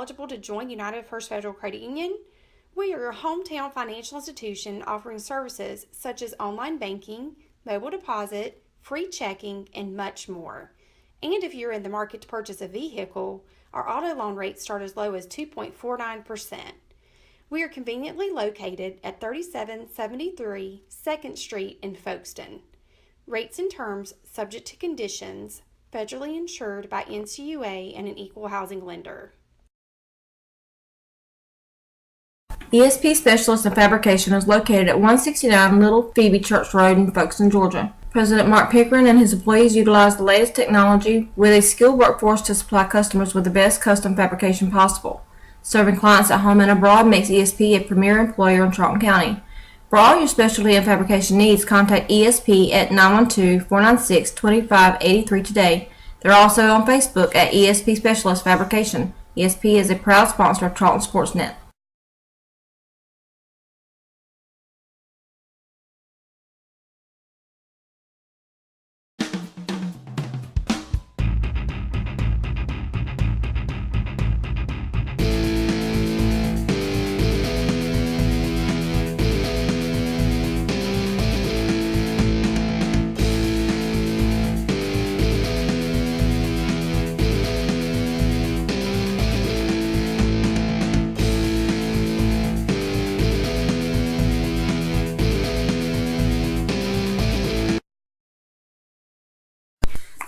eligible to join United First Federal Credit Union? We are your hometown financial institution offering services such as online banking, mobile deposit, free checking, and much more. And if you're in the market to purchase a vehicle, our auto loan rates start as low as 2.49%. We are conveniently located at 3773 2nd Street in Folkestone. Rates and terms subject to conditions, federally insured by NCUA and an equal housing lender. ESP Specialist in Fabrication is located at 169 Little Phoebe Church Road in Folkestone, Georgia. President Mark Pickering and his employees utilize the latest technology with a skilled workforce to supply customers with the best custom fabrication possible. Serving clients at home and abroad makes ESP a premier employer in Charlton County. For all your specialty and fabrication needs, contact ESP at 912-496-2583 today. They're also on Facebook at ESP Specialist Fabrication. ESP is a proud sponsor of Charlton Sportsnet.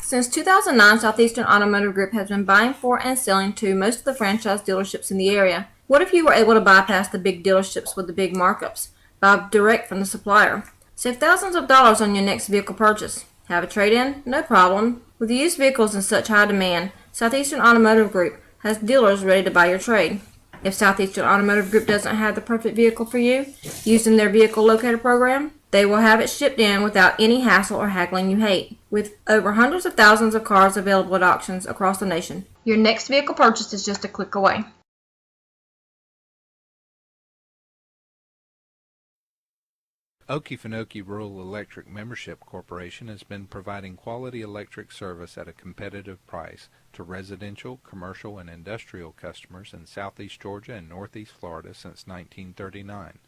Since 2009, Southeastern Automotive Group has been buying for and selling to most of the franchise dealerships in the area. What if you were able to bypass the big dealerships with the big markups? Buy direct from the supplier. Save thousands of dollars on your next vehicle purchase. Have a trade-in? No problem. With used vehicles in such high demand, Southeastern Automotive Group has dealers ready to buy your trade. If Southeastern Automotive Group doesn't have the perfect vehicle for you, using their vehicle locator program, they will have it shipped in without any hassle or haggling you hate. With over hundreds of thousands of cars available at auctions across the nation, your next vehicle purchase is just a click away. Okefenokee Rural Electric Membership Corporation has been providing quality electric service at a competitive price to residential, commercial, and industrial customers in southeast Georgia and northeast Florida since 1939.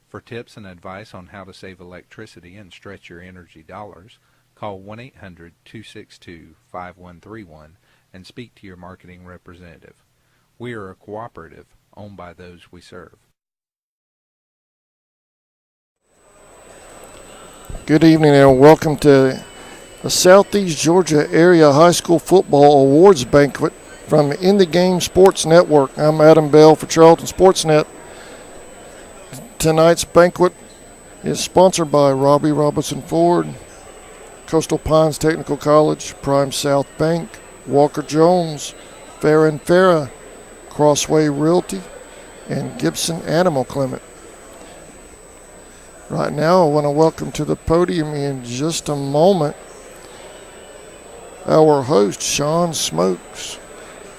For tips and advice on how to save electricity and stretch your energy dollars, call 1-800-262-5131 and speak to your marketing representative. We are a cooperative owned by those we serve. Good evening and welcome to the Southeast Georgia Area High School Football Awards Banquet from In the Game Sports Network. I'm Adam Bell for Charlton Sportsnet. Tonight's banquet is sponsored by Robbie Robinson Ford, Coastal Pines Technical College, Prime South Bank, Walker Jones, Farrah & Farrah, Crossway Realty, and Gibson Animal Clinic. Right now, I want to welcome to the podium in just a moment our host, Sean Smokes,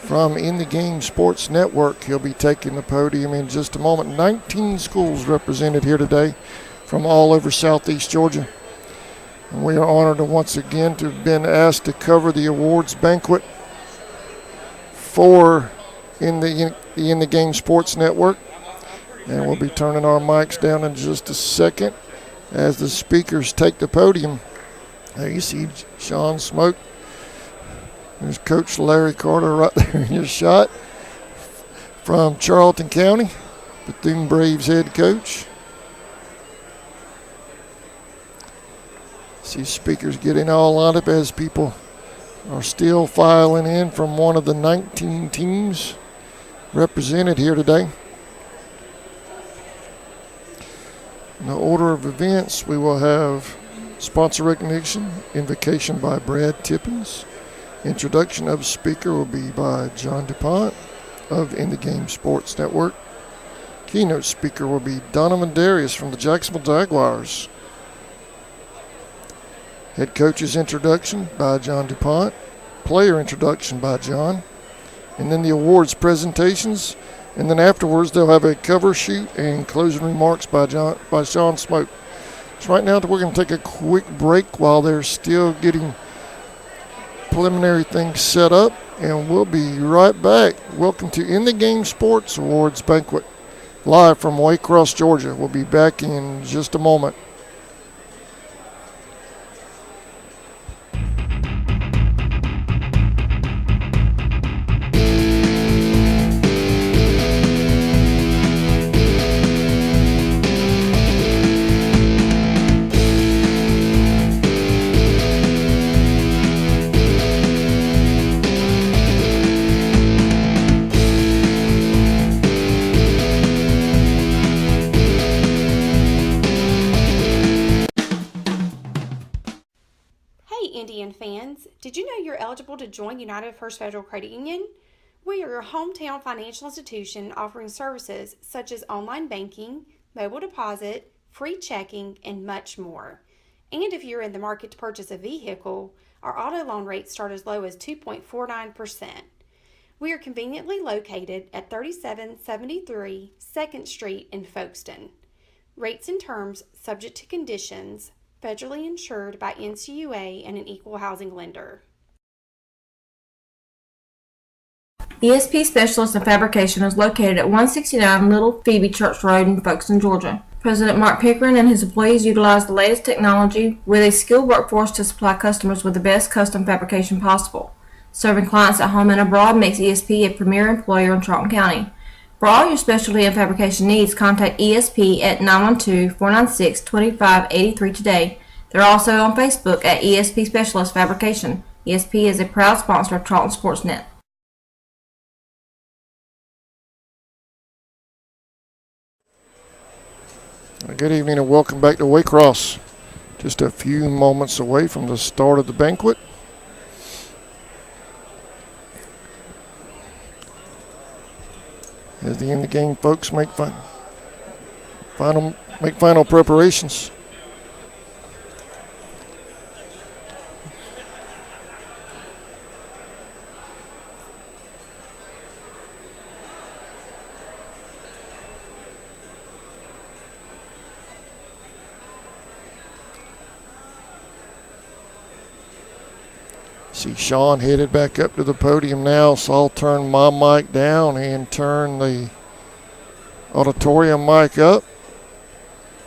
from In the Game Sports Network. He'll be taking the podium in just a moment. 19 schools represented here today from all over southeast Georgia. And we are honored to once again to have been asked to cover the awards banquet for In the Game Sports Network. And we'll be turning our mics down in just a second as the speakers take the podium. There you see Sean Smoke. There's Coach Larry Carter right there in your shot from Charlton County, Bethune Braves head coach. See speakers getting all lined up as people are still filing in from one of the 19 teams represented here today. In the order of events, we will have sponsor recognition, invocation by Brad Tippins. Introduction of speaker will be by John DuPont of In the Game Sports Network. Keynote speaker will be Donovan Darius from the Jacksonville Jaguars. Head coach's introduction by John DuPont. Player introduction by John. And then the awards presentations. And then afterwards, they'll have a cover shoot and closing remarks by Sean Smoke. So right now, we're going to take a quick break while they're still getting preliminary things set up, and we'll be right back. Welcome to In the Game Sports Awards Banquet, live from Waycross, Georgia. We'll be back in just a moment. Indian fans, did you know you're eligible to join United First Federal Credit Union? We are your hometown financial institution offering services such as online banking, mobile deposit, free checking, and much more. And if you're in the market to purchase a vehicle, our auto loan rates start as low as 2.49%. We are conveniently located at 3773 2nd Street in Folkestone. Rates and terms subject to conditions, federally insured by NCUA and an equal housing lender. ESP Specialist in Fabrication is located at 169 Little Phoebe Church Road in Folkestone, Georgia. President Mark Pickering and his employees utilize the latest technology with a skilled workforce to supply customers with the best custom fabrication possible. Serving clients at home and abroad makes ESP a premier employer in Charlton County. For all your specialty and fabrication needs, contact ESP at 912-496-2583 today. They're also on Facebook at ESP Specialist Fabrication. ESP is a proud sponsor of Charlton Sportsnet. Good evening and welcome back to Waycross. Just a few moments away from the start of the banquet. As the end of the game folks make final preparations. See Sean headed back up to the podium now, so I'll turn my mic down and turn the auditorium mic up.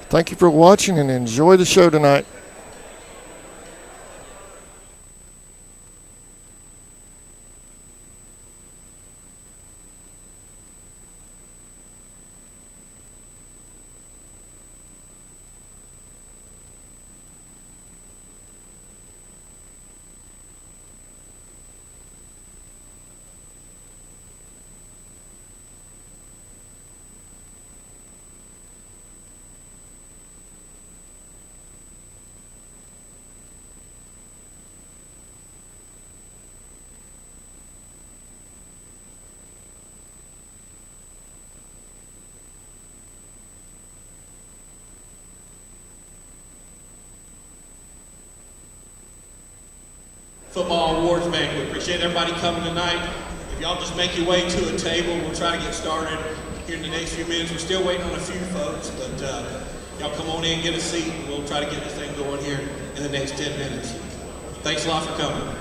Thank you for watching and enjoy the show tonight. Football awards banquet. Appreciate everybody coming tonight. If y'all just make your way to a table, we'll try to get started here in the next few minutes. We're still waiting on a few folks, but y'all come on in, get a seat, and we'll try to get this thing going here in the next 10 minutes. Thanks a lot for coming.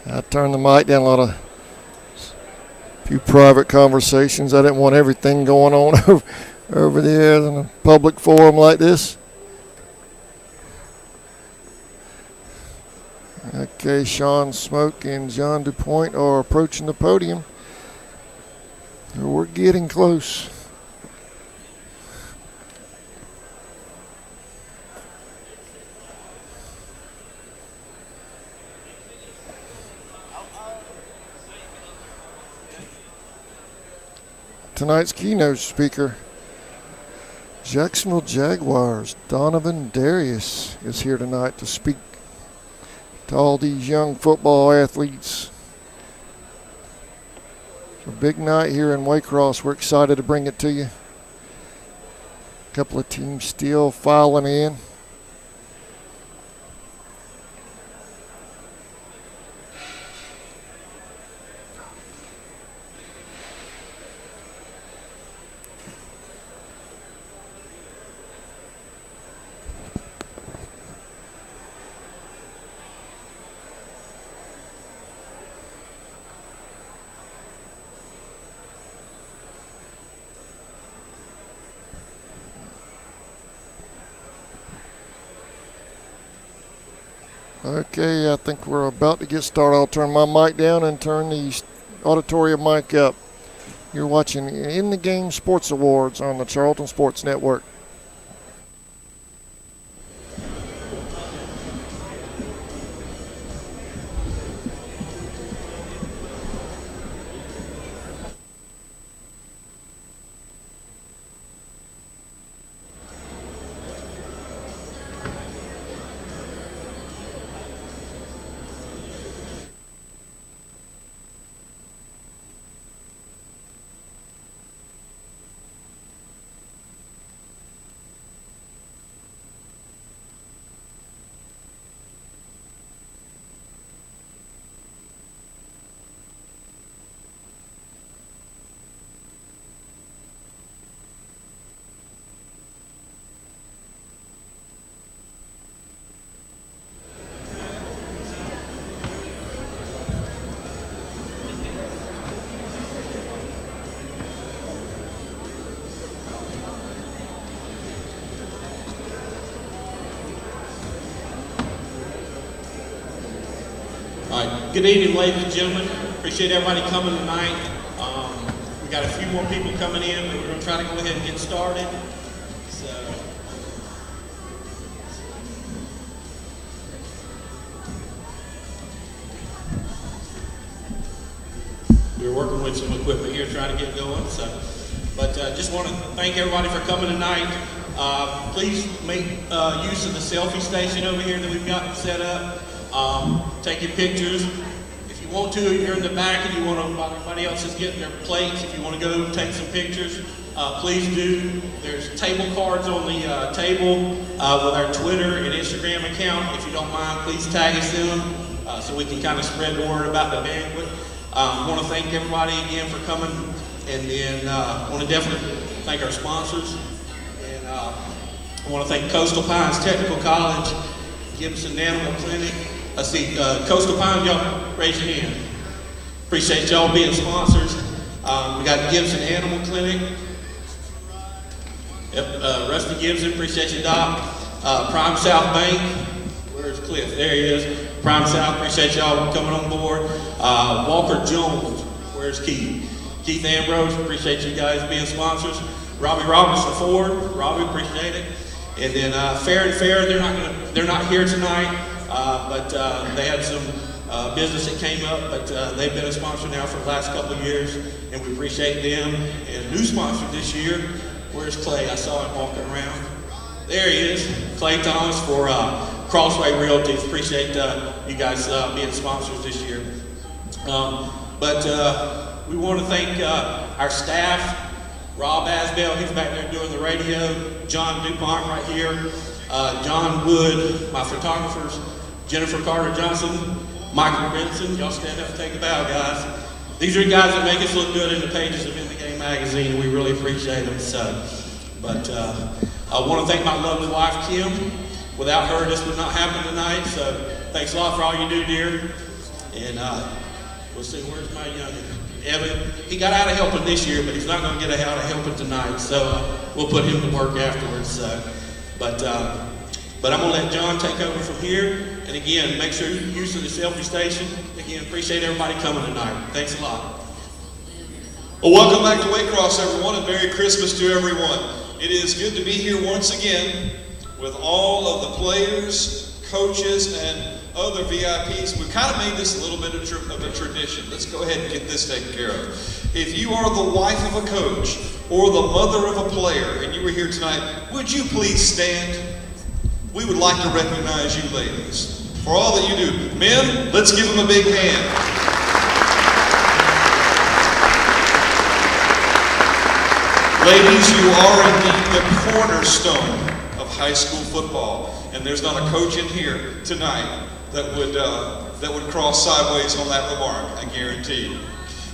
I turned the mic down, a few private conversations. I didn't want everything going on over there in a public forum like this. Okay, Sean Smoke and John DuPoint are approaching the podium. We're getting close. Tonight's keynote speaker, Jacksonville Jaguars, Donovan Darius, is here tonight to speak to all these young football athletes. It's a big night here in Waycross. We're excited to bring it to you. A couple of teams still filing in. Okay, I think we're about to get started. I'll turn my mic down and turn the auditorium mic up. You're watching In the Game Sports Awards on the Charlton Sports Network. All right, good evening, ladies and gentlemen. Appreciate everybody coming tonight. We got a few more people coming in, but we're going to try to go ahead and get started. So, we're working with some equipment here, trying to get going. So, but just want to thank everybody for coming tonight. Please make use of the selfie station over here that we've got set up. Take your pictures. If you want to, if you're in the back and you want to, while everybody else is getting their plates, if you want to go take some pictures, please do. There's table cards on the table with our Twitter and Instagram account. If you don't mind, please tag us in them so we can kind of spread the word about the banquet. I want to thank everybody again for coming, and then I want to definitely thank our sponsors. And I want to thank Coastal Pines Technical College, Gibson Animal Clinic. I see Coastal Pines, y'all raise your hand. Appreciate y'all being sponsors. We got Gibson Animal Clinic. Yep, Rusty Gibson, appreciate you, Doc. Prime South Bank, where's Cliff? There he is. Prime South, appreciate y'all coming on board. Walker Jones, where's Keith? Keith Ambrose, appreciate you guys being sponsors. Robbie Robertson Ford, Robbie, appreciate it. And then Fair and Fair, they're not here tonight, but they had some business that came up, but they've been a sponsor now for the last couple of years, and we appreciate them. And new sponsor this year, where's Clay? I saw him walking around. There he is, Clay Thomas for Crossway Realty. Appreciate you guys being sponsors this year. But we want to thank our staff. Rob Asbell, he's back there doing the radio. John DuPont right here. John Wood, my photographers. Jennifer Carter Johnson. Michael Benson. Y'all stand up and take a bow, guys. These are guys that make us look good in the pages of In the Game magazine, and we really appreciate them. So, but I want to thank my lovely wife, Kim. Without her, this would not happen tonight. So thanks a lot for all you do, dear. And we'll see, where's my youngin'? Evan, he got out of helping this year, but he's not going to get out of helping tonight. So we'll put him to work afterwards. But I'm going to let John take over from here. And again, make sure you use the selfie station. Again, appreciate everybody coming tonight. Thanks a lot. Well, welcome back to Waycross, everyone, and Merry Christmas to everyone. It is good to be here once again with all of the players, coaches, and other VIPs. We've kind of made this a little bit of a tradition. Let's go ahead and get this taken care of. If you are the wife of a coach or the mother of a player and you were here tonight, would you please stand? We would like to recognize you ladies for all that you do. Men, let's give them a big hand. Ladies, you are indeed the cornerstone of high school football, and there's not a coach in here tonight that would cross sideways on that remark, I guarantee you.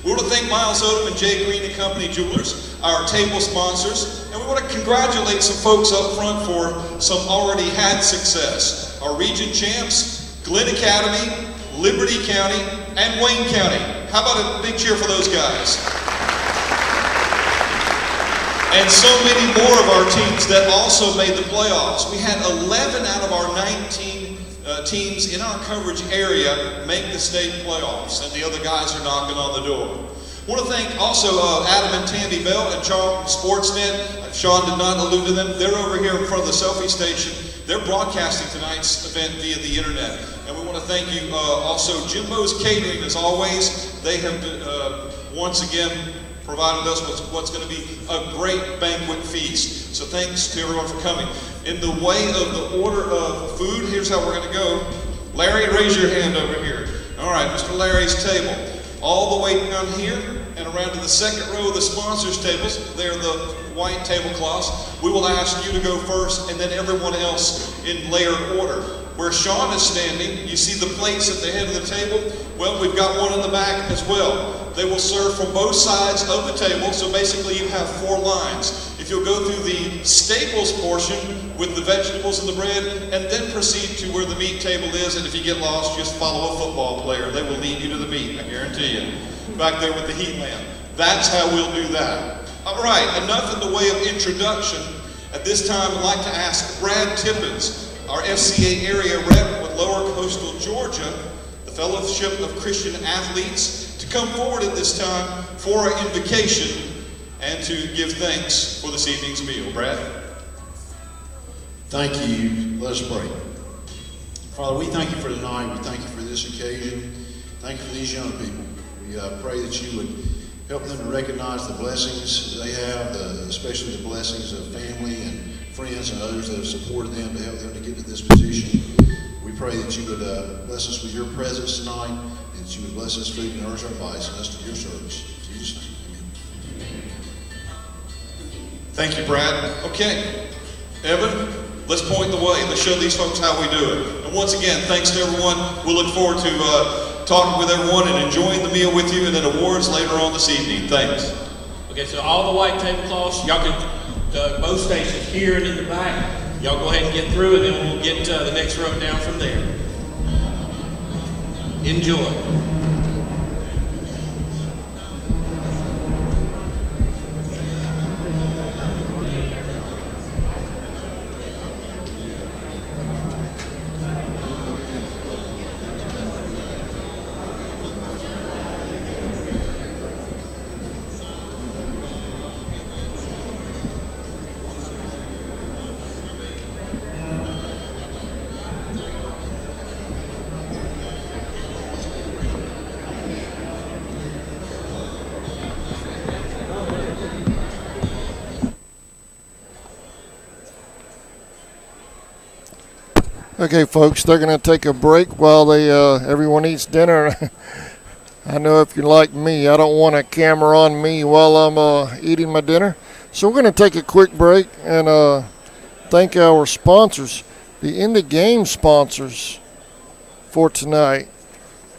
We want to thank Miles Odom and Jay Green and Company Jewelers, our table sponsors, and we want to congratulate some folks up front for some already had success. Our region champs, Glenn Academy, Liberty County, and Wayne County. How about a big cheer for those guys? And so many more of our teams that also made the playoffs. We had 11 out of our 19 teams in our coverage area make the state playoffs, and the other guys are knocking on the door. I want to thank also Adam and Tammy Bell and Charlton Sportsnet. Sean did not allude to them. They're over here in front of the selfie station. They're broadcasting tonight's event via the internet. And we want to thank you also Jimbo's Catering, as always. They have once again provided us with what's going to be a great banquet feast. So thanks to everyone for coming. In the way of the order of food, here's how we're going to go. Larry, raise your hand over here. All right, Mr. Larry's table. All the way down here and around to the second row of the sponsors' tables. They're the white tablecloths. We will ask you to go first, and then everyone else in layered order. Where Sean is standing, you see the plates at the head of the table? Well, we've got one in the back as well. They will serve from both sides of the table, so basically you have 4 lines. If you'll go through the staples portion with the vegetables and the bread, and then proceed to where the meat table is, and if you get lost, just follow a football player. They will lead you to the meat, I guarantee you. Back there with the heat lamp. That's how we'll do that. All right, enough in the way of introduction. At this time, I'd like to ask Brad Tippins, our FCA area rep with Lower Coastal Georgia, the Fellowship of Christian Athletes, to come forward at this time for our invocation and to give thanks for this evening's meal. Brad? Thank you. Let us pray. Father, we thank you for tonight. We thank you for this occasion. Thank you for these young people. We pray that you would help them to recognize the blessings they have, especially the blessings of family and friends and others that have supported them to help them to get to this position. We pray that you would bless us with your presence tonight, and that you would bless us food and nourish our bodies and us to your service. In Jesus' name, amen. Thank you, Brad. Okay, Evan, let's point the way. Let's show these folks how we do it. And once again, thanks to everyone. We'll look forward to talking with everyone and enjoying the meal with you, and then awards later on this evening. Thanks. Okay, so all the white tablecloths, y'all can, both stations here and in the back, y'all go ahead and get through, and then we'll get the next row down from there. Enjoy. Okay, folks, they're going to take a break while they everyone eats dinner. I know if you're like me, I don't want a camera on me while I'm eating my dinner. So we're going to take a quick break and thank our sponsors. The in-the-game sponsors for tonight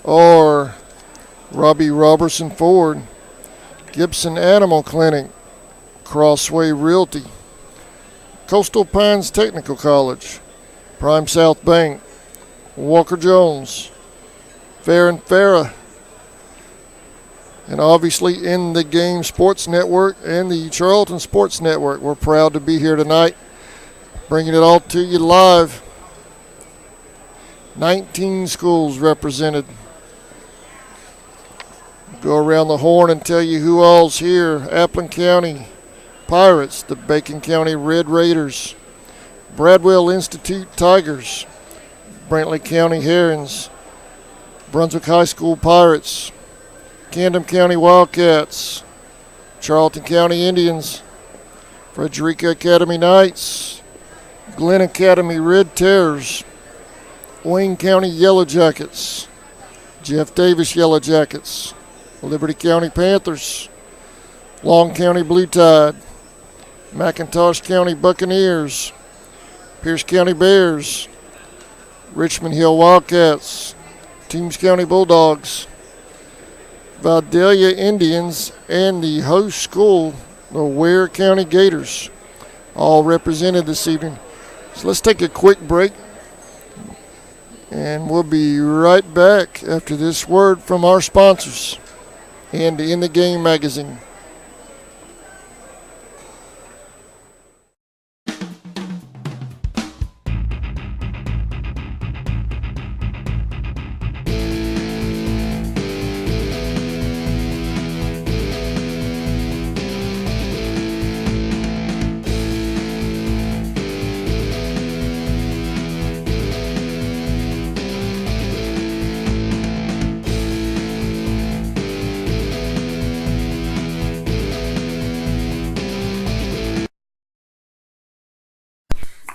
are Robbie Robertson Ford, Gibson Animal Clinic, Crossway Realty, Coastal Pines Technical College, Prime South Bank, Walker Jones, Fair and Farah, and obviously In the Game Sports Network and the Charlton Sports Network. We're proud to be here tonight, bringing it all to you live. 19 schools represented. Go around the horn and tell you who all's here. Appling County Pirates, the Bacon County Red Raiders, Bradwell Institute Tigers, Brantley County Herons, Brunswick High School Pirates, Camden County Wildcats, Charlton County Indians, Frederica Academy Knights, Glen Academy Red Terrors, Wayne County Yellow Jackets, Jeff Davis Yellow Jackets, Liberty County Panthers, Long County Blue Tide, McIntosh County Buccaneers, Pierce County Bears, Richmond Hill Wildcats, Toombs County Bulldogs, Vidalia Indians, and the host school, the Ware County Gators, all represented this evening. So let's take a quick break, and we'll be right back after this word from our sponsors and In the Game magazine.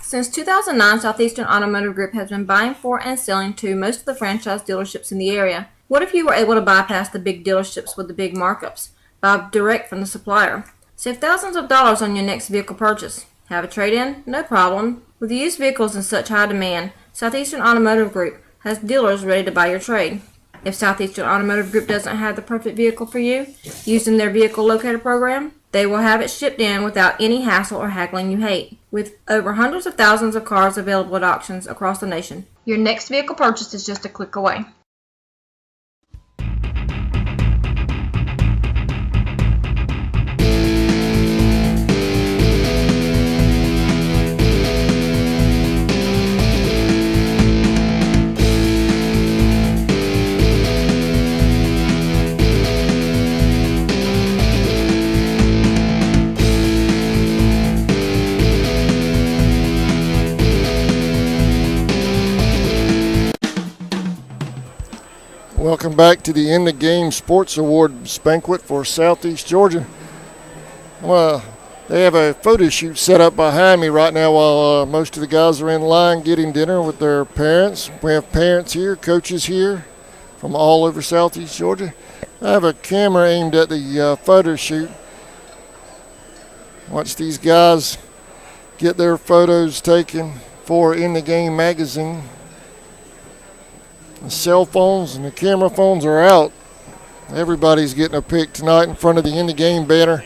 Since 2009, Southeastern Automotive Group has been buying for and selling to most of the franchise dealerships in the area. What if you were able to bypass the big dealerships with the big markups? Buy direct from the supplier. Save thousands of dollars on your next vehicle purchase. Have a trade-in? No problem. With used vehicles in such high demand, Southeastern Automotive Group has dealers ready to buy your trade. If Southeastern Automotive Group doesn't have the perfect vehicle for you, using their vehicle locator program, they will have it shipped in without any hassle or haggling you hate. With over hundreds of thousands of cars available at auctions across the nation, your next vehicle purchase is just a click away. Welcome back to the In the Game Sports Awards banquet for Southeast Georgia. Well, they have a photo shoot set up behind me right now while most of the guys are in line getting dinner with their parents. We have parents here, coaches here from all over Southeast Georgia. I have a camera aimed at the photo shoot. Watch these guys get their photos taken for In the Game magazine. The cell phones and the camera phones are out. Everybody's getting a pic tonight in front of the In the Game banner.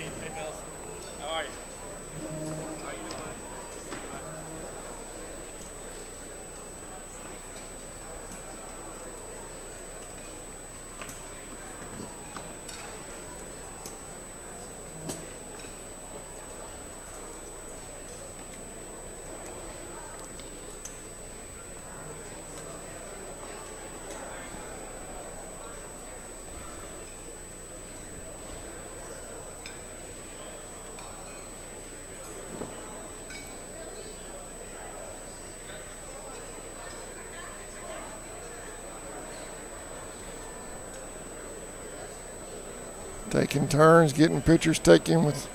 Taking turns, getting pictures taken with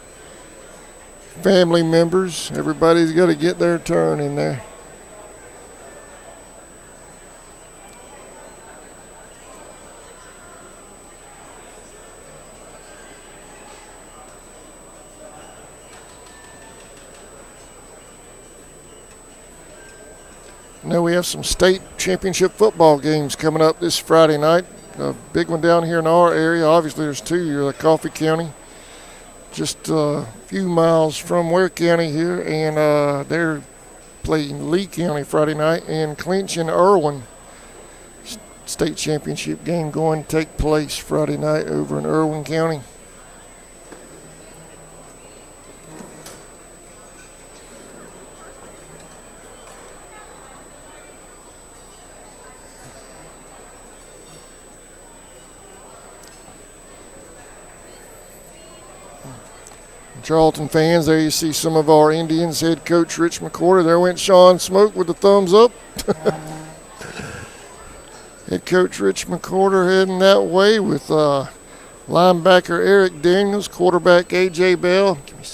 family members. Everybody's got to get their turn in there. Now we have some state championship football games coming up this Friday night. A big one down here in our area. Obviously, there's two. You're in Coffee County, just a few miles from Ware County here, and they're playing Lee County Friday night, and Clinch and Irwin. state championship game going to take place Friday night over in Irwin County. Charlton fans, there you see some of our Indians. Head coach Rich McCorder. There went Sean Smoke with the thumbs up. Head coach Rich McCorder heading that way with linebacker Eric Daniels, quarterback A.J. Bell. Give me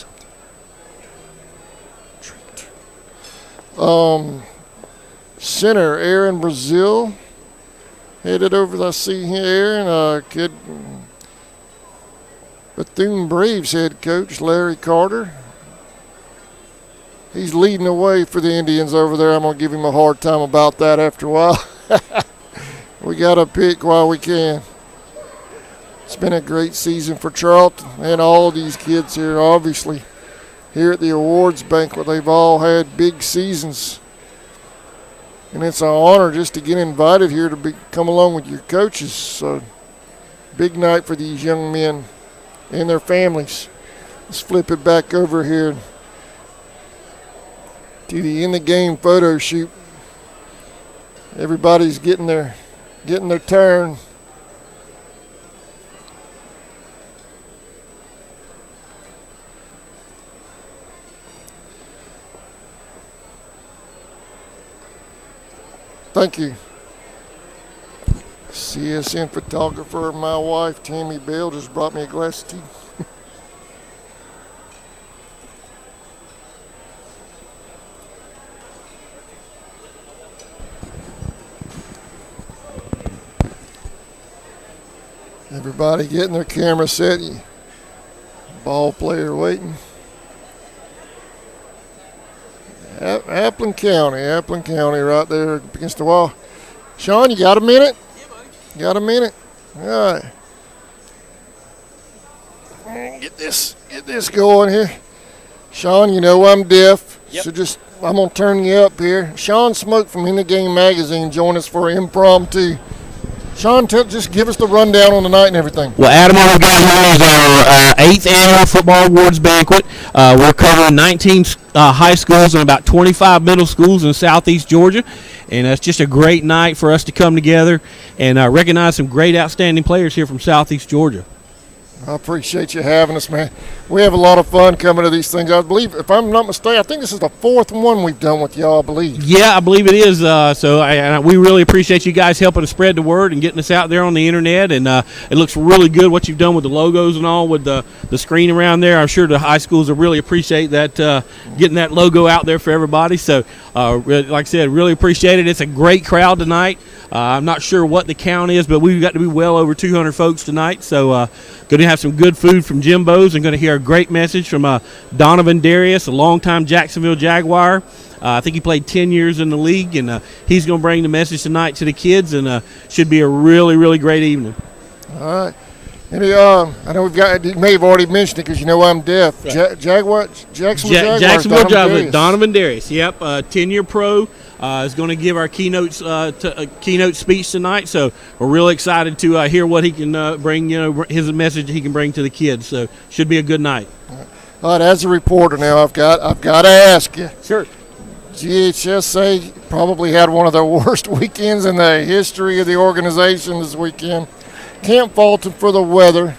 something. Center Aaron Brazil headed over. I see here Aaron. Kid. Bethune Braves head coach Larry Carter. He's leading the way for the Indians over there. I'm going to give him a hard time about that after a while. We got to pick while we can. It's been a great season for Charlton and all of these kids here. Obviously, here at the awards banquet, they've all had big seasons. And it's an honor just to get invited here to come along with your coaches. So, big night for these young men and their families. Let's flip it back over here to the in the game photo shoot. Everybody's getting their turn. Thank you. CSN photographer, my wife, Tammy Bell, just brought me a glass of tea. Everybody getting their camera set. Ball player waiting. Applin County right there against the wall. Sean, you got a minute? Got a minute? All right. Get this going here. Sean, you know I'm deaf, so I'm going to turn you up here. Sean Smoke from In the Game Magazine join us for impromptu. Sean, just give us the rundown on the night and everything. Well, Adam, what we've got here is our 8th annual football awards banquet. We're covering 19 high schools and about 25 middle schools in southeast Georgia. And it's just a great night for us to come together and recognize some great, outstanding players here from southeast Georgia. I appreciate you having us, man. We have a lot of fun coming to these things. I believe, if I'm not mistaken, I think this is the 4th one we've done with y'all, I believe. Yeah, I believe it is. We really appreciate you guys helping us spread the word and getting us out there on the internet. And it looks really good what you've done with the logos and all with the screen around there. I'm sure the high schools will really appreciate that, getting that logo out there for everybody. So, like I said, really appreciate it. It's a great crowd tonight. I'm not sure what the count is, but we've got to be well over 200 folks tonight. So going to have some good food from Jimbo's and going to hear a great message from Donovan Darius, a longtime Jacksonville Jaguar. I think he played 10 years in the league, and he's going to bring the message tonight to the kids, and should be a really, really great evening. All right. And I know you may have already mentioned it because you know I'm deaf. Right. Jacksonville Jaguars, Donovan Darius. Yep, 10-year pro. Is going to give our keynote speech tonight, so we're really excited to hear what he can bring. His message he can bring to the kids. So should be a good night. All right, as a reporter now, I've got to ask you. Sure. GHSA probably had one of the worst weekends in the history of the organization this weekend. Can't fault them for the weather.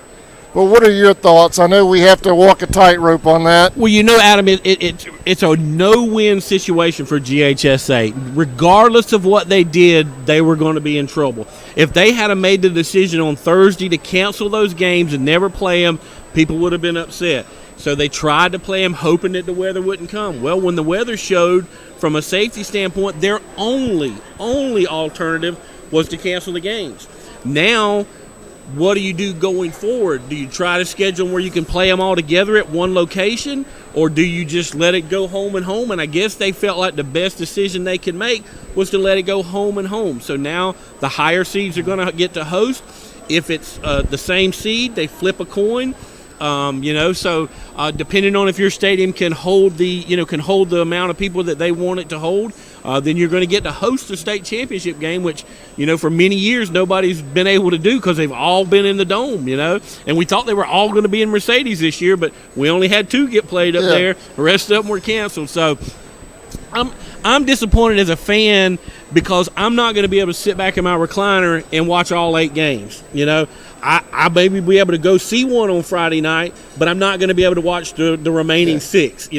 But what are your thoughts? I know we have to walk a tightrope on that. Well, Adam, it's a no-win situation for GHSA. Regardless of what they did, they were going to be in trouble. If they had made the decision on Thursday to cancel those games and never play them, people would have been upset. So they tried to play them, hoping that the weather wouldn't come. Well, when the weather showed, from a safety standpoint, their only alternative was to cancel the games. Now, what do you do going forward? Do you try to schedule where you can play them all together at one location, or do you just let it go home and home? And I guess they felt like the best decision they could make was to let it go home and home. So now the higher seeds are going to get to host. If it's the same seed, they flip a coin. So depending on if your stadium can hold the amount of people that they want it to hold, then you're going to get to host a state championship game, which, for many years nobody's been able to do because they've all been in the Dome, And we thought they were all going to be in Mercedes this year, but we only had 2 get played up there. The rest of them were canceled. So I'm disappointed as a fan because I'm not going to be able to sit back in my recliner and watch all 8 games. I maybe be able to go see one on Friday night, but I'm not going to be able to watch the remaining 6,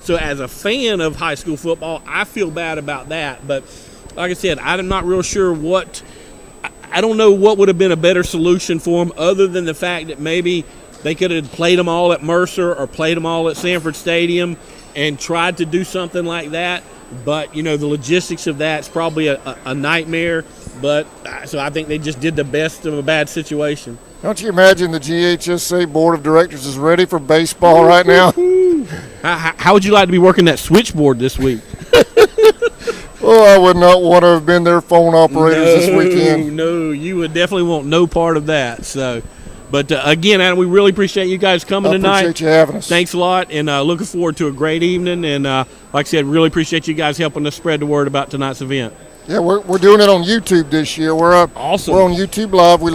So as a fan of high school football, I feel bad about that. But like I said, I'm not real sure I don't know what would have been a better solution for them other than the fact that maybe they could have played them all at Mercer or played them all at Sanford Stadium and tried to do something like that. But, the logistics of that's probably a nightmare. But so I think they just did the best of a bad situation. Don't you imagine the GHSA Board of Directors is ready for baseball right now? How would you like to be working that switchboard this week? Oh, I would not want to have been their phone operators this weekend. No, you would definitely want no part of that. So, but again, Adam, we really appreciate you guys coming tonight. Appreciate you having us. Thanks a lot, and looking forward to a great evening. And like I said, really appreciate you guys helping us spread the word about tonight's event. Yeah, we're doing it on YouTube this year. Awesome. We're on YouTube Live. We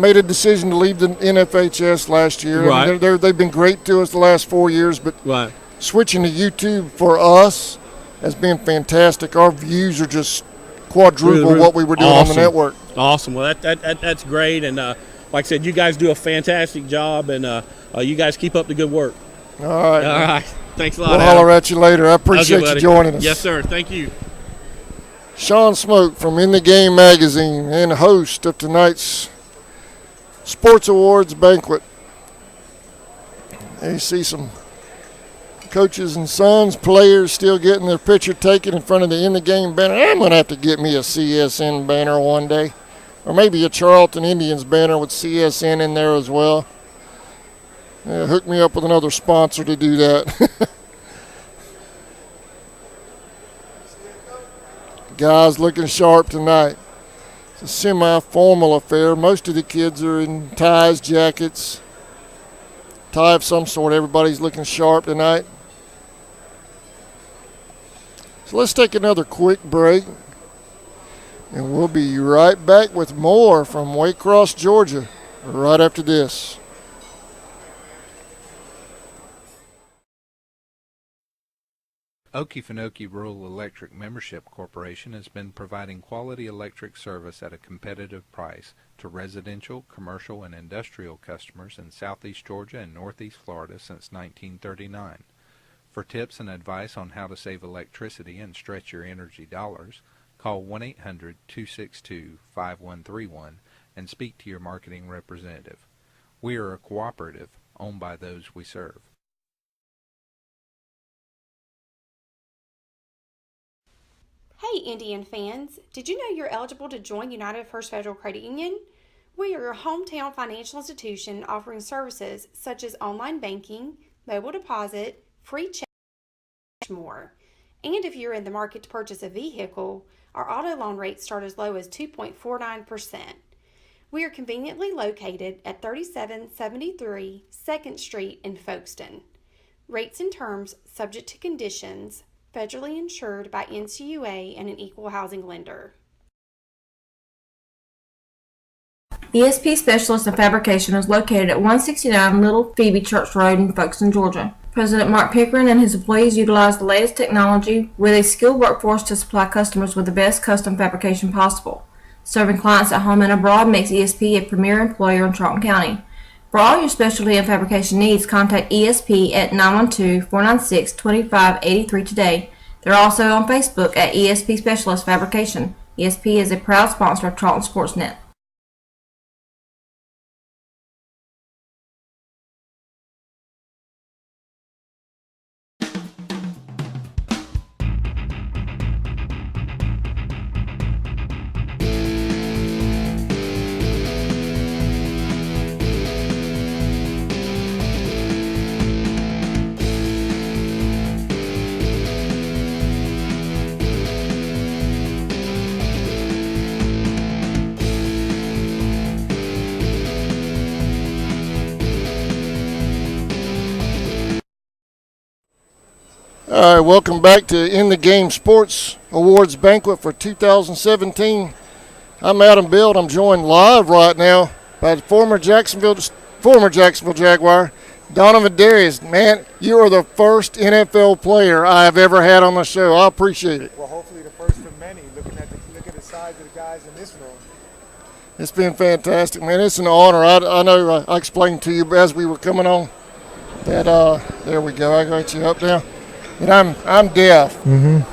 made a decision to leave the NFHS last year. Right. And they've been great to us the last 4 years, but switching to YouTube for us has been fantastic. Our views are just quadruple what we were doing on the network. Awesome. Well, that's great. And like I said, you guys do a fantastic job, and you guys keep up the good work. All right. All right. Thanks a lot, We'll Adam. holler at you later. I appreciate you joining us. Yes, sir. Thank you. Sean Smoke from In the Game magazine and host of tonight's Sports Awards banquet. And you see some coaches and sons, players still getting their picture taken in front of the In the Game banner. I'm going to have to get me a CSN banner one day. Or maybe a Charlton Indians banner with CSN in there as well. Hook me up with another sponsor to do that. Guys looking sharp tonight. It's a semi-formal affair. Most of the kids are in ties, jackets, tie of some sort. Everybody's looking sharp tonight. So let's take another quick break, and we'll be right back with more from Waycross, Georgia, right after this. Okefenokee Rural Electric Membership Corporation has been providing quality electric service at a competitive price to residential, commercial, and industrial customers in southeast Georgia and northeast Florida since 1939. For tips and advice on how to save electricity and stretch your energy dollars, call 1-800-262-5131 and speak to your marketing representative. We are a cooperative owned by those we serve. Hey Indian fans, did you know you're eligible to join United First Federal Credit Union? We are your hometown financial institution offering services such as online banking, mobile deposit, free check, and more. And if you're in the market to purchase a vehicle, our auto loan rates start as low as 2.49%. We are conveniently located at 3773 2nd Street in Folkestone. Rates and terms subject to conditions, federally insured by NCUA and an equal housing lender. ESP Specialist in Fabrication is located at 169 Little Phoebe Church Road in Folkestone, Georgia. President Mark Pickering and his employees utilize the latest technology with a skilled workforce to supply customers with the best custom fabrication possible. Serving clients at home and abroad makes ESP a premier employer in Charlton County. For all your specialty and fabrication needs, contact ESP at 912-496-2583 today. They're also on Facebook at ESP Specialist Fabrication. ESP is a proud sponsor of Charlton Sportsnet. All right, welcome back to In the Game Sports Awards Banquet for 2017. I'm Adam Bill. I'm joined live right now by the former Jacksonville Jaguar, Donovan Darius. Man, you are the first NFL player I have ever had on the show. I appreciate it. Well, hopefully the first of many. Look at the size of the guys in this room. It's been fantastic, man. It's an honor. I know I explained to you as we were coming on that there we go. I got you up there. And I'm deaf,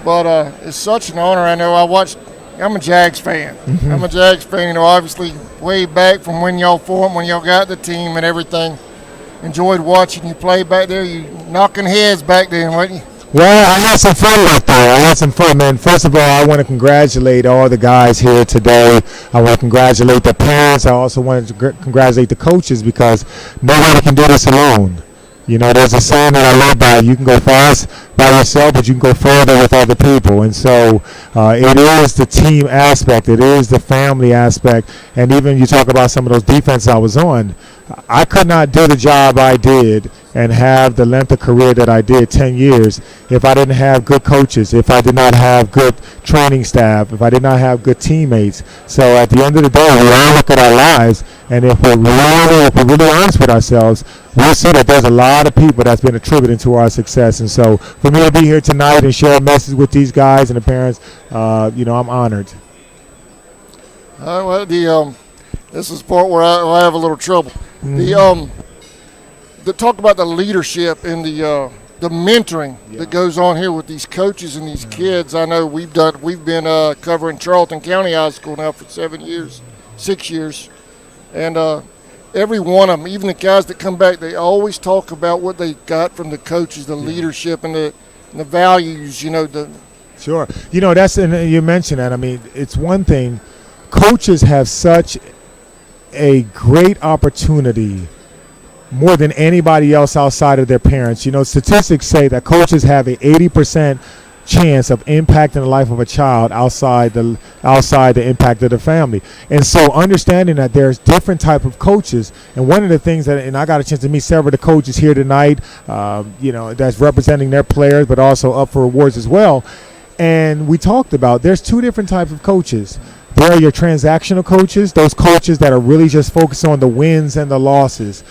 but it's such an honor. I know I'm a Jags fan. I'm a Jags fan, you know, obviously way back from when y'all formed, when y'all got the team and everything. Enjoyed watching you play back there. You knocking heads back then, weren't you? Well, I had some fun back there. I had some fun, man. First of all, I want to congratulate all the guys here today. I want to congratulate the parents. I also want to congratulate the coaches because nobody can do this alone. You know, there's a saying that I live by, you can go fast by yourself, but you can go further with other people. And so it is the team aspect. It is the family aspect. And even you talk about some of those defenses I was on, I could not do the job I did and have the length of career that I did, 10 years, if I didn't have good coaches, if I did not have good training staff, if I did not have good teammates. So at the end of the day, we all look at our lives, and if we're really honest with ourselves, we'll see that there's a lot of people that's been attributing to our success. And so for me to be here tonight and share a message with these guys and the parents, you know, I'm honored. Well, this is the part where I have a little trouble. The talk about the leadership and the mentoring that goes on here with these coaches and these kids. I know we've been covering Charlton County High School now for 6 years, and every one of them, even the guys that come back, they always talk about what they got from the coaches, the leadership and the values. You know, Sure. You know, and you mentioned that. I mean, it's one thing. Coaches have such a great opportunity more than anybody else outside of their parents. You know, statistics say that coaches have an 80% chance of impacting the life of a child outside the impact of the family. And so understanding that there's different type of coaches, and one of the things and I got a chance to meet several of the coaches here tonight, you know, that's representing their players, but also up for awards as well. And we talked about there's two different types of coaches. There are your transactional coaches, those coaches that are really just focused on the wins and the losses.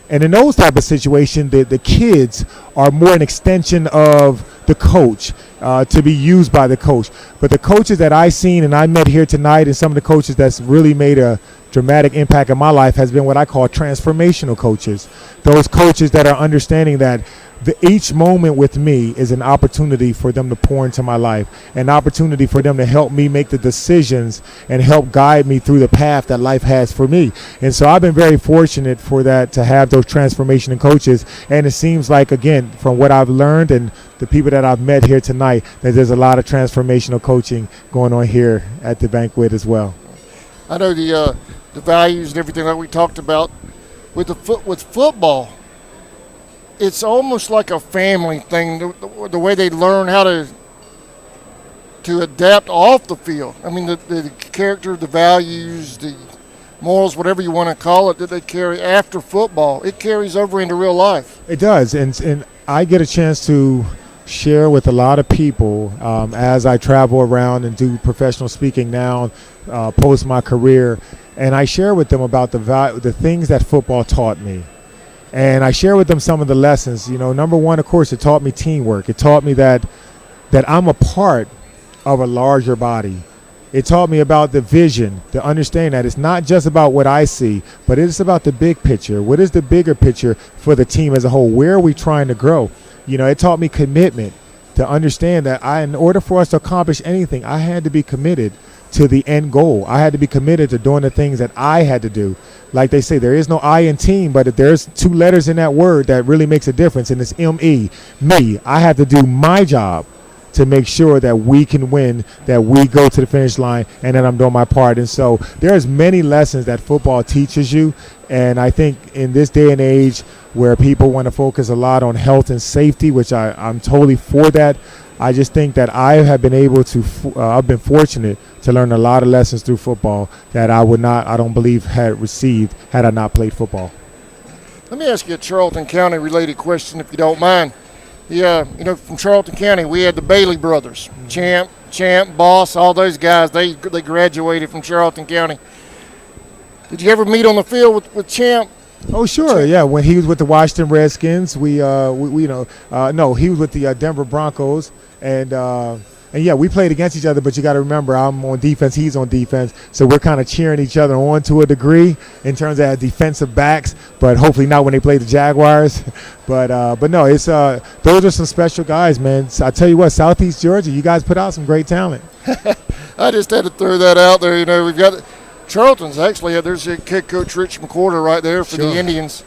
And in those type of situations, the kids are more an extension of the coach, to be used by the coach. But the coaches that I've seen and I met here tonight, and some of the coaches that's really made a dramatic impact in my life, has been what I call transformational coaches. Those coaches that are understanding that each moment with me is an opportunity for them to pour into my life, an opportunity for them to help me make the decisions and help guide me through the path that life has for me. And so I've been very fortunate for that, to have those transformational coaches. And it seems like, again, from what I've learned and the people that I've met here tonight, that there's a lot of transformational coaching going on here at the banquet as well. I know the values and everything that we talked about with football. It's almost like a family thing, the way they learn how to adapt off the field. I mean, the character, the values, the morals, whatever you want to call it, that they carry after football, it carries over into real life. It does, and I get a chance to share with a lot of people as I travel around and do professional speaking now, post my career, and I share with them about the things that football taught me. And I share with them some of the lessons. You know, number one, of course, it taught me teamwork. It taught me that I'm a part of a larger body. It taught me about the vision, the understanding that it's not just about what I see, but it's about the big picture. What is the bigger picture for the team as a whole? Where are we trying to grow? You know, it taught me commitment, to understand that in order for us to accomplish anything, I had to be committed to the end goal. I had to be committed to doing the things that I had to do. Like they say, there is no I in team, but if there's two letters in that word that really makes a difference, and it's M-E, me. I have to do my job to make sure that we can win, that we go to the finish line, and that I'm doing my part. And so there's many lessons that football teaches you, and I think in this day and age where people want to focus a lot on health and safety, which I'm totally for that, I just think that I have been able to, I've been fortunate to learn a lot of lessons through football that I don't believe had received had I not played football. Let me ask you a Charlton County related question, if you don't mind. from Charlton County, we had the Bailey brothers, Champ, Boss, all those guys. They graduated from Charlton County. Did you ever meet on the field with Champ? Oh, sure, yeah. When he was with the Washington Redskins, no, he was with the Denver Broncos, and yeah, we played against each other. But you got to remember, I'm on defense, he's on defense, so we're kind of cheering each other on to a degree in terms of defensive backs. But hopefully not when they play the Jaguars. But no, it's those are some special guys, man. So I tell you what, Southeast Georgia, you guys put out some great talent. I just had to throw that out there. We've got. Charlton's actually, there's a head coach Rich McCorder right there for the Indians.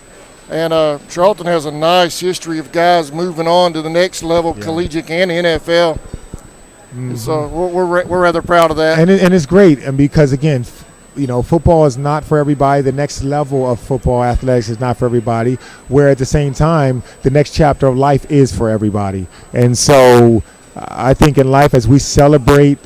And Charlton has a nice history of guys moving on to the next level, collegiate and NFL. Mm-hmm. So we're rather proud of that. And it's great, and because, again, football is not for everybody. The next level of football athletics is not for everybody, where at the same time, the next chapter of life is for everybody. And so I think in life, as we celebrate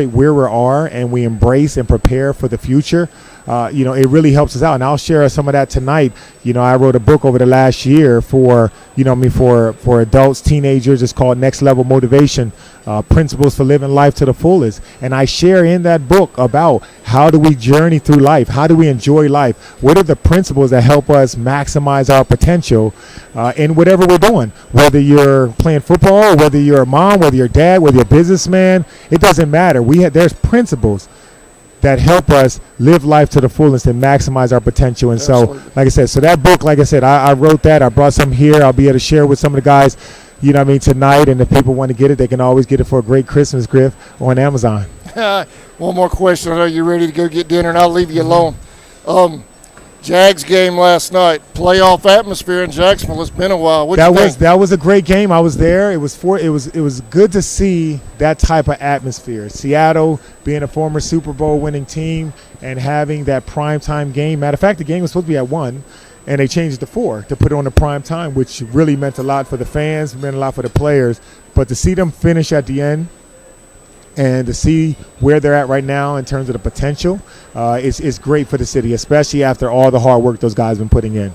where we are and we embrace and prepare for the future, it really helps us out. And I'll share some of that tonight. I wrote a book over the last year for adults, teenagers. It's called Next Level Motivation, Principles for Living Life to the Fullest. And I share in that book about how do we journey through life? How do we enjoy life? What are the principles that help us maximize our potential in whatever we're doing? Whether you're playing football, whether you're a mom, whether you're a dad, whether you're a businessman, it doesn't matter. There's principles that help us live life to the fullest and maximize our potential. And Absolutely. So, like I said, that book, I wrote that. I brought some here. I'll be able to share with some of the guys, tonight. And if people want to get it, they can always get it for a great Christmas gift on Amazon. One more question. I know you're ready to go get dinner, and I'll leave you alone. Jags game last night, playoff atmosphere in Jacksonville. It's been a while. That was a great game. I was there. It was good to see that type of atmosphere. Seattle being a former Super Bowl winning team and having that primetime game. Matter of fact, the game was supposed to be at 1, and they changed it to 4 to put it on the prime time, which really meant a lot for the fans, meant a lot for the players. But to see them finish at the end, and to see where they're at right now in terms of the potential, it's great for the city, especially after all the hard work those guys have been putting in.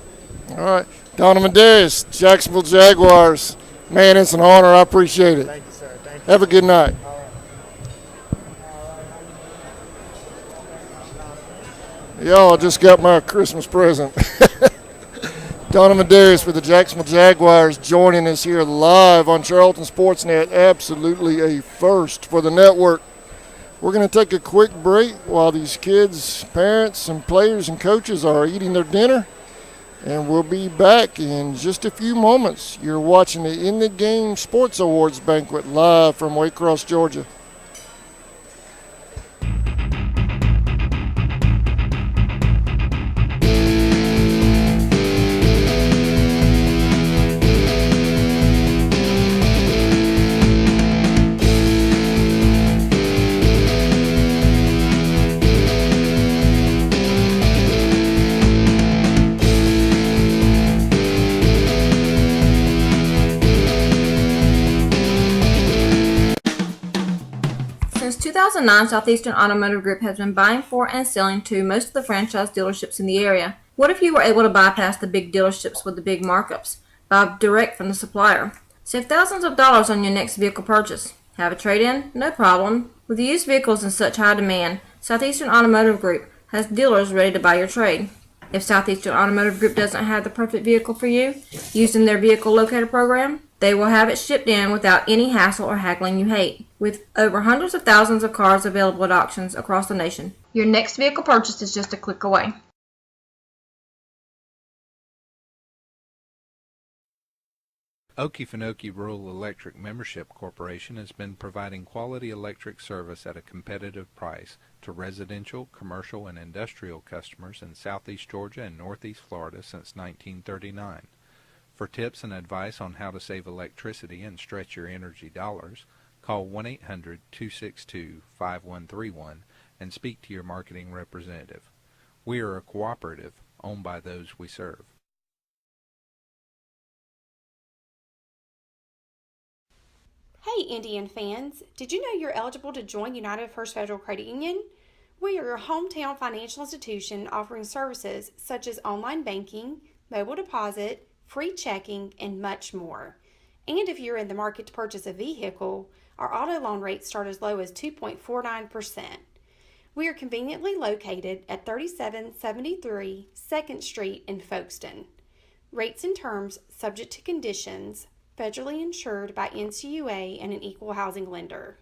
All right. Donovan Darius, Jacksonville Jaguars. Man, it's an honor. I appreciate it. Thank you, sir. Thank you. Have a good night. Y'all, I just got my Christmas present. Donovan Darius with the Jacksonville Jaguars joining us here live on Charlton Sportsnet. Absolutely a first for the network. We're going to take a quick break while these kids, parents, and players and coaches are eating their dinner. And we'll be back in just a few moments. You're watching the In the Game Sports Awards Banquet live from Waycross, Georgia. Since 2009, Southeastern Automotive Group has been buying for and selling to most of the franchise dealerships in the area. What if you were able to bypass the big dealerships with the big markups? Buy direct from the supplier. Save thousands of dollars on your next vehicle purchase. Have a trade-in? No problem. With used vehicles in such high demand, Southeastern Automotive Group has dealers ready to buy your trade. If Southeastern Automotive Group doesn't have the perfect vehicle for you, using their vehicle locator program, they will have it shipped in without any hassle or haggling you hate. With over hundreds of thousands of cars available at auctions across the nation, your next vehicle purchase is just a click away. Okefenokee Rural Electric Membership Corporation has been providing quality electric service at a competitive price to residential, commercial, and industrial customers in southeast Georgia and northeast Florida since 1939. For tips and advice on how to save electricity and stretch your energy dollars, call 1-800-262-5131 and speak to your marketing representative. We are a cooperative owned by those we serve. Hey Indian fans, did you know you're eligible to join United First Federal Credit Union? We are your hometown financial institution offering services such as online banking, mobile deposit, free checking, and much more. And if you're in the market to purchase a vehicle, our auto loan rates start as low as 2.49%. We are conveniently located at 3773 2nd Street in Folkestone. Rates and terms subject to conditions, federally insured by NCUA and an equal housing lender.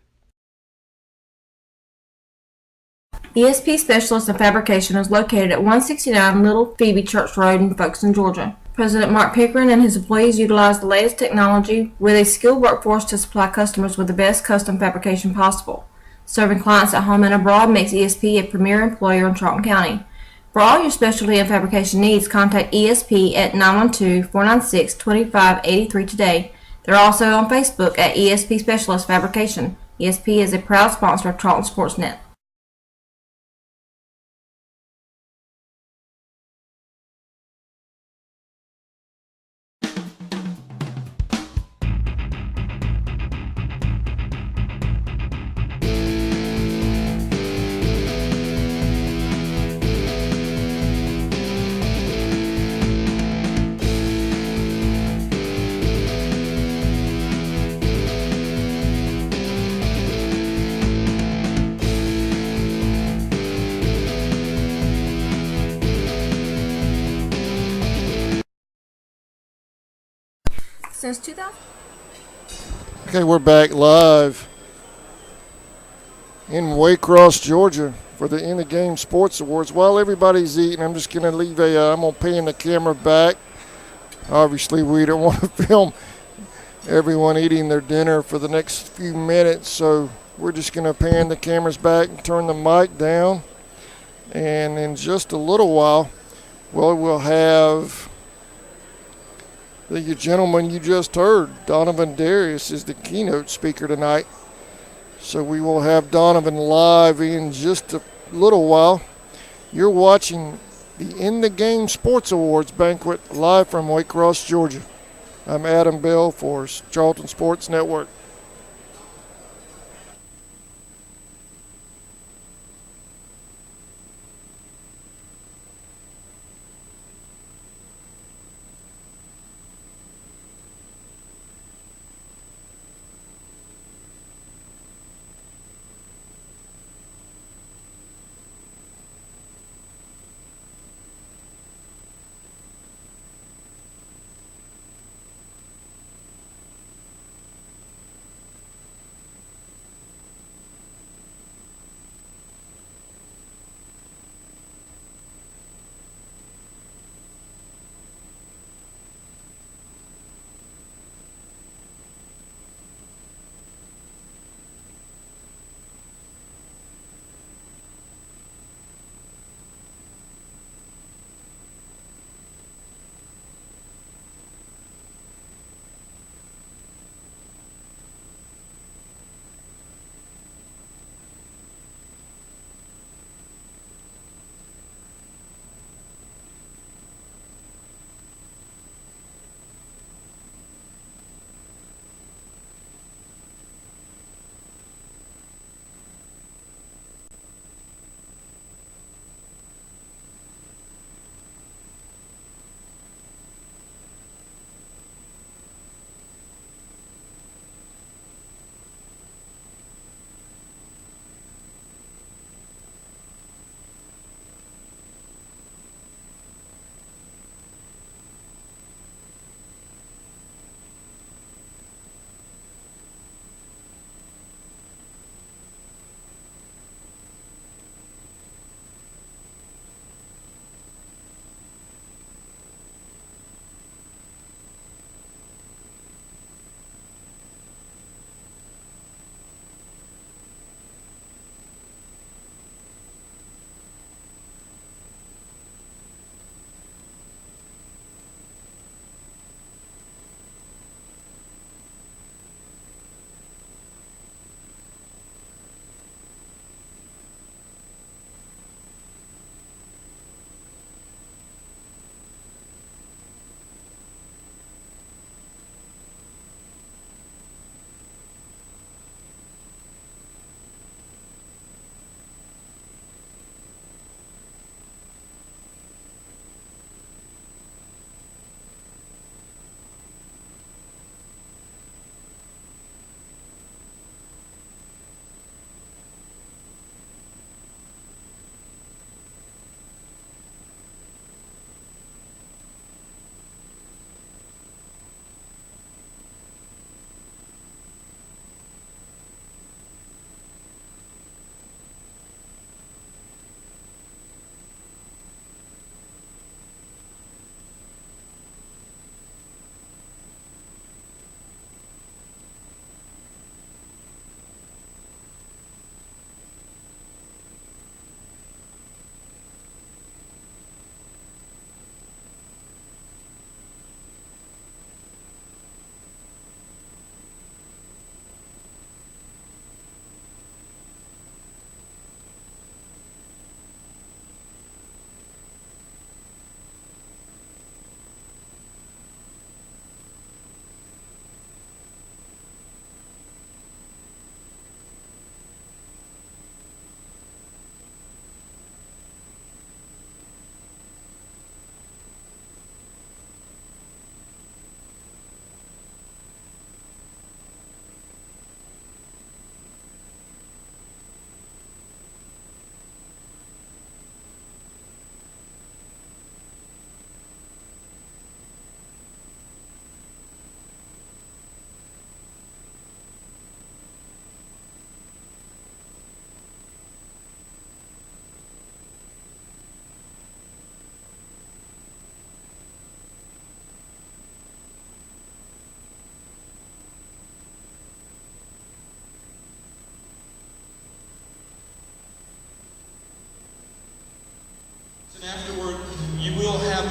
ESP Specialist in Fabrication is located at 169 Little Phoebe Church Road in Folkestone, Georgia. President Mark Pickering and his employees utilize the latest technology with a skilled workforce to supply customers with the best custom fabrication possible. Serving clients at home and abroad makes ESP a premier employer in Charlton County. For all your specialty and fabrication needs, contact ESP at 912-496-2583 today. They're also on Facebook at ESP Specialist Fabrication. ESP is a proud sponsor of Charlton Sportsnet. Since 2000. Okay, we're back live in Waycross, Georgia for the In the Game Sports Awards. While everybody's eating, I'm just going to leave I'm going to pan the camera back. Obviously, we don't want to film everyone eating their dinner for the next few minutes, so we're just going to pan the cameras back and turn the mic down. And in just a little while, we'll have the gentleman you just heard, Donovan Darius, is the keynote speaker tonight. So we will have Donovan live in just a little while. You're watching the In the Game Sports Awards banquet live from Waycross, Georgia. I'm Adam Bell for Charlton Sports Network.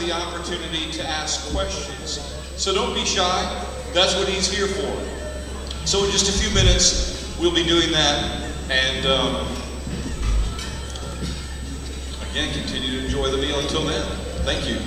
the opportunity to ask questions. So don't be shy. That's what he's here for. So in just a few minutes, we'll be doing that. And again, continue to enjoy the meal until then. Thank you.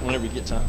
Whenever you get time.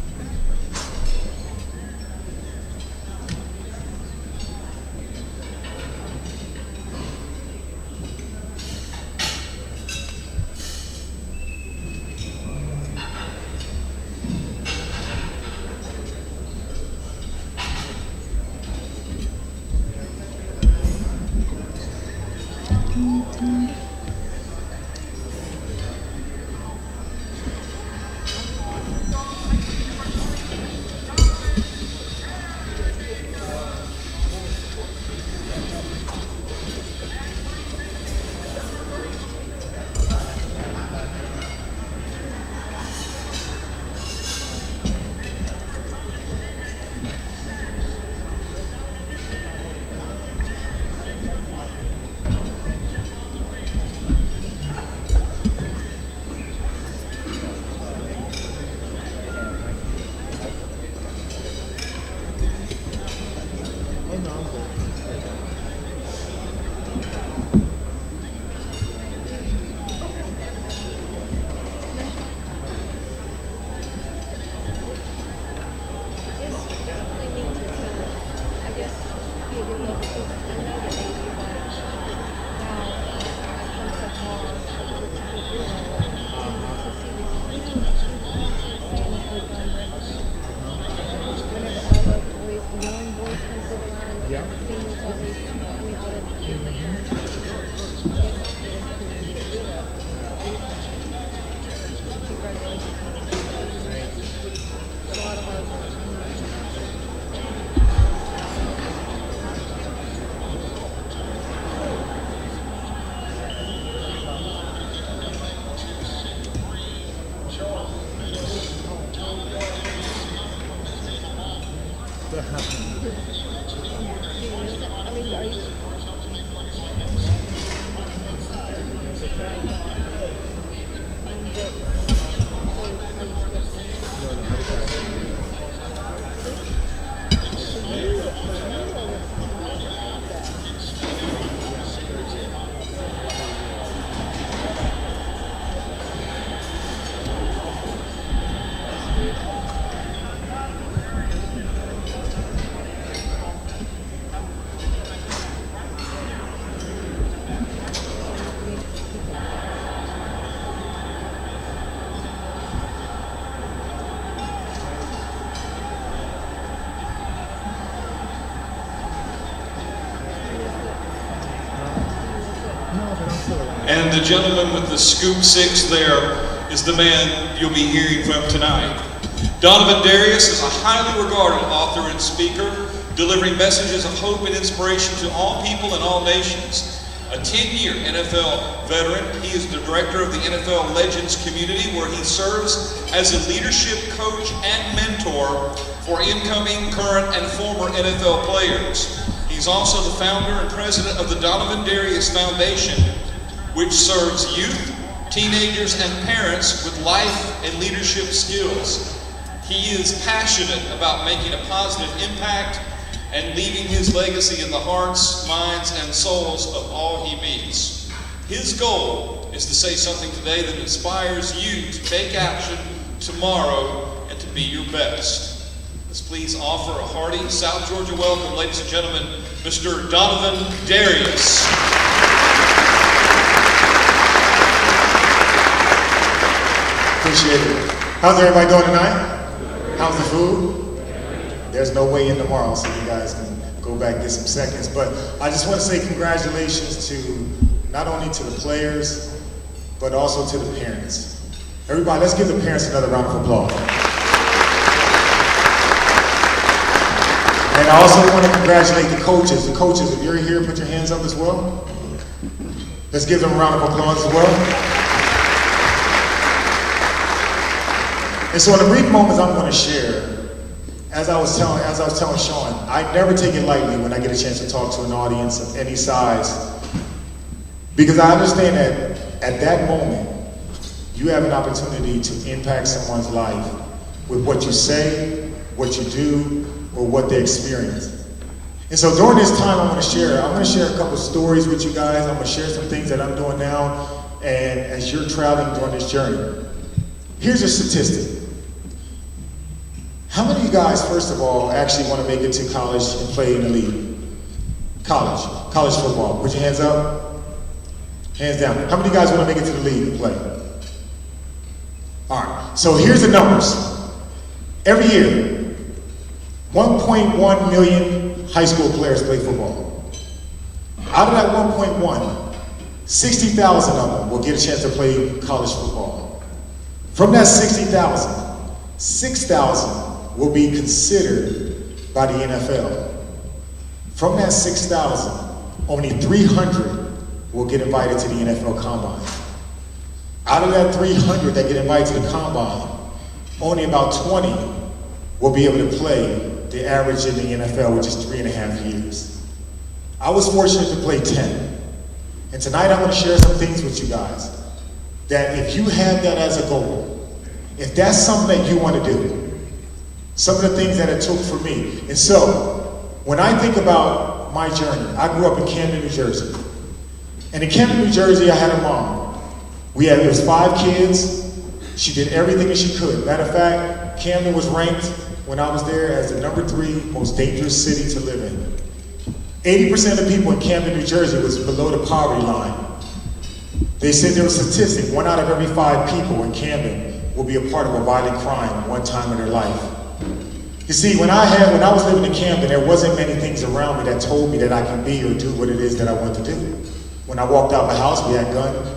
And the gentleman with the scoop 6 there is the man you'll be hearing from tonight. Donovan Darius is a highly regarded author and speaker, delivering messages of hope and inspiration to all people and all nations. A 10-year NFL veteran, he is the director of the NFL Legends community, where he serves as a leadership coach and mentor for incoming, current, and former NFL players. He's also the founder and president of the Donovan Darius Foundation, which serves youth, teenagers, and parents with life and leadership skills. He is passionate about making a positive impact and leaving his legacy in the hearts, minds, and souls of all he meets. His goal is to say something today that inspires you to take action tomorrow and to be your best. Let's please offer a hearty South Georgia welcome, ladies and gentlemen, Mr. Donovan Darius. Appreciate it. How's everybody doing tonight? How's the food? There's no way in tomorrow, so you guys can go back and get some seconds. But I just want to say congratulations to not only to the players, but also to the parents. Everybody, let's give the parents another round of applause. And I also want to congratulate the coaches. The coaches, if you're here, put your hands up as well. Let's give them a round of applause as well. And so in the brief moments I'm going to share, as I was telling Sean, I never take it lightly when I get a chance to talk to an audience of any size, because I understand that at that moment, you have an opportunity to impact someone's life with what you say, what you do, or what they experience. And so during this time I'm going to share a couple of stories with you guys. I'm going to share some things that I'm doing now, and as you're traveling during this journey. Here's a statistic. How many of you guys, first of all, actually want to make it to college and play in the league? College football. Put your hands up. Hands down. How many of you guys want to make it to the league and play? All right. So here's the numbers. Every year, 1.1 million high school players play football. Out of that 1.1, 60,000 of them will get a chance to play college football. From that 60,000, 6,000 will be considered by the NFL. From that 6,000, only 300 will get invited to the NFL Combine. Out of that 300 that get invited to the Combine, only about 20 will be able to play the average in the NFL, which is 3.5 years. I was fortunate to play 10. And tonight I'm going to share some things with you guys that if you have that as a goal, if that's something that you want to do, some of the things that it took for me. And so, when I think about my journey, I grew up in Camden, New Jersey. And in Camden, New Jersey, I had a mom. It was 5 kids. She did everything that she could. Matter of fact, Camden was ranked, when I was there, as the number 3 most dangerous city to live in. 80% of the people in Camden, New Jersey was below the poverty line. They said there was a statistic, 1 out of every 5 people in Camden will be a part of a violent crime one time in their life. You see, when I was living in Camden, there wasn't many things around me that told me that I can be or do what it is that I want to do. When I walked out my house,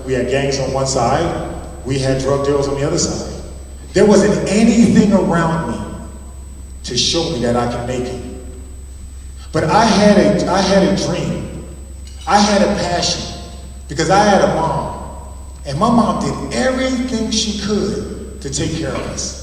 we had gangs on one side, we had drug dealers on the other side. There wasn't anything around me to show me that I can make it. But I had a dream. I had a passion, because I had a mom. And my mom did everything she could to take care of us.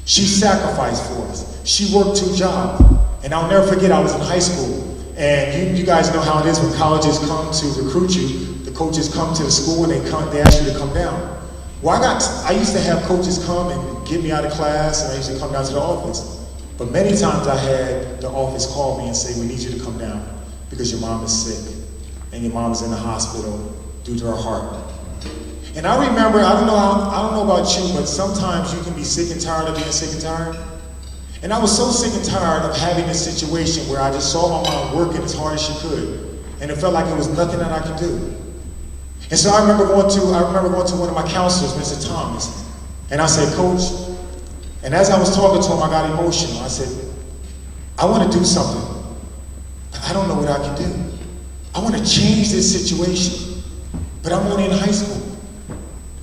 She sacrificed for us. She worked 2 jobs. And I'll never forget, I was in high school. And you guys know how it is when colleges come to recruit you. The coaches come to the school and they ask you to come down. Well, I used to have coaches come and get me out of class, and I used to come down to the office. But many times I had the office call me and say, we need you to come down because your mom is sick and your mom is in the hospital due to her heart. And I remember, I don't know about you, but sometimes you can be sick and tired of being sick and tired. And I was so sick and tired of having this situation where I just saw my mom working as hard as she could, and it felt like there was nothing that I could do. And so I remember going to one of my counselors, Mr. Thomas, and I said, Coach, and as I was talking to him, I got emotional. I said, I want to do something, but I don't know what I can do. I want to change this situation, but I'm only in high school.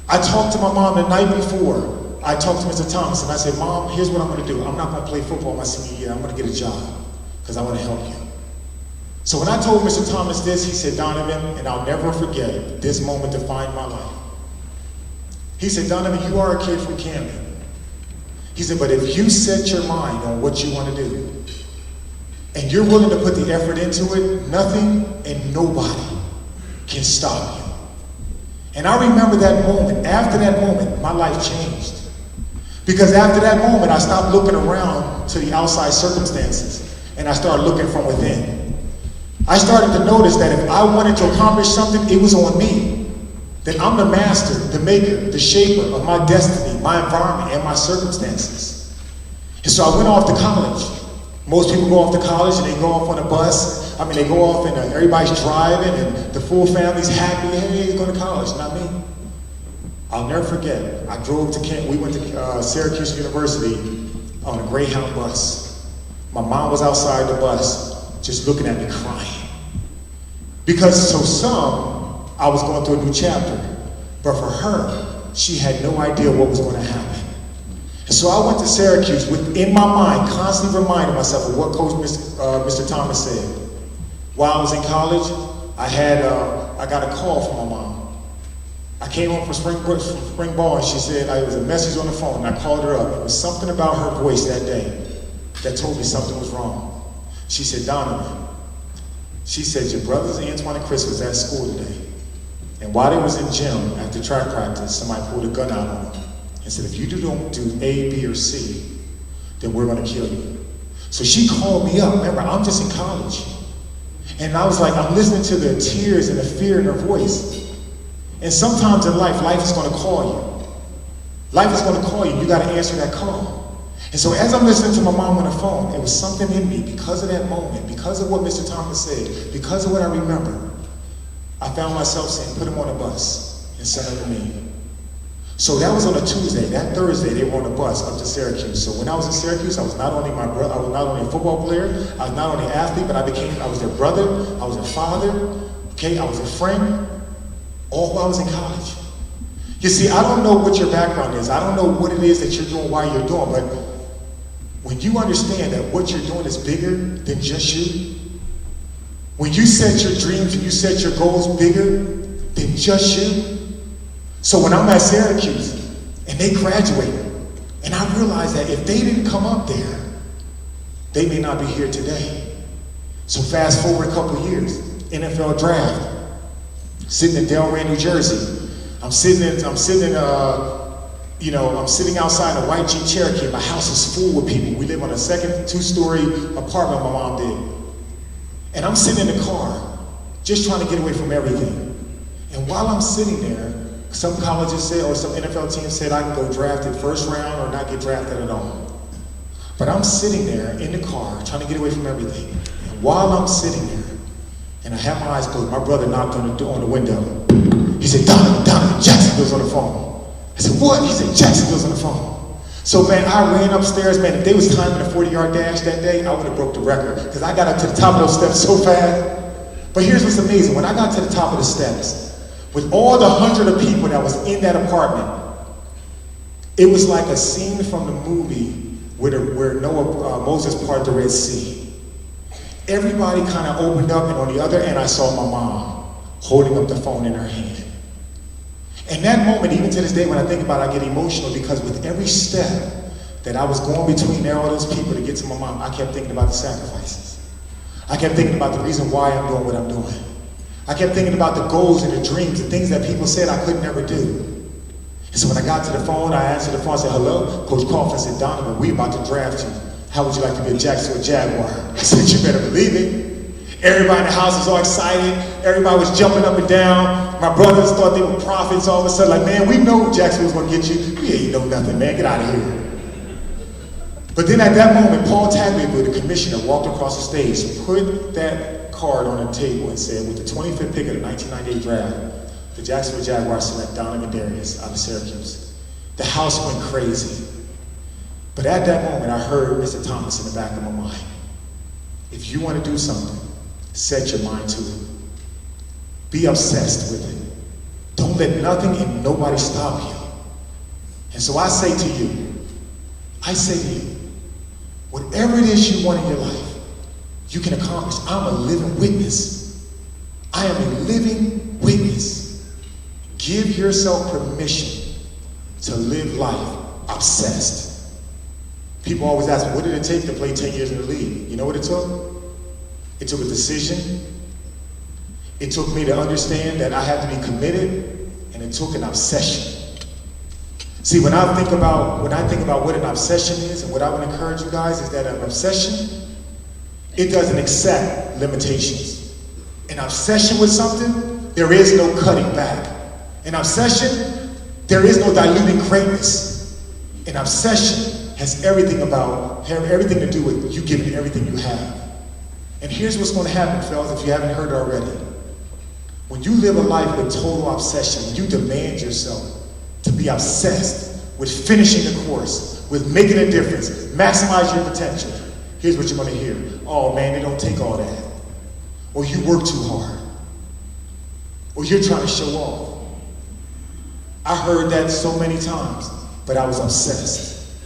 I talked to my mom the night before. I talked to Mr. Thomas and I said, Mom, here's what I'm going to do. I'm not going to play football my senior year. I'm going to get a job because I want to help you. So when I told Mr. Thomas this, he said, Donovan, and I'll never forget this moment defined my life. He said, Donovan, you are a kid from Camden. He said, but if you set your mind on what you want to do and you're willing to put the effort into it, nothing and nobody can stop you. And I remember that moment. After that moment, my life changed. Because after that moment, I stopped looking around to the outside circumstances and I started looking from within. I started to notice that if I wanted to accomplish something, it was on me. That I'm the master, the maker, the shaper of my destiny, my environment, and my circumstances. And so I went off to college. Most people go off to college and they go off on a bus. I mean, they go off and everybody's driving and the full family's happy. Hey, you're going to college, not me. I'll never forget, I drove to Kent. We went to Syracuse University on a Greyhound bus. My mom was outside the bus just looking at me crying. Because so some, I was going through a new chapter. But for her, she had no idea what was going to happen. And so I went to Syracuse in my mind, constantly reminding myself of what Coach Mr. Thomas said. While I was in college, I got a call from my mom. I came home from spring ball and she said, it was a message on the phone and I called her up. It was something about her voice that day that told me something was wrong. She said, Donovan, she said, your brothers Antoine and Chris was at school today. And while they was in gym after track practice, somebody pulled a gun out on them and said, if you don't do A, B, or C, then we're gonna kill you. So she called me up. Remember, I'm just in college. And I was like, I'm listening to the tears and the fear in her voice. And sometimes in life is going to call you. Life is going to call you. You got to answer that call. And so as I'm listening to my mom on the phone, it was something in me because of that moment, because of what Mr. Thomas said, because of what I remember. I found myself saying, put him on a bus and send him to me. So that was on a Tuesday. That Thursday, they were on a bus up to Syracuse. So when I was in Syracuse, I was not only my brother, I was not only a football player, I was not only an athlete, but I was their brother, I was their father, okay, I was a friend. All while I was in college. You see, I don't know what your background is. I don't know what it is that you're doing, why you're doing, but when you understand that what you're doing is bigger than just you, when you set your dreams and you set your goals bigger than just you. So when I'm at Syracuse and they graduate, and I realize that if they didn't come up there, they may not be here today. So fast forward a couple of years, NFL draft. Sitting in Delray, New Jersey. I'm sitting outside a white Jeep Cherokee. My house is full with people. We live on a second, two-story apartment my mom did. And I'm sitting in the car, just trying to get away from everything. And while I'm sitting there, some colleges said, or some NFL teams said I can go drafted first round or not get drafted at all. But I'm sitting there in the car, trying to get away from everything. And while I'm sitting there, and I had my eyes closed, my brother knocked on the window. He said, Donovan, Jacksonville's on the phone. I said, what? He said, Jacksonville's on the phone. So man, I ran upstairs, man. If they was timing a 40-yard dash that day, I would have broke the record because I got up to the top of those steps so fast. But here's what's amazing. When I got to the top of the steps, with all the 100 of people that was in that apartment, it was like a scene from the movie where Moses parted the Red Sea. Everybody kind of opened up, and on the other end, I saw my mom holding up the phone in her hand. And that moment, even to this day, when I think about it, I get emotional because with every step that I was going between all those people to get to my mom, I kept thinking about the sacrifices. I kept thinking about the reason why I'm doing what I'm doing. I kept thinking about the goals and the dreams, the things that people said I could never do. And so when I got to the phone, I answered the phone, I said, hello? Coach Coughlin said, Donovan, we about to draft you. How would you like to be a Jacksonville Jaguar? I said, you better believe it. Everybody in the house was all excited. Everybody was jumping up and down. My brothers thought they were prophets all of a sudden. Like, man, we know Jacksonville's gonna get you. We ain't know nothing, man, get out of here. But then at that moment, Paul Tagliabue, the commissioner, walked across the stage, put that card on the table and said, with the 25th pick of the 1998 draft, the Jacksonville Jaguars select Donovan Darius out of Syracuse. The house went crazy. But at that moment, I heard Mr. Thomas in the back of my mind. If you want to do something, set your mind to it. Be obsessed with it. Don't let nothing and nobody stop you. And so I say to you, whatever it is you want in your life, you can accomplish. I'm a living witness. I am a living witness. Give yourself permission to live life obsessed. People always ask me, what did it take to play 10 years in the league? You know what it took? It took a decision. It took me to understand that I had to be committed, and it took an obsession. See, when I think about what an obsession is, and what I would encourage you guys is that an obsession, it doesn't accept limitations. An obsession with something, there is no cutting back. An obsession, there is no diluting greatness. An obsession has everything to do with you giving everything you have. And here's what's going to happen, fellas, if you haven't heard it already. When you live a life with total obsession, when you demand yourself to be obsessed with finishing the course, with making a difference, maximize your potential, here's what you're going to hear. Oh man, they don't take all that. Or you work too hard. Or you're trying to show off. I heard that so many times, but I was obsessed.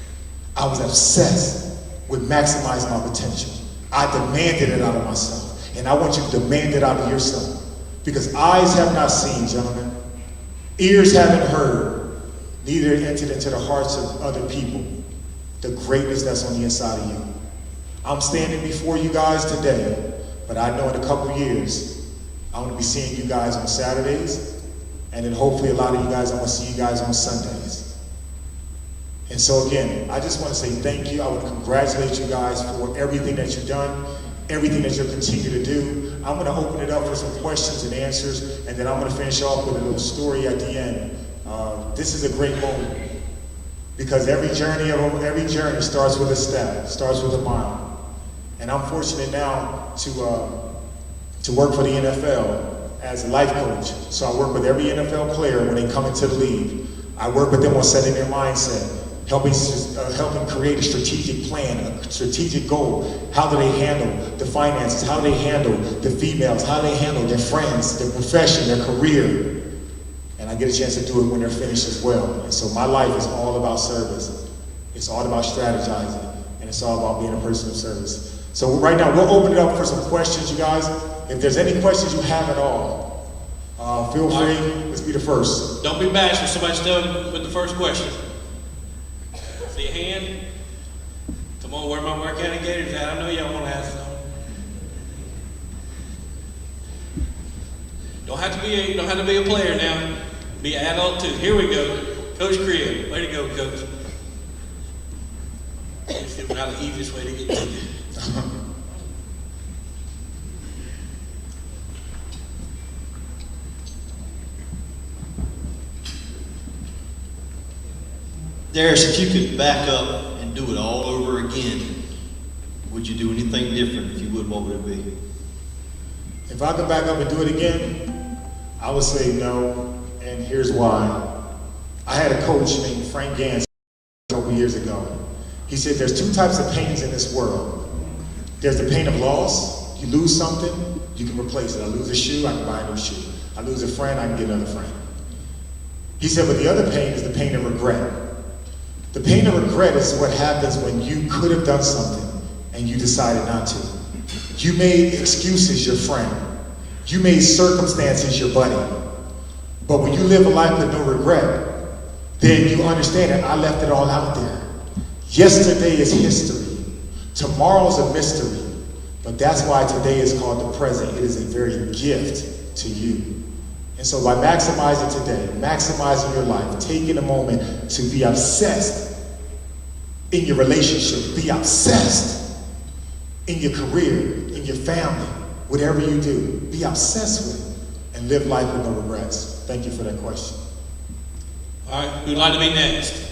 I was obsessed with maximizing my potential. I demanded it out of myself. And I want you to demand it out of yourself. Because eyes have not seen, gentlemen. Ears haven't heard. Neither entered into the hearts of other people the greatness that's on the inside of you. I'm standing before you guys today, but I know in a couple of years, I'm going to be seeing you guys on Saturdays, and then hopefully a lot of you guys, I'm going to see you guys on Sundays. And so again, I just want to say thank you. I want to congratulate you guys for everything that you've done, everything that you'll continue to do. I'm going to open it up for some questions and answers, and then I'm going to finish off with a little story at the end. This is a great moment, because every journey starts with a step, starts with a mile. And I'm fortunate now to work for the NFL as a life coach. So I work with every NFL player when they come into the league. I work with them on setting their mindset, helping create a strategic plan, a strategic goal. How do they handle the finances? How do they handle the females? How do they handle their friends, their profession, their career? And I get a chance to do it when they're finished as well. And so my life is all about service. It's all about strategizing, and it's all about being a person of service. So right now, we'll open it up for some questions, you guys. If there's any questions you have at all, feel free. Let's be the first. Don't be bashful. Somebody still with the first question. See your hand? Come on, where my work gators at? I know y'all want to ask some. Don't have to be a player now. Be an adult too. Here we go. Coach Crib. Way to go, Coach. Let's figure out the easiest way to get to you. Darius, if you could back up and do it all over again, would you do anything different? If you would, what would it be? If I could back up and do it again, I would say no, and here's why. I had a coach named Frank Gans a couple years ago. He said there's two types of pains in this world. There's the pain of loss. You lose something, you can replace it. I lose a shoe, I can buy a new shoe. I lose a friend, I can get another friend. He said, but the other pain is the pain of regret. The pain of regret is what happens when you could have done something and you decided not to. You made excuses your friend. You made circumstances your buddy. But when you live a life with no regret, then you understand that I left it all out there. Yesterday is history. Tomorrow's a mystery. But that's why today is called the present. It is a very gift to you. And so by maximizing today, maximizing your life, taking a moment to be obsessed in your relationship, be obsessed in your career, in your family, whatever you do, be obsessed with it and live life with no regrets. Thank you for that question. All right, who'd like to be next?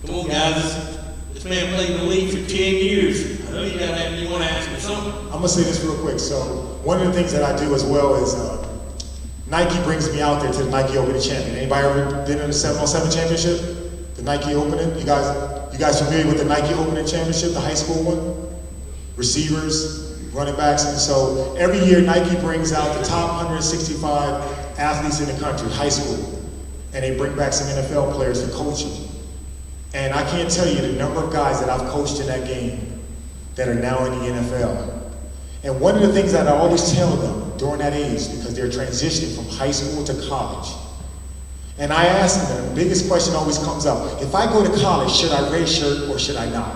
Come on, guys. This man played in the league for 10 years. I know you want to ask him something. I'm gonna say this real quick. So one of the things that I do as well is Nike brings me out there to the Nike Opening Champion. Anybody ever been in the 7-on-7 championship? The Nike Opening? You guys familiar with the Nike Opening Championship, the high school one? Receivers, running backs, and so every year Nike brings out the top 165 athletes in the country, high school, and they bring back some NFL players to coach them. And I can't tell you the number of guys that I've coached in that game that are now in the NFL. And one of the things that I always tell them during that age, because they're transitioning from high school to college, and I ask them, the biggest question always comes up, if I go to college, should I redshirt or should I not?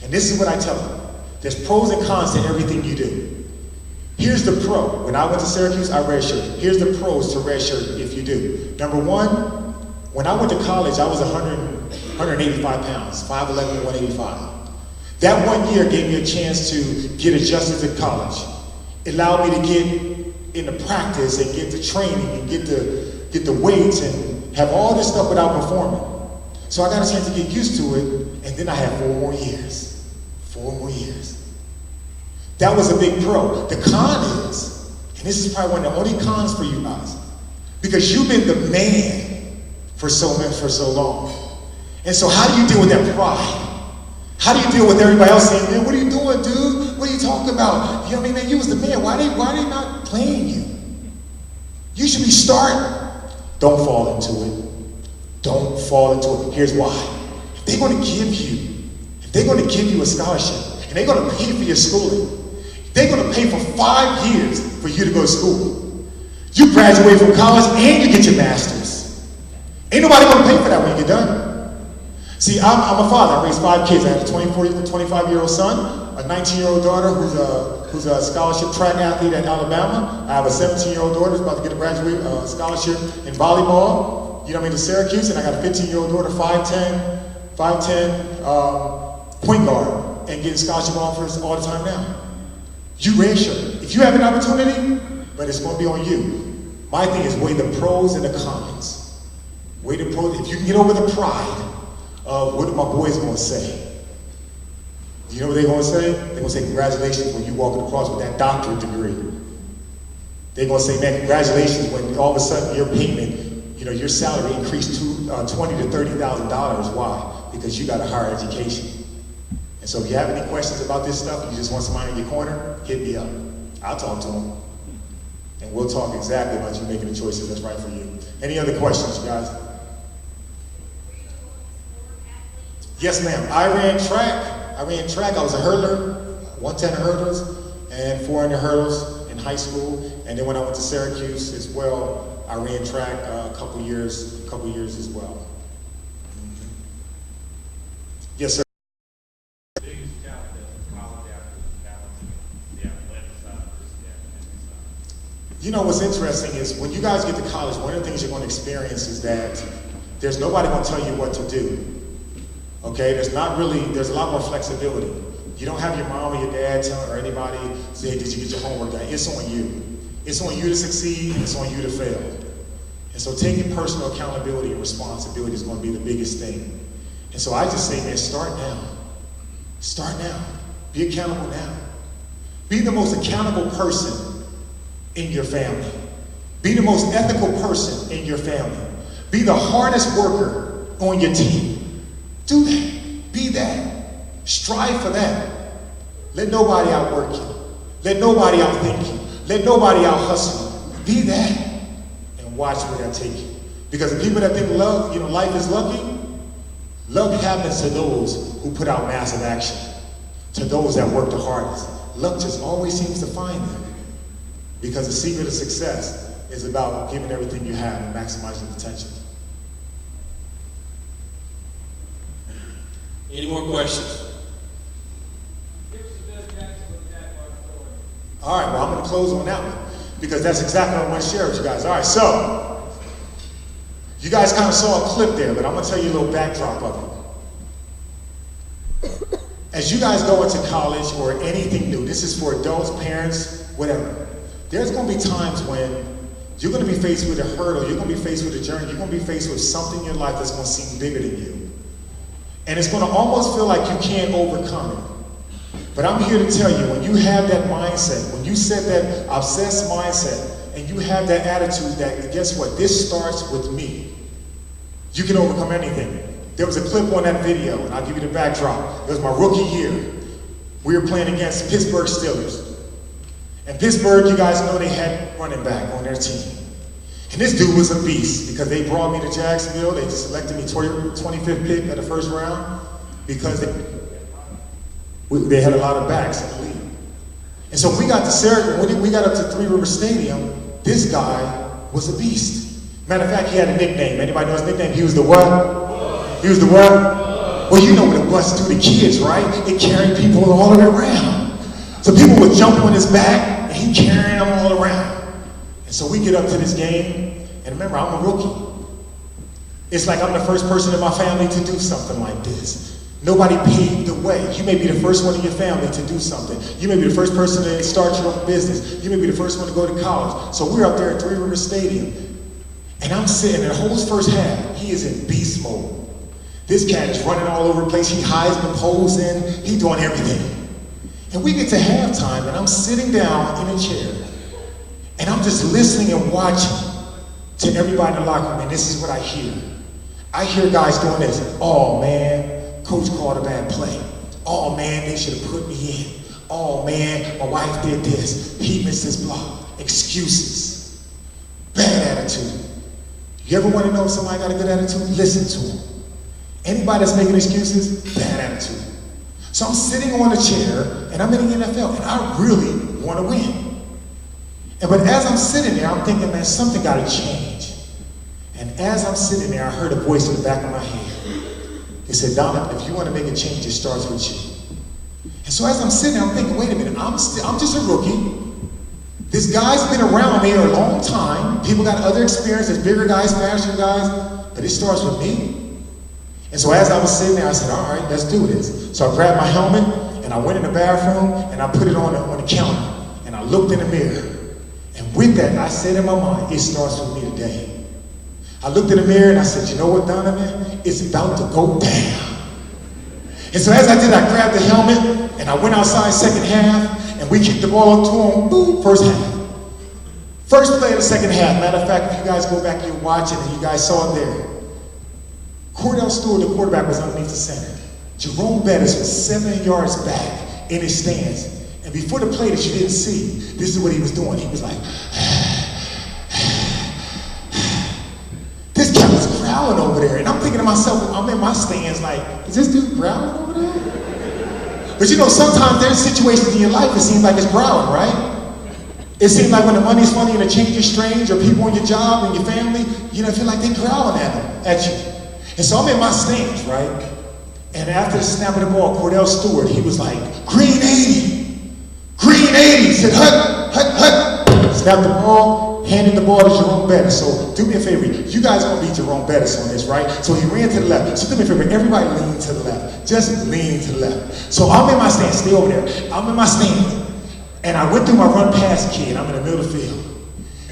And this is what I tell them. There's pros and cons to everything you do. Here's the pro. When I went to Syracuse, I redshirt. Here's the pros to redshirt if you do. Number one, when I went to college, I was 185 pounds, 5'11" to 185. That 1 year gave me a chance to get adjusted to college. It allowed me to get into practice and get to training and get the weights and have all this stuff without performing. So I got a chance to get used to it, and then I had 4 more years. 4 more years. That was a big pro. The con is, and this is probably one of the only cons for you guys, because you've been the man for so long. And so how do you deal with that pride? How do you deal with everybody else saying, man, what are you doing, dude? What are you talking about? You know what I mean, man, you was the man. Why are they not playing you? You should be starting. Don't fall into it. Don't fall into it. Here's why. If they're going to give you a scholarship, and they're going to pay for your schooling, they're going to pay for 5 years for you to go to school. You graduate from college and you get your master's. Ain't nobody going to pay for that when you get done. See, I'm a father. I raised 5 kids. I have a 25-year-old son, a 19-year-old daughter who's a scholarship track athlete at Alabama. I have a 17-year-old daughter who's about to get a graduate scholarship in volleyball, you know what I mean, to Syracuse, and I got a 15-year-old daughter, 5'10", point guard, and getting scholarship offers all the time now. You redshirt. If you have an opportunity, but it's going to be on you. My thing is weigh the pros and the cons. Weigh the pros. If you can get over the pride of what are my boys going to say? Do you know what they're going to say? They're going to say congratulations when you walk across with that doctorate degree. They're going to say, man, congratulations when all of a sudden your payment, your salary increased to $20,000 to $30,000. Why? Because you got a higher education. And so if you have any questions about this stuff, you just want somebody in your corner, hit me up. I'll talk to them. And we'll talk exactly about you making the choices that's right for you. Any other questions, you guys? Yes, ma'am. I ran track. I was a hurdler, 110 hurdles, and 400 hurdles in high school. And then when I went to Syracuse as well, I ran track a couple years as well. Mm-hmm. Yes, sir. You know what's interesting is when you guys get to college, one of the things you're going to experience is that there's nobody going to tell you what to do. Okay, there's a lot more flexibility. You don't have your mom or your dad or anybody say, did you get your homework done? It's on you. It's on you to succeed and it's on you to fail. And so taking personal accountability and responsibility is going to be the biggest thing. And so I just say, man, start now. Start now. Be accountable now. Be the most accountable person in your family. Be the most ethical person in your family. Be the hardest worker on your team. Do that. Be that. Strive for that. Let nobody outwork you. Let nobody outthink you. Let nobody out-hustle you. Be that. And watch where that take you. Because the people that think life is lucky, luck happens to those who put out massive action. To those that work the hardest. Luck just always seems to find them. Because the secret of success is about giving everything you have and maximizing potential. Any more questions? All right, well, I'm going to close on that one because that's exactly what I want to share with you guys. All right, so you guys kind of saw a clip there, but I'm going to tell you a little backdrop of it. As you guys go into college or anything new, this is for adults, parents, whatever, there's going to be times when you're going to be faced with a hurdle, you're going to be faced with a journey, you're going to be faced with something in your life that's going to seem bigger than you. And it's going to almost feel like you can't overcome it. But I'm here to tell you, when you have that mindset, when you set that obsessed mindset, and you have that attitude that, guess what, this starts with me, you can overcome anything. There was a clip on that video, and I'll give you the backdrop. It was my rookie year. We were playing against Pittsburgh Steelers. And Pittsburgh, you guys know they had running back on their team. And this dude was a beast because they brought me to Jacksonville. They selected me 25th pick at the first round because they had a lot of backs in the league. And so we got to Syracuse, when we got up to Three River Stadium, this guy was a beast. Matter of fact, he had a nickname. Anybody know his nickname? He was the what? He was the what? Well, you know what the bus do to kids, right? It carried people all the way around. So people would jump on his back, and he carrying them all around. And so we get up to this game, and remember, I'm a rookie. It's like I'm the first person in my family to do something like this. Nobody paved the way. You may be the first one in your family to do something. You may be the first person to start your own business. You may be the first one to go to college. So we're up there at Three River Stadium, and I'm sitting in the whole first half. He is in beast mode. This cat is running all over the place. He Heisman posing. He's doing everything. And we get to halftime, and I'm sitting down in a chair, and I'm just listening and watching to everybody in the locker room, and this is what I hear. I hear guys doing this. Oh, man, coach called a bad play. Oh, man, they should have put me in. Oh, man, my wife did this. He missed his block. Excuses. Bad attitude. You ever want to know if somebody got a good attitude? Listen to them. Anybody that's making excuses, bad attitude. So I'm sitting on a chair, and I'm in the NFL, and I really want to win. But as I'm sitting there, I'm thinking, man, something got to change. And as I'm sitting there, I heard a voice in the back of my head. It said, Donovan, if you want to make a change, it starts with you. And so as I'm sitting there, I'm thinking, wait a minute, I'm just a rookie. This guy's been around me a long time. People got other experiences, bigger guys, faster guys, but it starts with me. And so as I was sitting there, I said, all right, let's do this. So I grabbed my helmet, and I went in the bathroom, and I put it on the counter, and I looked in the mirror. And with that, I said in my mind, it starts with me today. I looked in the mirror, and I said, you know what, Donovan? It's about to go down. And so as I did, I grabbed the helmet, and I went outside second half, and we kicked the ball up to him, boom, first half. First play of the second half. Matter of fact, if you guys go back and you watch it, and you guys saw it there, Cordell Stewart, the quarterback, was underneath the center. Jerome Bettis was 7 yards back in his stance. And before the play that you didn't see, this is what he was doing. He was like, this cat was growling over there. And I'm thinking to myself, I'm in my stands like, is this dude growling over there? But you know, sometimes there's situations in your life it seems like it's growling, right? It seems like when the money's funny and the change is strange, or people on your job and your family, you know, feel like they're growling at you. And so I'm in my stands, right? And after the snap of the ball, Cordell Stewart, he was like, green 80. Green 80. He said, hut, hut, hut. Snapped the ball, handed the ball to Jerome Bettis. So do me a favor. You guys are going to beat Jerome Bettis on this, right? So he ran to the left. So do me a favor. Everybody lean to the left. Just lean to the left. So I'm in my stand. Stay over there. I'm in my stand. And I went through my run pass kid. I'm in the middle of the field.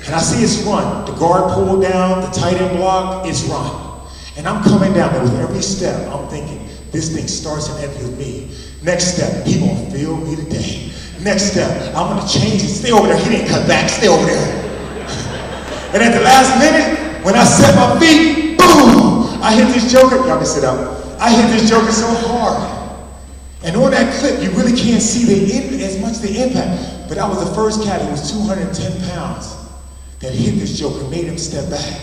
And I see it's run. The guard pulled down. The tight end block. It's run. And I'm coming down there with every step. I'm thinking, this thing starts and ends with me. Next step, he gonna feel me today. Next step, I'm gonna change it. Stay over there. He didn't cut back. Stay over there. And at the last minute, when I set my feet, boom! I hit this joker. Y'all can sit up. I hit this joker so hard. And on that clip, you really can't see as much the impact. But I was the first cat who was 210 pounds that hit this joker, made him step back.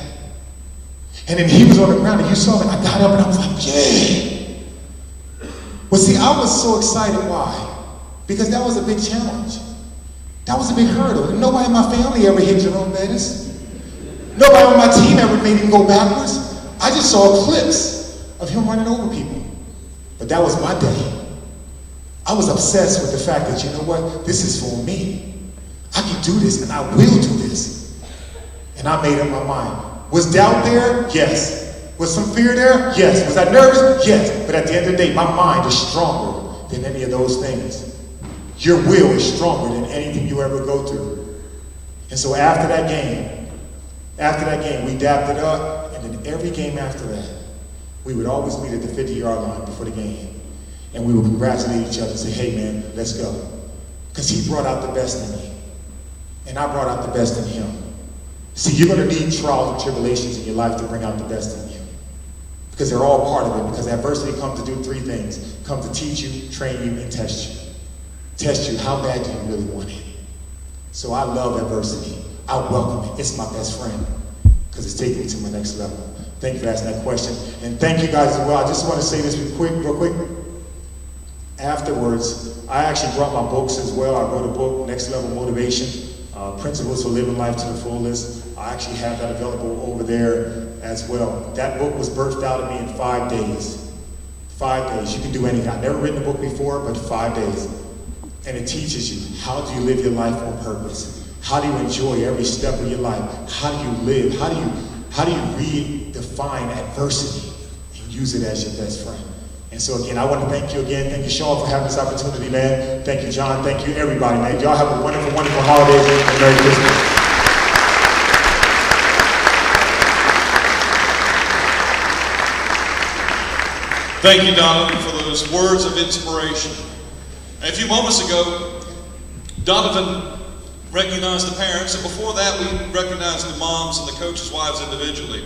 And then he was on the ground, and you saw that I got up, and I was like, yeah. Well, see, I was so excited. Why? Because that was a big challenge. That was a big hurdle. And nobody in my family ever hit Jerome Bettis. Nobody on my team ever made him go backwards. I just saw clips of him running over people. But that was my day. I was obsessed with the fact that, you know what? This is for me. I can do this and I will do this. And I made up my mind. Was doubt there? Yes. Was some fear there? Yes. Was I nervous? Yes. But at the end of the day, my mind is stronger than any of those things. Your will is stronger than anything you ever go through. And so after that game, we dapped it up, and then every game after that, we would always meet at the 50-yard line before the game. And we would congratulate each other and say, hey man, let's go. Because he brought out the best in me. And I brought out the best in him. See, you're going to need trials and tribulations in your life to bring out the best in you. Because they're all part of it. Because adversity comes to do three things. It comes to teach you, train you, and test you. Test you, how bad do you really want it? So I love adversity. I welcome it. It's my best friend. Because it's taking me to my next level. Thank you for asking that question. And thank you guys as well. I just want to say this real quick. Afterwards, I actually brought my books as well. I wrote a book, Next Level Motivation, Principles for Living Life to the Fullest. I actually have that available over there as well. That book was birthed out of me in 5 days. 5 days. You can do anything. I've never written a book before, but 5 days. And it teaches you, how do you live your life on purpose? How do you enjoy every step of your life? How do you live? How do you redefine adversity and use it as your best friend? And so again, I want to thank you again. Thank you, Sean, for having this opportunity, man. Thank you, John. Thank you, everybody, man. Y'all have a wonderful, wonderful holiday and Merry Christmas. Thank you, Donovan, for those words of inspiration. And a few moments ago, Donovan recognized the parents, and before that, we recognized the moms and the coaches' wives individually.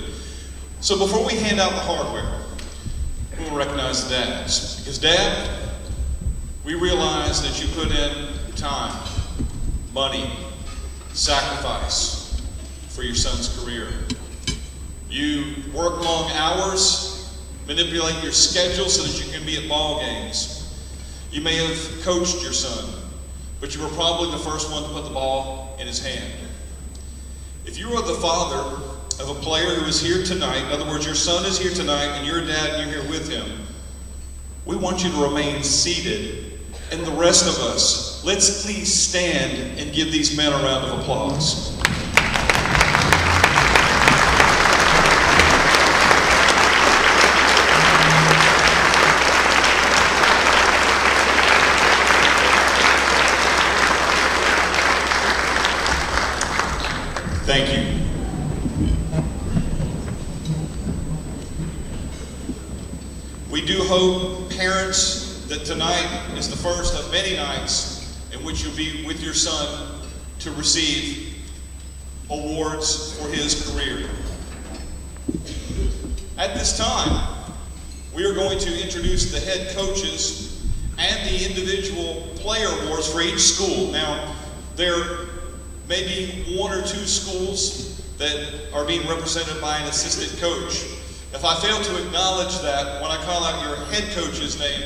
So before we hand out the hardware, we will recognize the dads. Because Dad, we realize that you put in time, money, sacrifice for your son's career. You work long hours, manipulate your schedule so that you can be at ball games. You may have coached your son, but you were probably the first one to put the ball in his hand. If you are the father of a player who is here tonight, in other words, your son is here tonight and you're a dad and you're here with him, we want you to remain seated. And the rest of us, let's please stand and give these men a round of applause. Thank you. We do hope, parents, that tonight is the first of many nights in which you'll be with your son to receive awards for his career. At this time, we are going to introduce the head coaches and the individual player awards for each school. Now, there may be one or two schools that are being represented by an assistant coach. If I fail to acknowledge that, when I call out your head coach's name,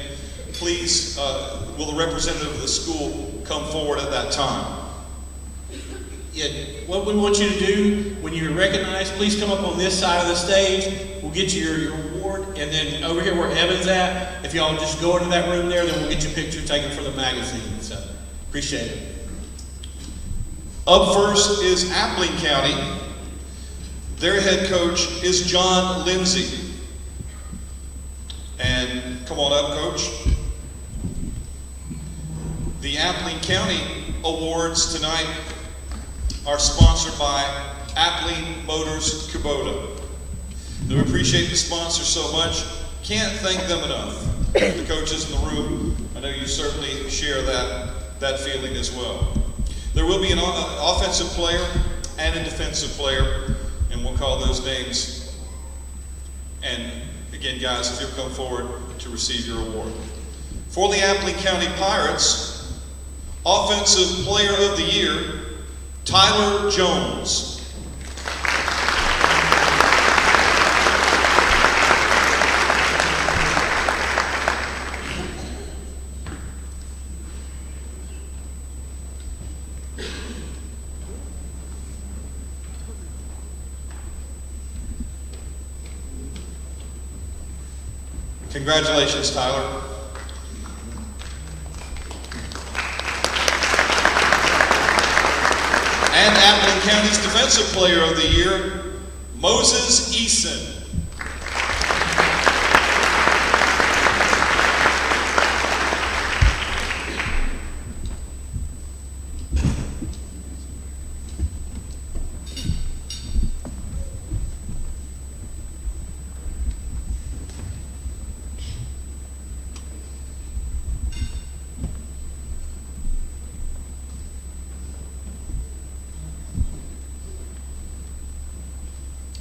please, will the representative of the school come forward at that time? Yeah, what we want you to do when you're recognized, please come up on this side of the stage. We'll get you your award, and then over here where Evan's at, if y'all just go into that room there, then we'll get your picture taken for the magazine. So, appreciate it. Up first is Appling County. Their head coach is John Lindsay. And come on up, Coach. The Appling County Awards tonight are sponsored by Appling Motors Kubota. We appreciate the sponsors so much. Can't thank them enough. The coaches in the room, I know you certainly share that feeling as well. There will be an offensive player and a defensive player, and we'll call those names. And again, guys, if you'll come forward to receive your award. For the Appling County Pirates, Offensive Player of the Year, Tyler Jones. Congratulations, Tyler. And Appling County's Defensive Player of the Year, Moses Eason.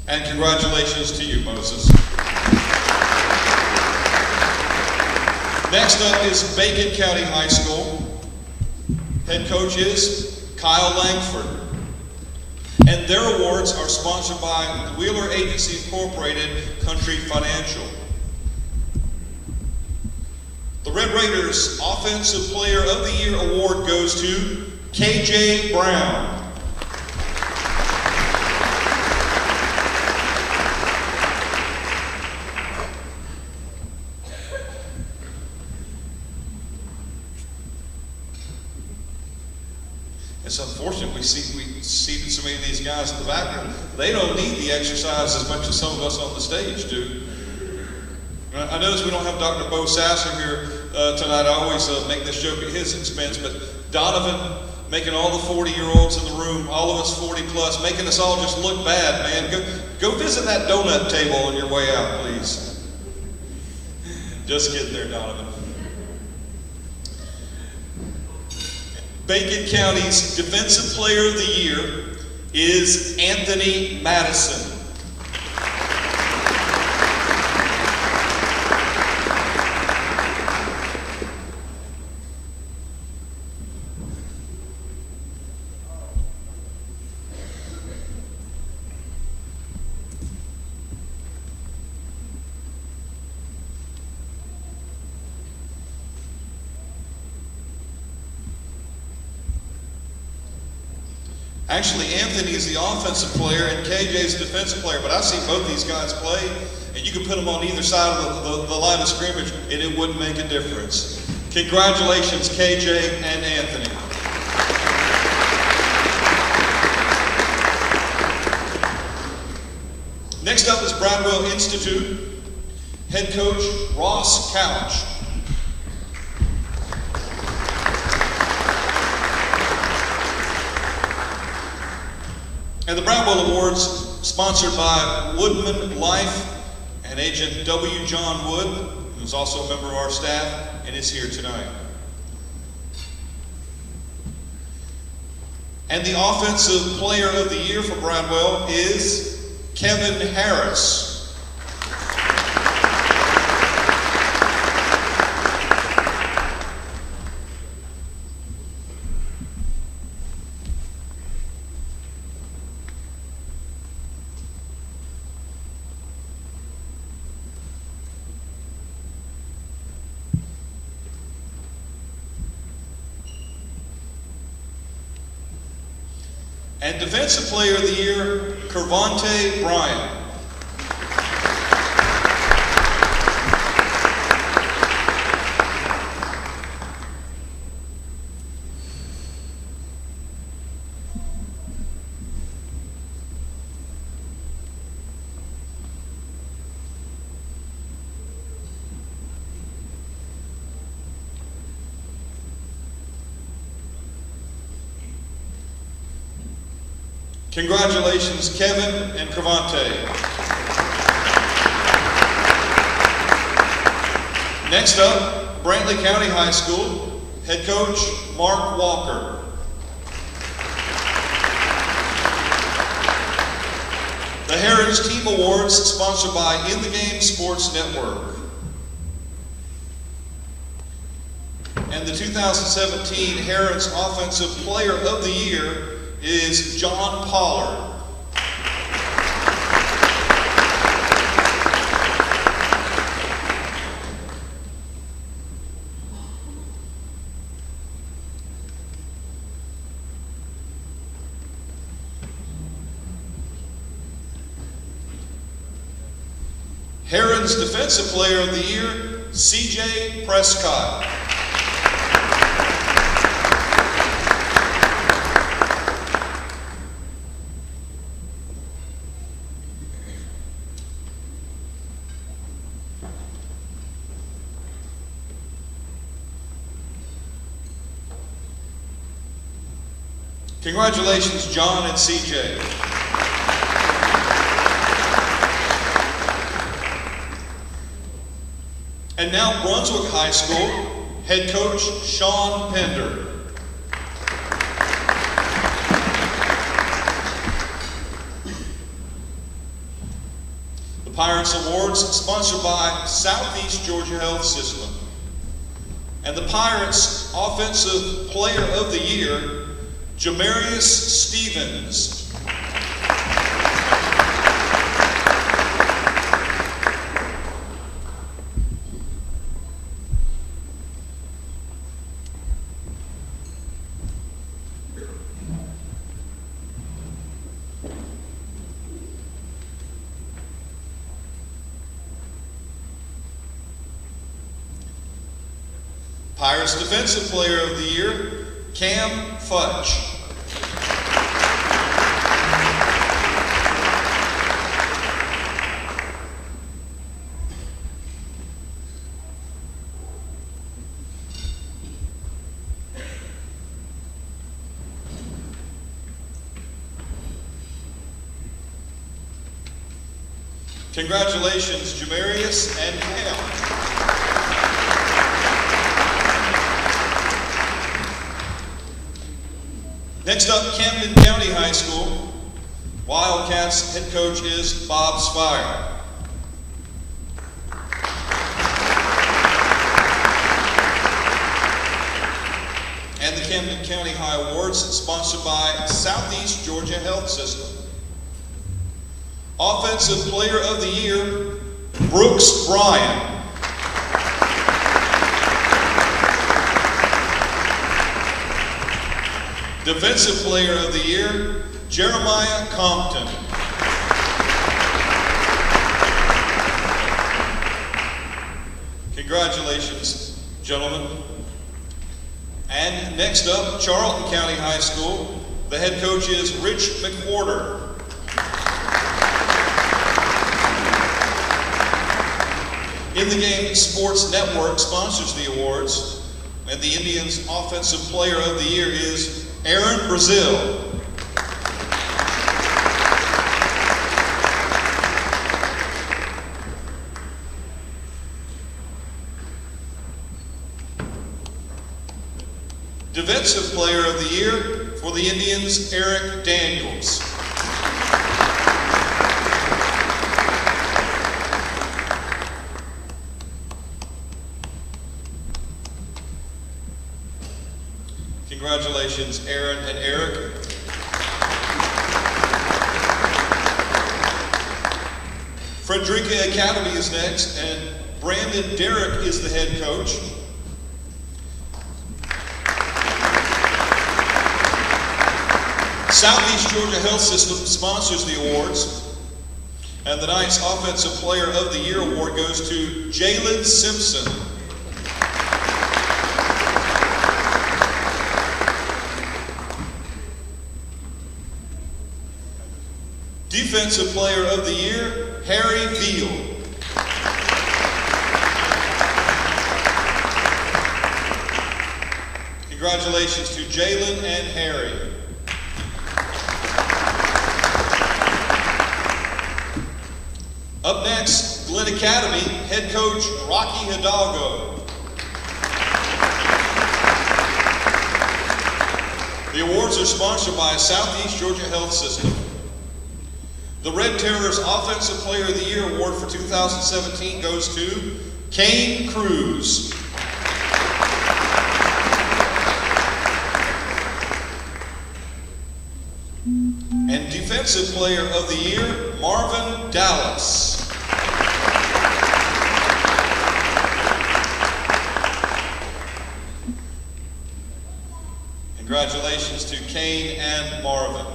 And congratulations to you, Moses. Next up is Banquet County High School. Head coach is Kyle Langford. And their awards are sponsored by the Wheeler Agency Incorporated, Country Financial. The Red Raiders Offensive Player of the Year award goes to KJ Brown. It's unfortunate we seated so many of these guys in the back. They don't need the exercise as much as some of us on the stage do. I notice we don't have Dr. Bo Sasser here tonight. I always make this joke at his expense, but Donovan making all the 40-year-olds in the room, all of us 40 plus, making us all just look bad, man. Go visit that donut table on your way out, please. Just kidding there, Donovan. Banquet County's Defensive Player of the Year is Anthony Madison. Actually, Anthony is the offensive player and KJ is the defensive player, but I've seen both these guys play, and you can put them on either side of the line of scrimmage, and it wouldn't make a difference. Congratulations, KJ and Anthony. Next up is Bradwell Institute. Head coach, Ross Couch. And the Bradwell Awards, sponsored by Woodman Life and Agent W. John Wood, who's also a member of our staff and is here tonight. And the Offensive Player of the Year for Bradwell is Kevin Harris. And Defensive Player of the Year, Kervonte Bryant. Congratulations, Kevin and Kervonte. Next up, Brantley County High School, head coach, Mark Walker. The Heritage Team Awards, sponsored by In the Game Sports Network. And the 2017 Herons Offensive Player of the Year is John Pollard. Herons Defensive Player of the Year, C.J. Prescott. Congratulations, John and CJ. And now Brunswick High School, head coach Sean Pender. The Pirates Awards sponsored by Southeast Georgia Health System. And the Pirates Offensive Player of the Year, Jamarius Stevens. Pirates Defensive Player of the Year, Cam Fudge. Congratulations, Jamarius and Cam. Next up, Camden County High School. Wildcats head coach is Bob Spire. And the Camden County High Awards, sponsored by Southeast Georgia Health System. Offensive Player of the Year, Brooks Bryan. Defensive Player of the Year, Jeremiah Compton. Congratulations, gentlemen. And next up, Charlton County High School. The head coach is Rich McWhorter. In the Game Sports Network sponsors the awards, and the Indians' Offensive Player of the Year is Aaron Brazil. Defensive Player of the Year for the Indians, Eric Daniels. Congratulations, Aaron and Eric. Frederica Academy is next, and Brandon Derrick is the head coach. Southeast Georgia Health System sponsors the awards, and the night's Offensive Player of the Year award goes to Jalen Simpson. Defensive Player of the Year, Harry Veal. Congratulations to Jalen and Harry. Up next, Glen Academy, head coach Rocky Hidalgo. The awards are sponsored by Southeast Georgia Health System. The Red Terrors Offensive Player of the Year award for 2017 goes to Kane Cruz. And Defensive Player of the Year, Marvin Dallas. Congratulations to Kane and Marvin.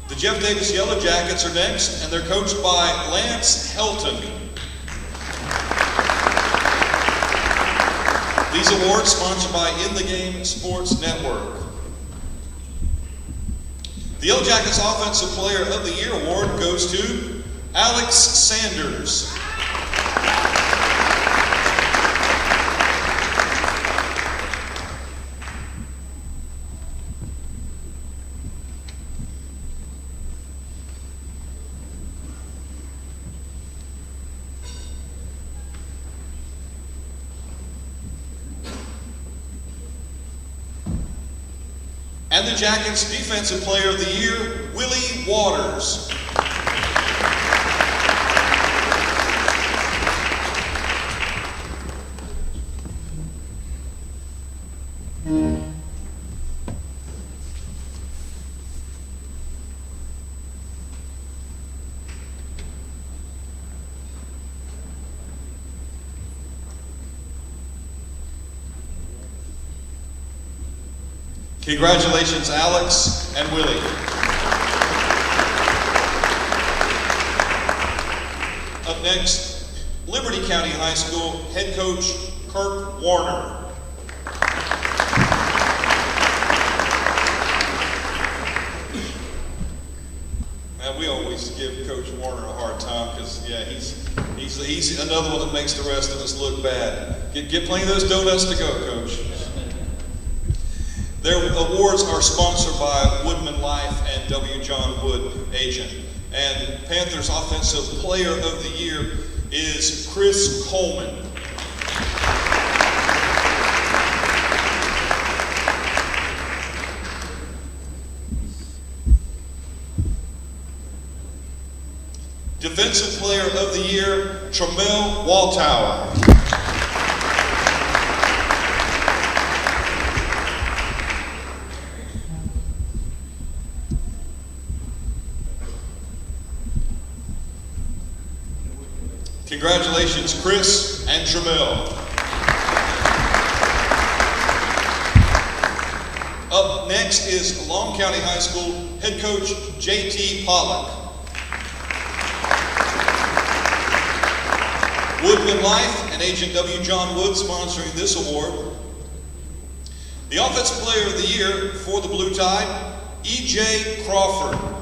The Jeff Davis Yellow Jackets are next, and they're coached by Lance Helton. These awards sponsored by In the Game Sports Network. The Yellow Jackets Offensive Player of the Year award goes to Alex Sanders. And the Jackets Defensive Player of the Year, Willie Waters. Congratulations, Alex and Willie. Up next, Liberty County High School head coach Kirk Warner. And we always give Coach Warner a hard time because, yeah, he's another one that makes the rest of us look bad. Get plenty of those donuts to go, Coach. Their awards are sponsored by Woodman Life and W. John Wood Agent. And Panthers Offensive Player of the Year is Chris Coleman. Defensive Player of the Year, Tramel Waltower. Congratulations, Chris and Tramel. Up next is Long County High School head coach J.T. Pollock. Woodman Life and Agent W. John Wood sponsoring this award. The Offensive Player of the Year for the Blue Tide, E.J. Crawford.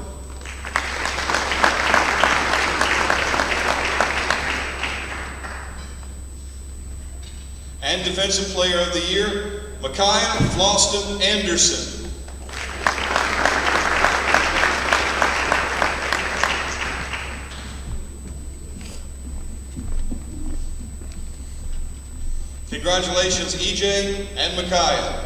And Defensive Player of the Year, Micaiah Floston Anderson. Congratulations, EJ and Micaiah.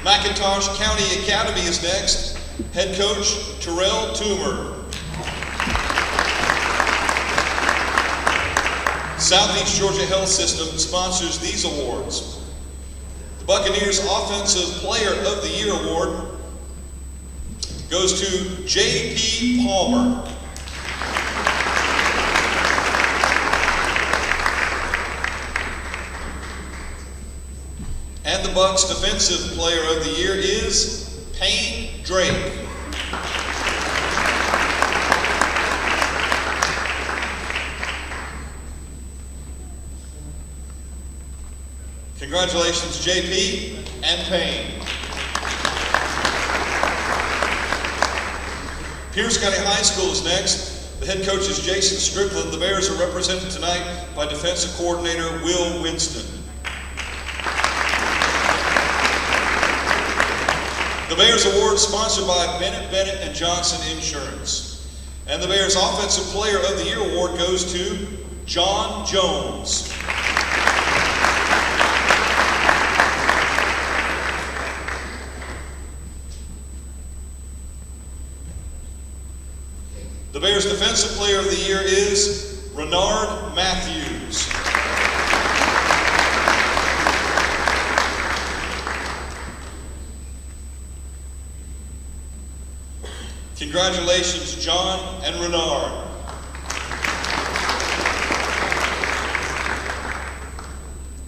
McIntosh County Academy is next. Head coach, Terrell Toomer. Southeast Georgia Health System sponsors these awards. The Buccaneers Offensive Player of the Year Award goes to J.P. Palmer. And the Bucs Defensive Player of the Year is Payne Drake. Congratulations, JP and Payne. Pierce County High School is next. The head coach is Jason Strickland. The Bears are represented tonight by defensive coordinator Will Winston. The Bears Award sponsored by Bennett and Johnson Insurance. And the Bears Offensive Player of the Year Award goes to John Jones. The Bears Defensive Player of the Year is Renard Matthews. Congratulations, John and Renard.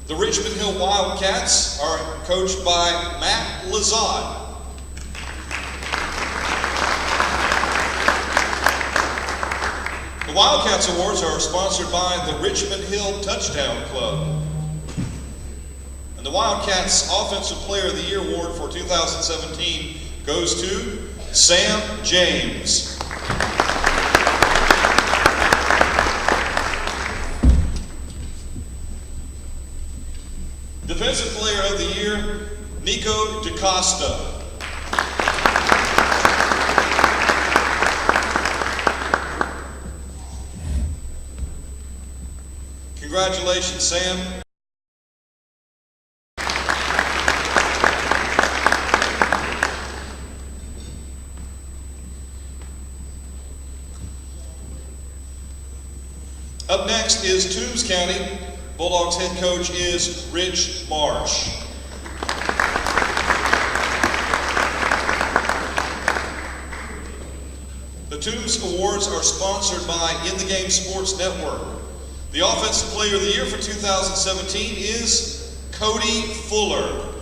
The Richmond Hill Wildcats are coached by Matt Lazat. The Wildcats Awards are sponsored by the Richmond Hill Touchdown Club. And the Wildcats Offensive Player of the Year Award for 2017 goes to Sam James. Defensive Player of the Year, Nico DaCosta. Congratulations, Sam. Up next is Toombs County. Bulldogs head coach is Rich Marsh. The Toombs Awards are sponsored by In the Game Sports Network. The Offensive Player of the Year for 2017 is Cody Fuller.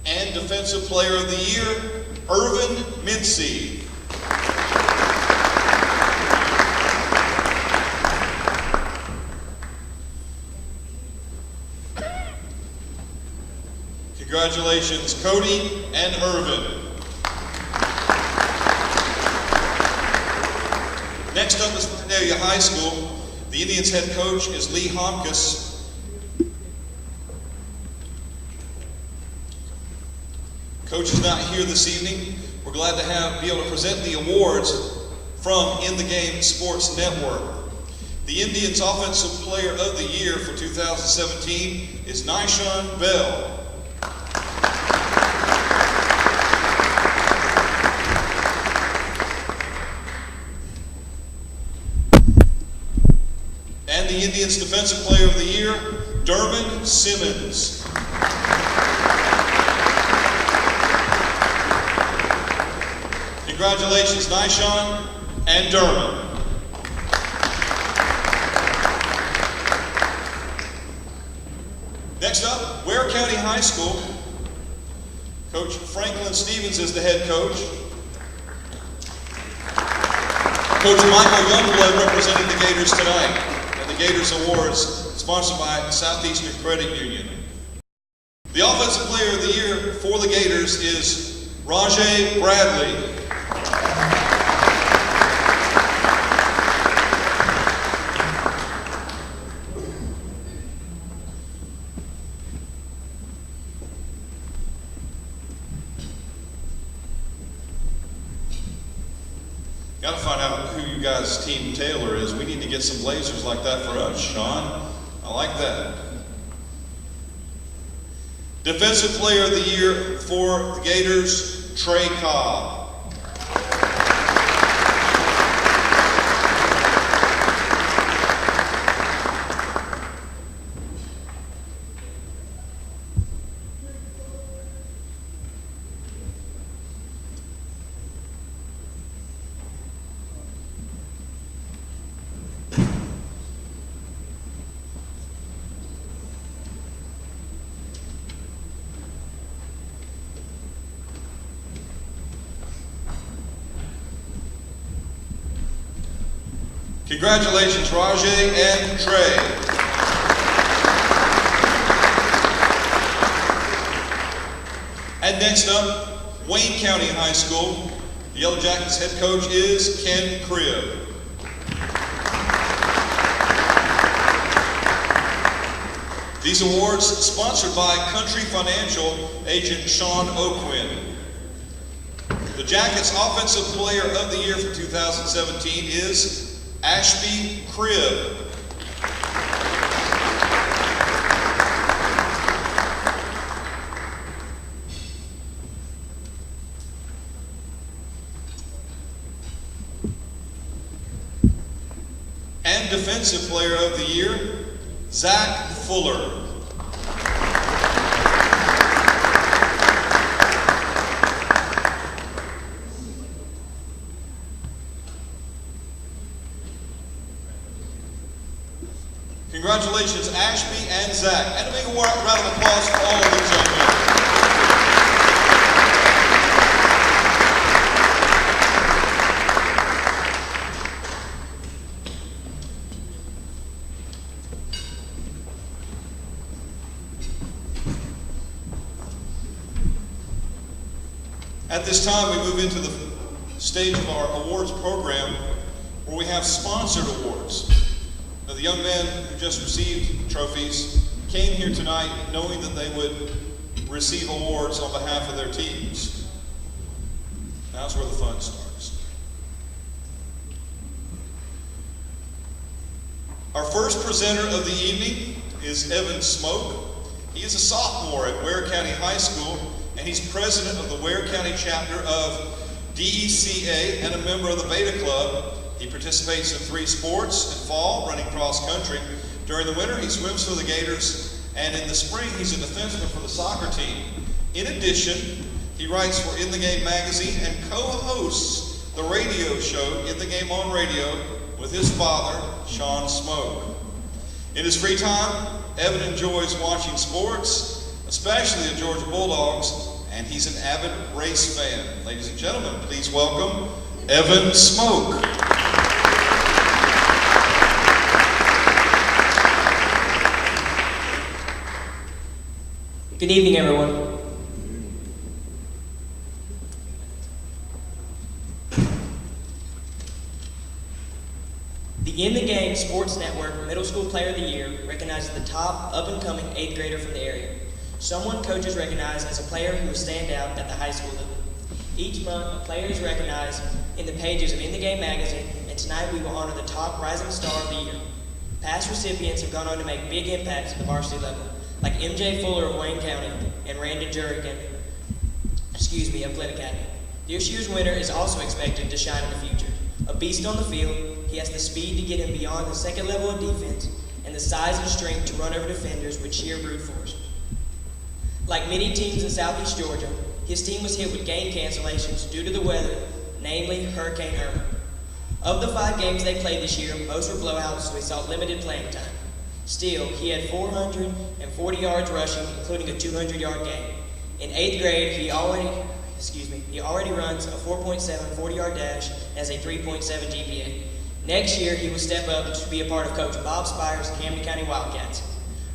And Defensive Player of the Year, Irvin Mincy. Congratulations, Cody and Irvin. Next up is Vandalia High School. The Indians head coach is Lee Homkus. Coach is not here this evening. We're glad to be able to present the awards from In the Game Sports Network. The Indians Offensive Player of the Year for 2017 is Nishon Bell. And the Indians Defensive Player of the Year, Dermon Simmons. Congratulations, Nishon and Dermon. Next up, Ware County High School. Coach Franklin Stevens is the head coach. Coach Michael Youngblood representing the Gators tonight. And the Gators Awards, sponsored by Southeastern Credit Union. The Offensive Player of the Year for the Gators is Rajay Bradley. Gotta find out who you guys' team Taylor is. We need to get some blazers like that for us, Sean. I like that. Defensive Player of the Year for the Gators, Trey Cobb. Congratulations, Rajay and Trey. And next up, Wayne County High School. The Yellow Jackets head coach is Ken Cribb. These awards sponsored by Country Financial agent Sean O'Quinn. The Jackets Offensive Player of the Year for 2017 is Ashby Cribb. And Defensive Player of the Year, Zach Fuller. Congratulations, Ashby and Zach. And a big round of applause for all of these young men. At this time, we move into the stage of our awards program where we have sponsored awards. Now, the young men who just received trophies came here tonight knowing that they would receive awards on behalf of their teams. Now's where the fun starts. Our first presenter of the evening is Evan Smoke. He is a sophomore at Ware County High School and he's president of the Ware County chapter of DECA and a member of the Beta Club. He participates in 3 sports in fall, running cross country. During the winter, he swims for the Gators, and in the spring, he's a defenseman for the soccer team. In addition, he writes for In the Game magazine and co-hosts the radio show In the Game on Radio with his father, Sean Smoke. In his free time, Evan enjoys watching sports, especially the Georgia Bulldogs, and he's an avid race fan. Ladies and gentlemen, please welcome Evan Smoke. Good evening, everyone. The In the Game Sports Network Middle School Player of the Year recognizes the top up-and-coming 8th grader from the area. Someone coaches recognize as a player who will stand out at the high school level. Each month, a player is recognized in the pages of In the Game magazine, and tonight we will honor the top rising star of the year. Past recipients have gone on to make big impacts at the varsity level, like MJ Fuller of Wayne County and Randon Jurigan, of Glen Academy. This year's winner is also expected to shine in the future. A beast on the field, he has the speed to get him beyond the second level of defense and the size and strength to run over defenders with sheer brute force. Like many teams in Southeast Georgia, his team was hit with game cancellations due to the weather, namely Hurricane Irma. Of the 5 games they played this year, most were blowouts, so he saw limited playing time. Still, he had 440 yards rushing, including a 200-yard game. In 8th grade, he already runs a 4.7 40-yard dash and has a 3.7 GPA. Next year, he will step up to be a part of Coach Bob Spire's Camden County Wildcats.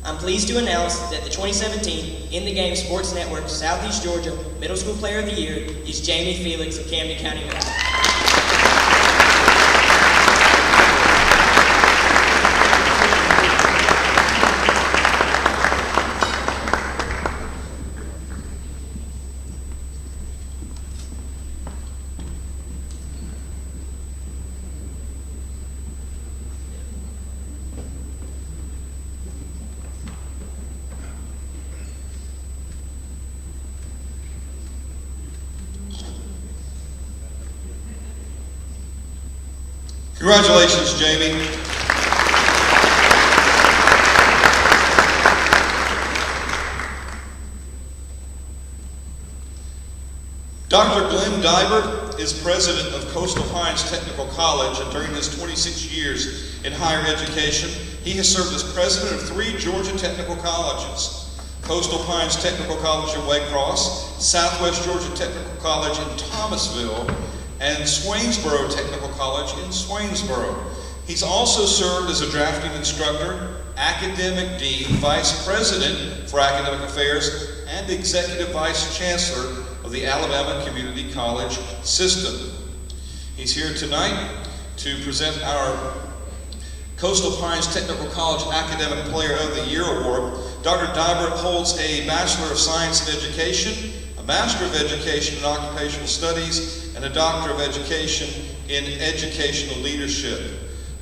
I'm pleased to announce that the 2017 In the Game Sports Network Southeast Georgia Middle School Player of the Year is Jamie Felix of Camden County West. Congratulations, Jamie. Dr. Glenn Dibert is president of Coastal Pines Technical College, and during his 26 years in higher education, he has served as president of 3 Georgia technical colleges: Coastal Pines Technical College in Waycross, Southwest Georgia Technical College in Thomasville, and Swainsboro Technical College in Swainsboro. He's also served as a drafting instructor, academic dean, vice president for academic affairs, and executive vice chancellor of the Alabama Community College system. He's here tonight to present our Coastal Pines Technical College Academic Player of the Year Award. Dr. Dibert holds a Bachelor of Science in Education, a Master of Education in Occupational Studies, and a Doctor of Education in Educational Leadership.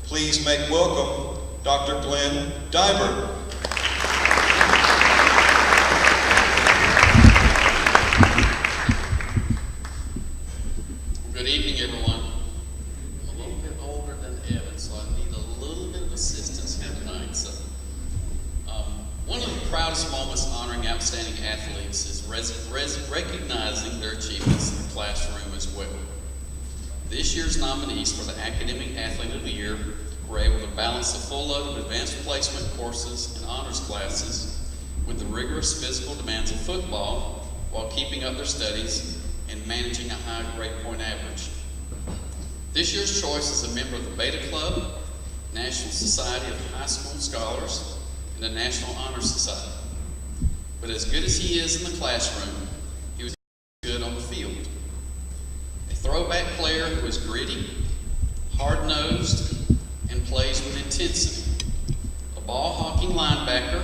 Please make welcome Dr. Glenn Dibert. Good evening, everyone. I'm a little bit older than Evan, so I need a little bit of assistance here tonight. So, one of the proudest moments honoring outstanding athletes is recognizing their achievements in the classroom as well. This year's nominees for the Academic Athlete of the Year were able to balance the full load of advanced placement courses and honors classes with the rigorous physical demands of football while keeping up their studies and managing a high grade point average. This year's choice is a member of the Beta Club, National Society of High School Scholars, and the National Honor Society. But as good as he is in the classroom, he was good on the field. A throwback player who is gritty, hard-nosed, and plays with intensity. A ball-hawking linebacker,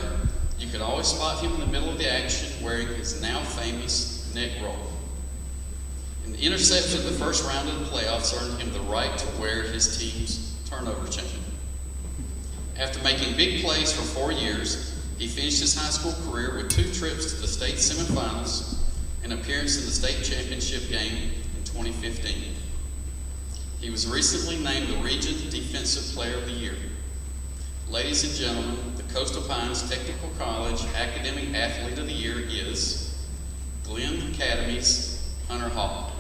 you could always spot him in the middle of the action wearing his now famous neck roll. And the interception of the first round of the playoffs earned him the right to wear his team's turnover chain. After making big plays for 4 years, he finished his high school career with 2 trips to the state semifinals an appearance in the state championship game in 2015. He was recently named the Region Defensive Player of the Year. Ladies and gentlemen, the Coastal Pines Technical College Academic Athlete of the Year is Glenn Academy's Hunter Hall.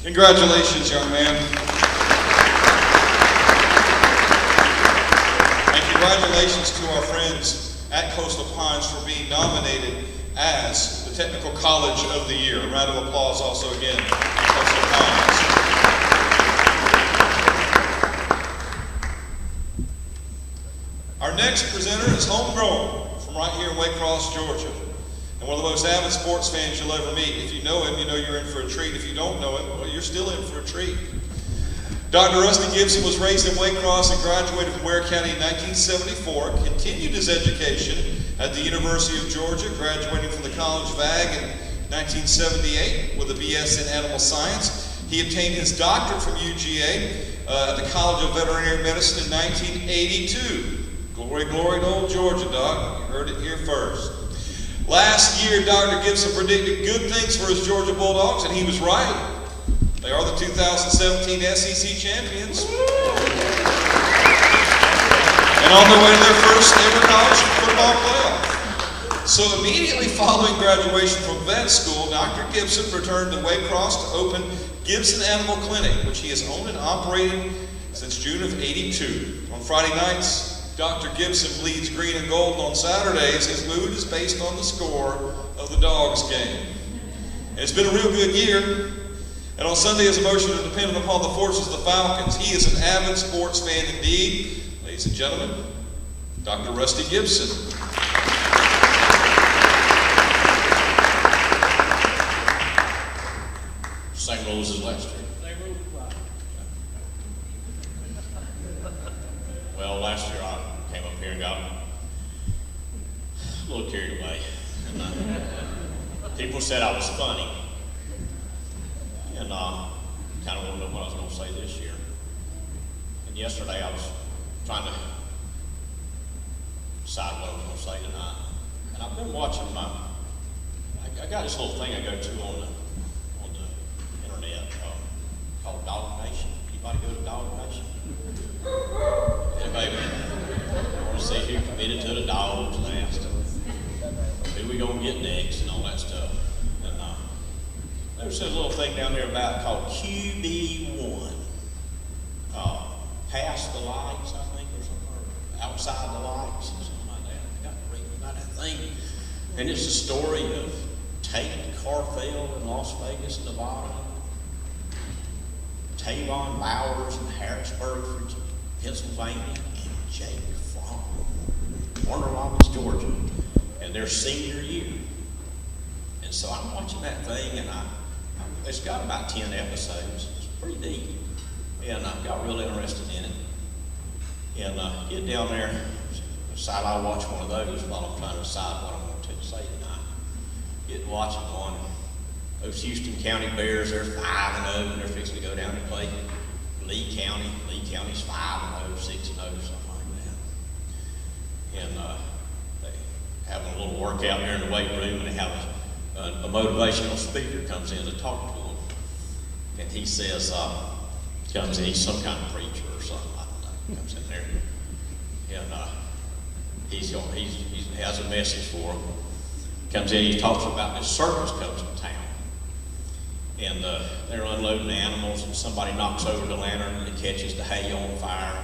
Congratulations, young man. And congratulations to our friends at Coastal Pines for being nominated as the Technical College of the Year. A round of applause also again to Coastal Pines. Our next presenter is homegrown from right here in Waycross, Georgia. And one of the most avid sports fans you'll ever meet. If you know him, you know you're in for a treat. If you don't know him, well, you're still in for a treat. Dr. Rusty Gibson was raised in Waycross and graduated from Ware County in 1974, continued his education at the University of Georgia, graduating from the College of Ag in 1978 with a BS in Animal Science. He obtained his doctorate from UGA at the College of Veterinary Medicine in 1982. Glory, glory to old Georgia, Doc. You heard it here first. Last year, Dr. Gibson predicted good things for his Georgia Bulldogs, and he was right. They are the 2017 SEC champions. And on their way to their first ever college football playoff. So immediately following graduation from vet school, Dr. Gibson returned to Waycross to open Gibson Animal Clinic, which he has owned and operated since June of '82. On Friday nights, Dr. Gibson bleeds green and gold. On Saturdays, his mood is based on the score of the Dogs game. And it's been a real good year. And on Sunday, his emotions are dependent upon the fortunes of the Falcons. He is an avid sports fan indeed. Ladies and gentlemen, Dr. Rusty Gibson. Same rules as last year. Well, last year I came up here and got a little carried away. And, people said I was funny. And kind of wanted to know what I was going to say this year. And yesterday I was trying to decide what I was going to say tonight. And I've been watching I got this little thing I go to on the internet called Dog Nation. Anybody go to Dog Nation? Yeah, baby. I want to see who committed to the dogs last. Who we gonna get next and all that stuff. And there's a little thing down there about called QB1. Past the lights, I think, or something, or outside the lights, or something like that. I got to read about that thing. And it's the story of Tate Carfell in Las Vegas, Nevada. Tavon Bowers in Harrisburg, Pennsylvania, and Jake Fromm, Warner Robins, Georgia, and their senior year. And so I'm watching that thing, and it's got about 10 episodes. It's pretty deep, and I got real interested in it. And get down there, decide I'll watch one of those while I'm trying to decide what I'm going to say tonight. Get watching one. Those Houston County Bears, they're 5-0, and they're fixing to go down and play Lee County. Lee County's 5-0, 6-0, something like that. And they having a little workout there in the weight room, and they have a motivational speaker comes in to talk to them. And he says, comes in, he's some kind of preacher or something, I don't know, comes in there. And he has a message for them. Comes in, he talks about this circus comes to town. And they're unloading the animals, and somebody knocks over the lantern, and it catches the hay on fire.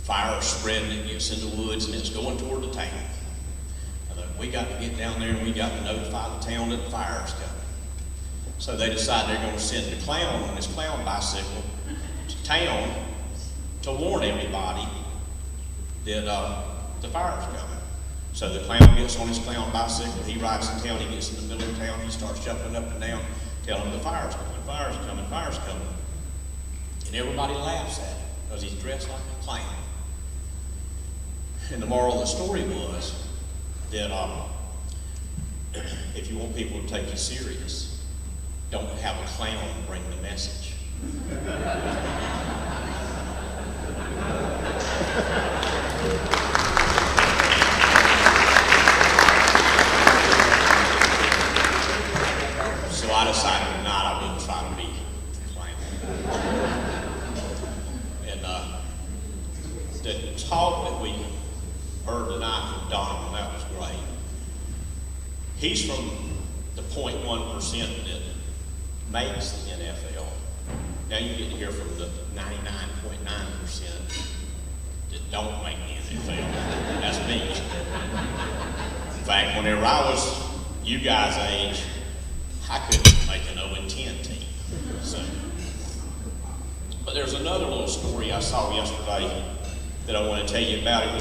Fire is spreading, it gets in the woods, and it's going toward the town. And we got to get down there, and we got to notify the town that the fire is coming. So they decide they're going to send the clown on this clown bicycle to town to warn everybody that the fire is coming. So the clown gets on his clown bicycle, he rides in town, he gets in the middle of town, he starts jumping up and down, telling them the fire's coming, fire's coming, fire's coming. And everybody laughs at him because he's dressed like a clown. And the moral of the story was that if you want people to take you serious, don't have a clown bring the message. So I decided tonight I wouldn't try to be a clown. And the talk that we heard tonight from Donovan, that was great. He's from the 0.1% that makes the NFL. Now you get to hear from the 99.9% that don't make the NFL. That's me. In fact, whenever I was you guys' age, I couldn't make an 0-10 team. So, but there's another little story I saw yesterday that I want to tell you about. It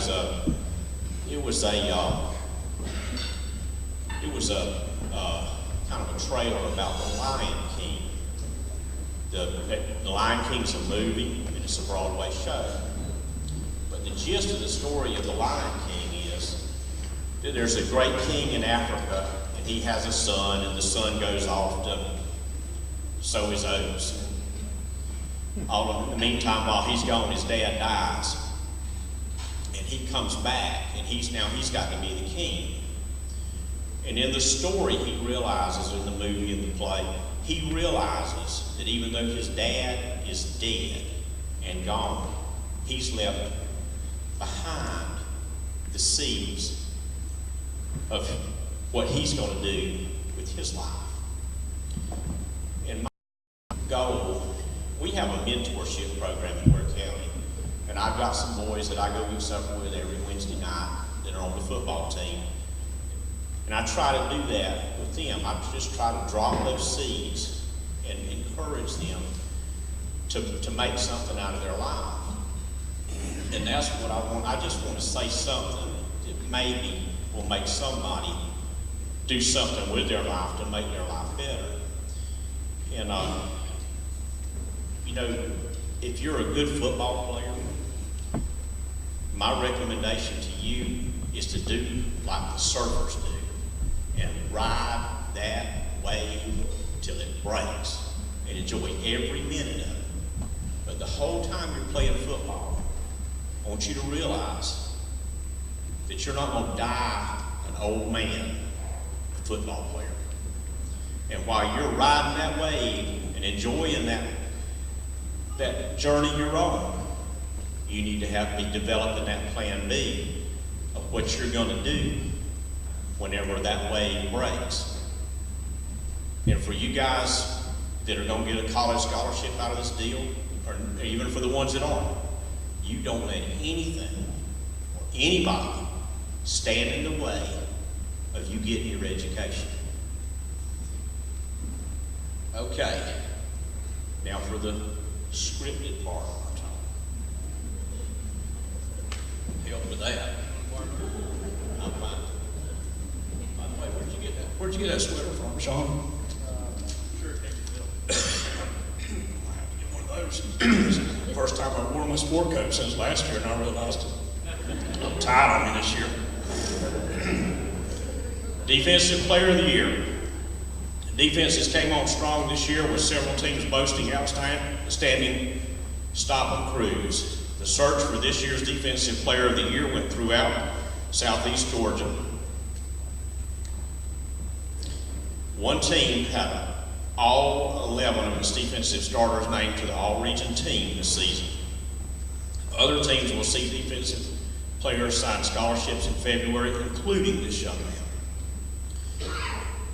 was kind of a trailer about the Lion King. The Lion King's a movie and it's a Broadway show. But the gist of the story of the Lion King is that there's a great king in Africa and he has a son, and the son goes off to sow his oats. In the meantime, while he's gone, his dad dies. And he comes back, and he's got to be the king. And in the story, he realizes, in the movie and the play, he realizes that even though his dad is dead and gone, he's left behind the seeds of what he's going to do with his life. And my goal, we have a mentorship program in Ware County, and I've got some boys that I go eat supper with every Wednesday night that are on the football team. And I try to do that with them. I just try to drop those seeds and encourage them to make something out of their life. And that's what I want. I just want to say something that maybe will make somebody do something with their life to make their life better. And, if you're a good football player, my recommendation to you is to do like the surfers do and ride that wave till it breaks and enjoy every minute of it. But the whole time you're playing football, I want you to realize that you're not going to die an old man, a football player. And while you're riding that wave and enjoying that journey you're on, you need to be developing that plan B of what you're going to do whenever that wave breaks. And for you guys that are going to get a college scholarship out of this deal, or even for the ones that aren't, you don't let anything or anybody stand in the way of you getting your education. Okay, now for the scripted part of our talk. Help with that. I'm fine. By the way, where'd you get that sweater from, Sean? Sure, I have to get one of those. First time I wore my sport coat since last year, and I realized I'm tired on me this year. Defensive Player of the Year. Defenses came on strong this year with several teams boasting outstanding stop and cruise. The search for this year's Defensive Player of the Year went throughout Southeast Georgia. One team had all 11 of its defensive starters named to the all-region team this season. Other teams will see defensive players sign scholarships in February, including this young man.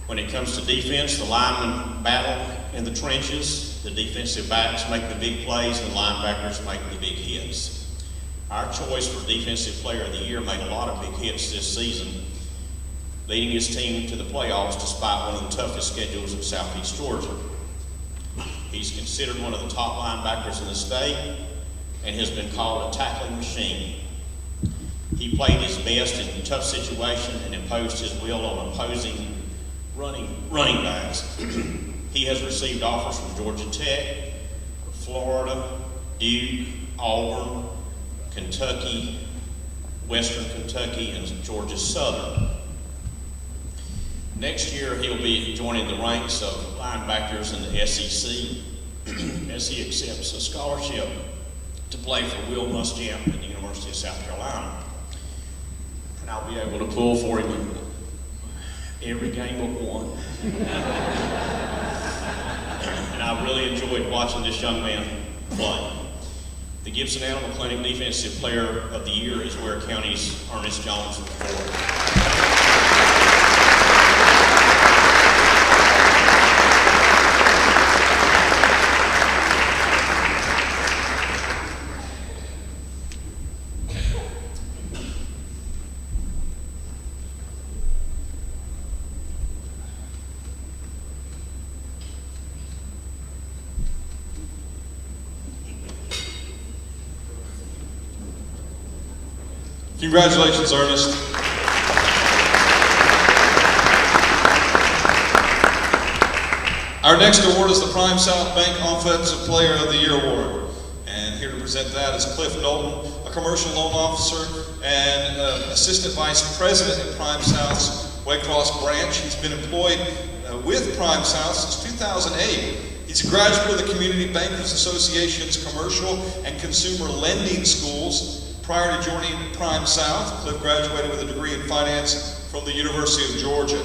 When it comes to defense, the linemen battle in the trenches, the defensive backs make the big plays, and the linebackers make the big hits. Our choice for Defensive Player of the Year made a lot of big hits this season, leading his team to the playoffs despite one of the toughest schedules in Southeast Georgia. He's considered one of the top linebackers in the state and has been called a tackling machine. He He played his best in tough situations and imposed his will on opposing running backs. He has received offers from Georgia Tech, Florida, Duke, Auburn, Kentucky, Western Kentucky, and Georgia Southern. Next year, he'll be joining the ranks of linebackers in the SEC as he accepts a scholarship to play for Will Muschamp at the University of South Carolina. And I'll be able to pull for him every game but one. And I really enjoyed watching this young man play. The Gibson Animal Clinic Defensive Player of the Year is Ware County's Ernest Jones III. Congratulations, Ernest. Our next award is the Prime South Bank Offensive Player of the Year Award. And here to present that is Cliff Knowlton, a commercial loan officer and Assistant Vice President at Prime South's Waycross branch. He's been employed with Prime South since 2008. He's a graduate of the Community Bankers Association's Commercial and Consumer Lending Schools. Prior to joining Prime South, Cliff graduated with a degree in finance from the University of Georgia.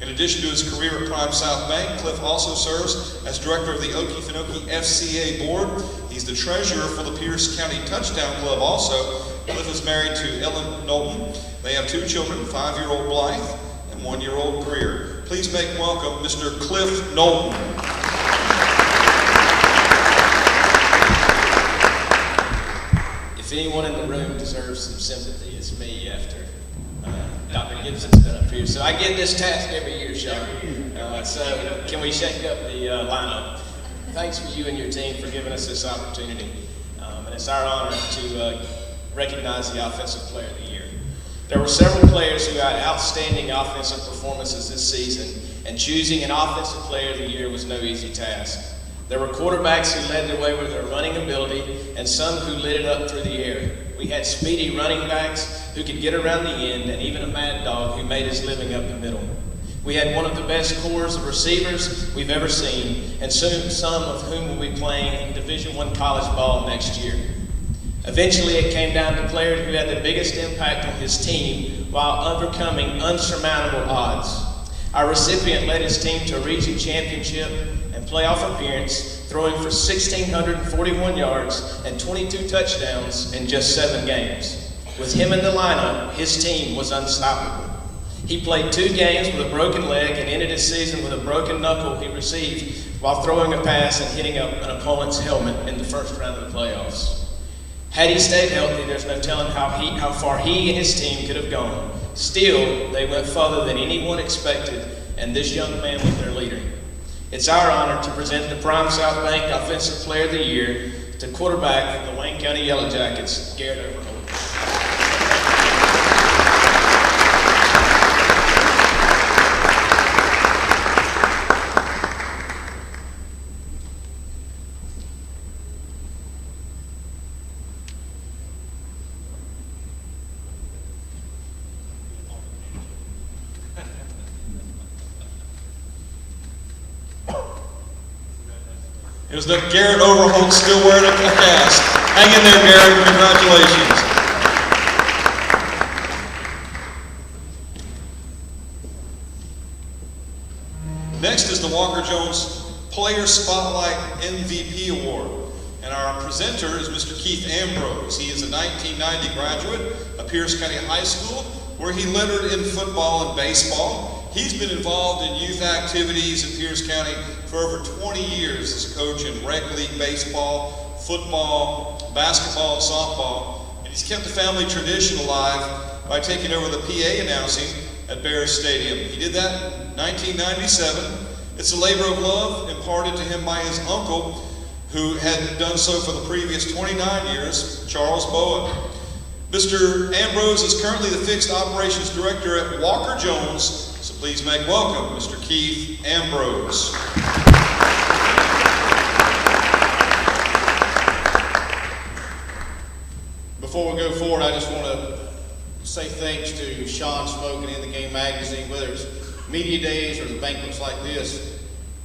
In addition to his career at Prime South Bank, Cliff also serves as director of the Okefenokee FCA board. He's the treasurer for the Pierce County Touchdown Club also. Cliff is married to Ellen Knowlton. They have 2 children, 5-year-old Blythe and 1-year-old Greer. Please make welcome Mr. Cliff Knowlton. If anyone in the room deserves some sympathy, it's me after Dr. Gibson's been up here. So I get this task every year, Sean. So can we shake up the lineup? Thanks for you and your team for giving us this opportunity. And it's our honor to recognize the Offensive Player of the Year. There were several players who had outstanding offensive performances this season, and choosing an Offensive Player of the Year was no easy task. There were quarterbacks who led the way with their running ability and some who lit it up through the air. We had speedy running backs who could get around the end, and even a mad dog who made his living up the middle. We had one of the best cores of receivers we've ever seen, and soon some of whom will be playing in Division I college ball next year. Eventually it came down to players who had the biggest impact on his team while overcoming unsurmountable odds. Our recipient led his team to a region championship and playoff appearance, throwing for 1,641 yards and 22 touchdowns in just 7 games. With him in the lineup, his team was unstoppable. He played 2 games with a broken leg and ended his season with a broken knuckle he received while throwing a pass and hitting up an opponent's helmet in the first round of the playoffs. Had he stayed healthy, there's no telling how far he and his team could have gone. Still, they went further than anyone expected, and this young man was their leader. It's our honor to present the Prime South Bank Offensive Player of the Year to quarterback of the Wayne County Yellow Jackets, Garrett Overholt. It was the Garrett Overholt still wearing a cast. Hang in there, Garrett. Congratulations. Next is the Walker Jones Player Spotlight MVP Award. And our presenter is Mr. Keith Ambrose. He is a 1990 graduate of Pierce County High School, where he lettered in football and baseball. He's been involved in youth activities in Pierce County for over 20 years as a coach in rec league baseball, football, basketball, and softball. And he's kept the family tradition alive by taking over the PA announcing at Bears Stadium. He did that in 1997. It's a labor of love imparted to him by his uncle, who had done so for the previous 29 years, Charles Bowen. Mr. Ambrose is currently the Fixed Operations Director at Walker Jones, so please make welcome Mr. Keith Ambrose. Before we go forward, I just want to say thanks to Sean Smoke and In the Game magazine, whether it's media days or the banquets like this.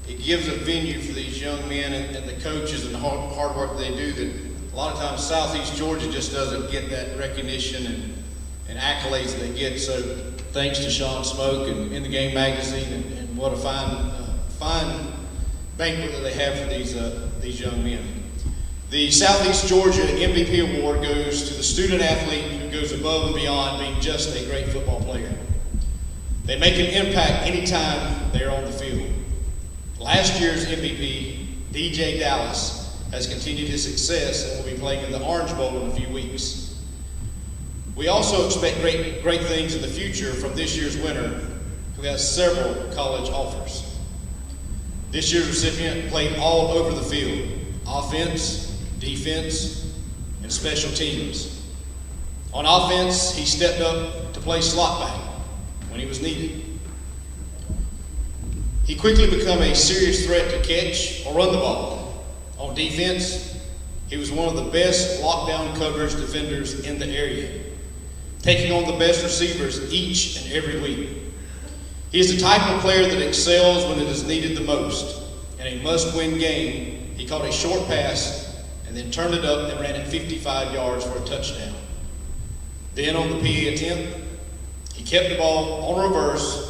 It gives a venue for these young men and the coaches and the hard work they do that a lot of times Southeast Georgia just doesn't get that recognition and accolades they get. So thanks to Sean Smoke and In the Game magazine and what a fine banquet that they have for these young men. The Southeast Georgia MVP Award goes to the student athlete who goes above and beyond being just a great football player. They make an impact anytime they're on the field. Last year's MVP, DJ Dallas, has continued his success and will be playing in the Orange Bowl in a few weeks. We also expect great things in the future from this year's winner, who has several college offers. This year's recipient played all over the field: offense, defense, and special teams. On offense, he stepped up to play slot back when he was needed. He quickly became a serious threat to catch or run the ball. On defense, he was one of the best lockdown coverage defenders in the area, taking on the best receivers each and every week. He is the type of player that excels when it is needed the most. In a must-win game, he caught a short pass and then turned it up and ran it 55 yards for a touchdown. Then on the PA attempt, he kept the ball on reverse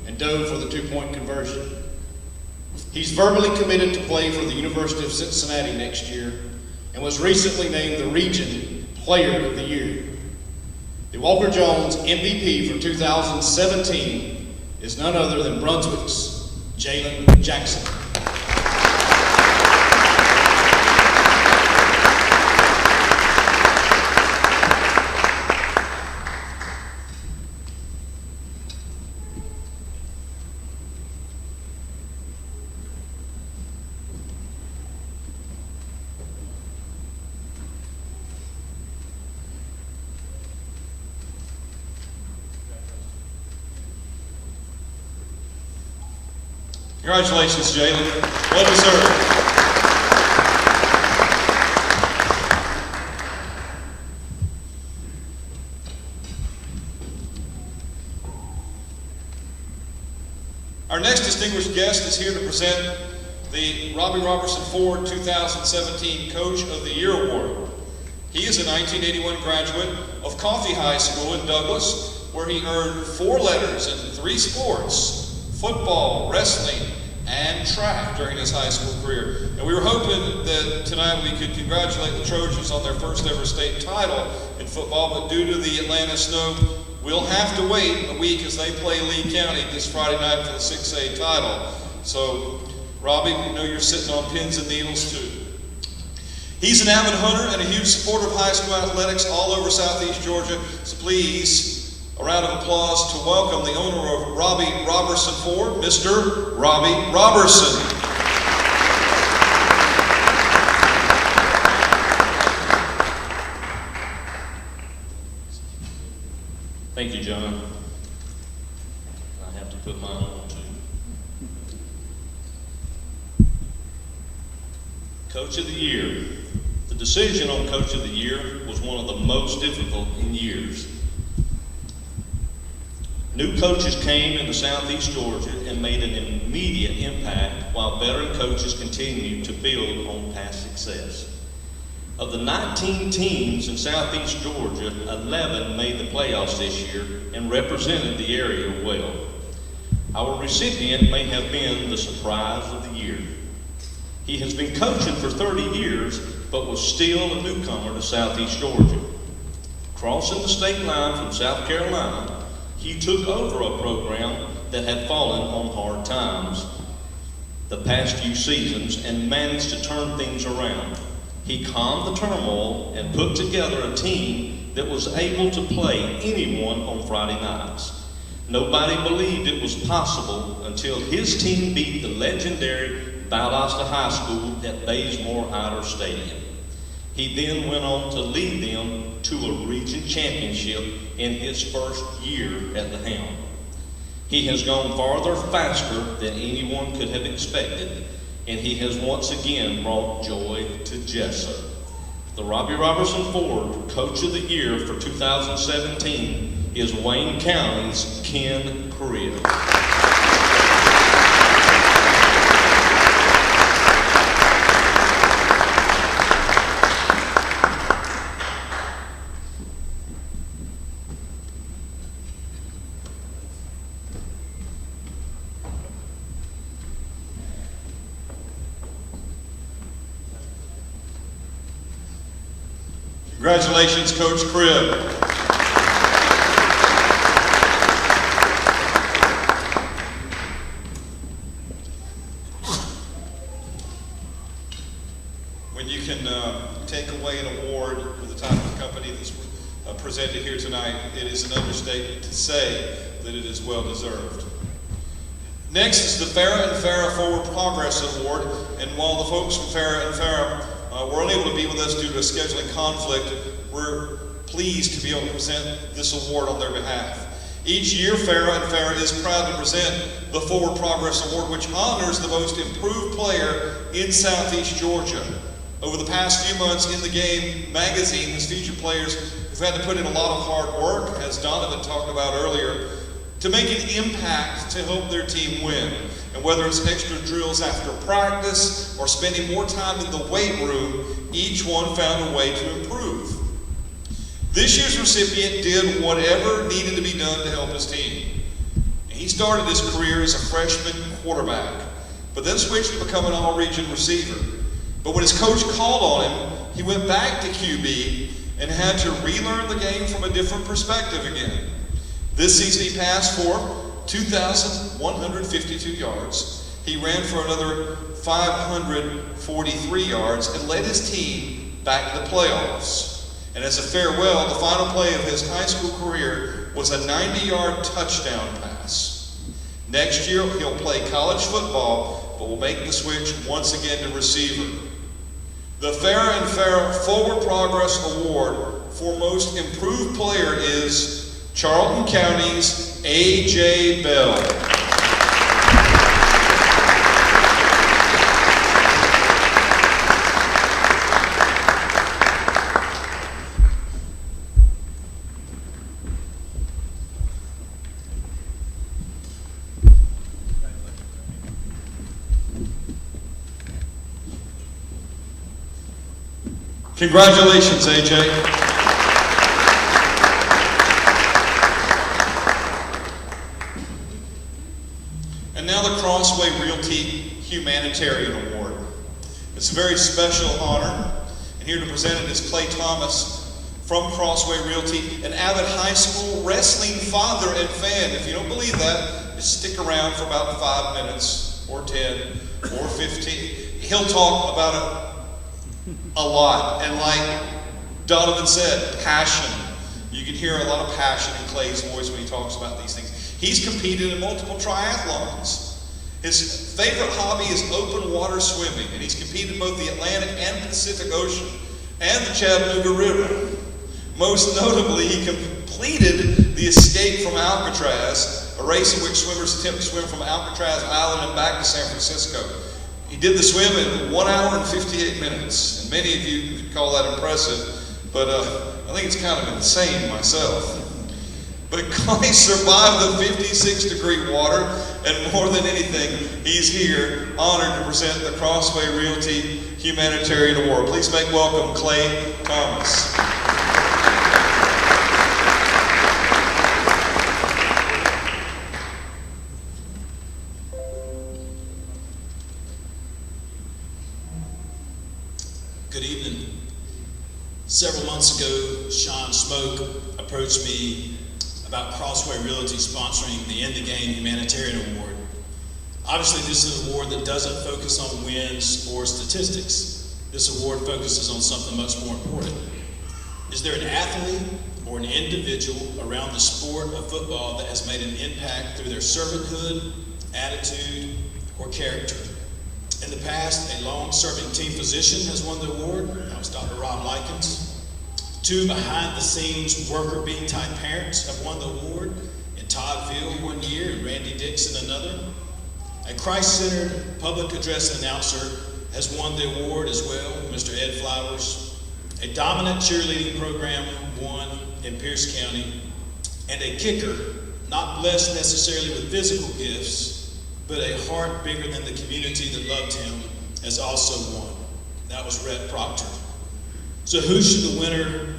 and dove for the two-point conversion. He's verbally committed to play for the University of Cincinnati next year and was recently named the Region Player of the Year. The Walker Jones MVP for 2017 is none other than Brunswick's Jalen Jackson. Congratulations, Jalen. Well deserved. Our next distinguished guest is here to present the Robbie Robertson Ford 2017 Coach of the Year Award. He is a 1981 graduate of Coffee High School in Douglas, where he earned 4 letters in 3 sports: football, wrestling, and track during his high school career. And we were hoping that tonight we could congratulate the Trojans on their first ever state title in football, but due to the Atlanta snow, we'll have to wait a week as they play Lee County this Friday night for the 6A title. So, Robbie, we know you're sitting on pins and needles too. He's an avid hunter and a huge supporter of high school athletics all over Southeast Georgia. So please, a round of applause to welcome the owner of Robbie Robertson Ford, Mr. Robbie Robertson. Thank you, John. I have to put mine on too. Coach of the Year. The decision on Coach of the Year was one of the most difficult in years. New coaches came into Southeast Georgia and made an immediate impact, while veteran coaches continued to build on past success. Of the 19 teams in Southeast Georgia, 11 made the playoffs this year and represented the area well. Our recipient may have been the surprise of the year. He has been coaching for 30 years, but was still a newcomer to Southeast Georgia. Crossing the state line from South Carolina, he took over a program that had fallen on hard times the past few seasons and managed to turn things around. He calmed the turmoil and put together a team that was able to play anyone on Friday nights. Nobody believed it was possible until his team beat the legendary Valdosta High School at Baysmore Ider Stadium. He then went on to lead them to a region championship in his first year at the helm. He has gone farther faster than anyone could have expected, and he has once again brought joy to Jessup. The Robbie Robertson Ford Coach of the Year for 2017 is Wayne County's Ken Cribb. Congratulations, Coach Cribb. When you can take away an award with the type of company that's presented here tonight, it is an understatement to say that it is well deserved. Next is the Farrah and Farrah Forward Progress Award, and while the folks from Farrah and Farrah were unable to be with us due to a scheduling conflict, we're pleased to be able to present this award on their behalf. Each year, Farrah and Farrah is proud to present the Forward Progress Award, which honors the most improved player in Southeast Georgia. Over the past few months in the Game magazine has featured players who've had to put in a lot of hard work, as Donovan talked about earlier, to make an impact to help their team win. And whether it's extra drills after practice or spending more time in the weight room, each one found a way to improve. This year's recipient did whatever needed to be done to help his team. He started his career as a freshman quarterback, but then switched to become an all-region receiver. But when his coach called on him, he went back to QB and had to relearn the game from a different perspective again. This season he passed for 2,152 yards. He ran for another 543 yards and led his team back to the playoffs. And as a farewell, the final play of his high school career was a 90-yard touchdown pass. Next year he'll play college football, but will make the switch once again to receiver. The Farrah and Farrah Forward Progress Award for Most Improved Player is Charlton County's A.J. Bell. Congratulations, A.J. The Crossway Realty Humanitarian Award. It's a very special honor, and here to present it is Clay Thomas from Crossway Realty, an avid high school wrestling father and fan. If you don't believe that, just stick around for about 5 minutes, or 10, or 15. He'll talk about it a lot, and like Donovan said, passion. You can hear a lot of passion in Clay's voice when he talks about these things. He's competed in multiple triathlons. His favorite hobby is open water swimming, and he's competed in both the Atlantic and Pacific Ocean and the Chattanooga River. Most notably, he completed the escape from Alcatraz, a race in which swimmers attempt to swim from Alcatraz Island and back to San Francisco. He did the swim in 1 hour and 58 minutes, and many of you could call that impressive, but I think it's kind of insane myself. But Clay survived the 56-degree water, and more than anything, he's here, honored to present the Crossway Realty Humanitarian Award. Please make welcome Clay Thomas. Good evening. Several months ago, Sean Smoke approached me about Crossway Realty sponsoring the In the Game Humanitarian Award. Obviously, this is an award that doesn't focus on wins or statistics. This award focuses on something much more important. Is there an athlete or an individual around the sport of football that has made an impact through their servanthood, attitude, or character? In the past, a long-serving team physician has won the award. That was Dr. Rob Likens. Two behind-the-scenes worker bee type parents have won the award, in Todd Veal one year and Randy Dixon another. A Christ-centered public address announcer has won the award as well, Mr. Ed Flowers. A dominant cheerleading program won in Pierce County. And a kicker, not blessed necessarily with physical gifts, but a heart bigger than the community that loved him, has also won. That was Rhett Proctor. So who should the winner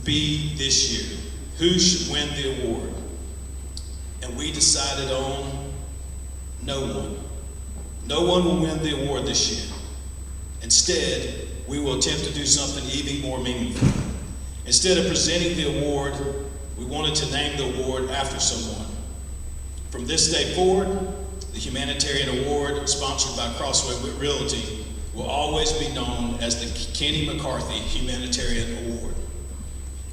be this year? Who should win the award? And we decided on no one. No one will win the award this year. Instead, we will attempt to do something even more meaningful. Instead of presenting the award, we wanted to name the award after someone. From this day forward, the Humanitarian Award, sponsored by Crossway Realty, will always be known as the Kenny McCarthy Humanitarian Award.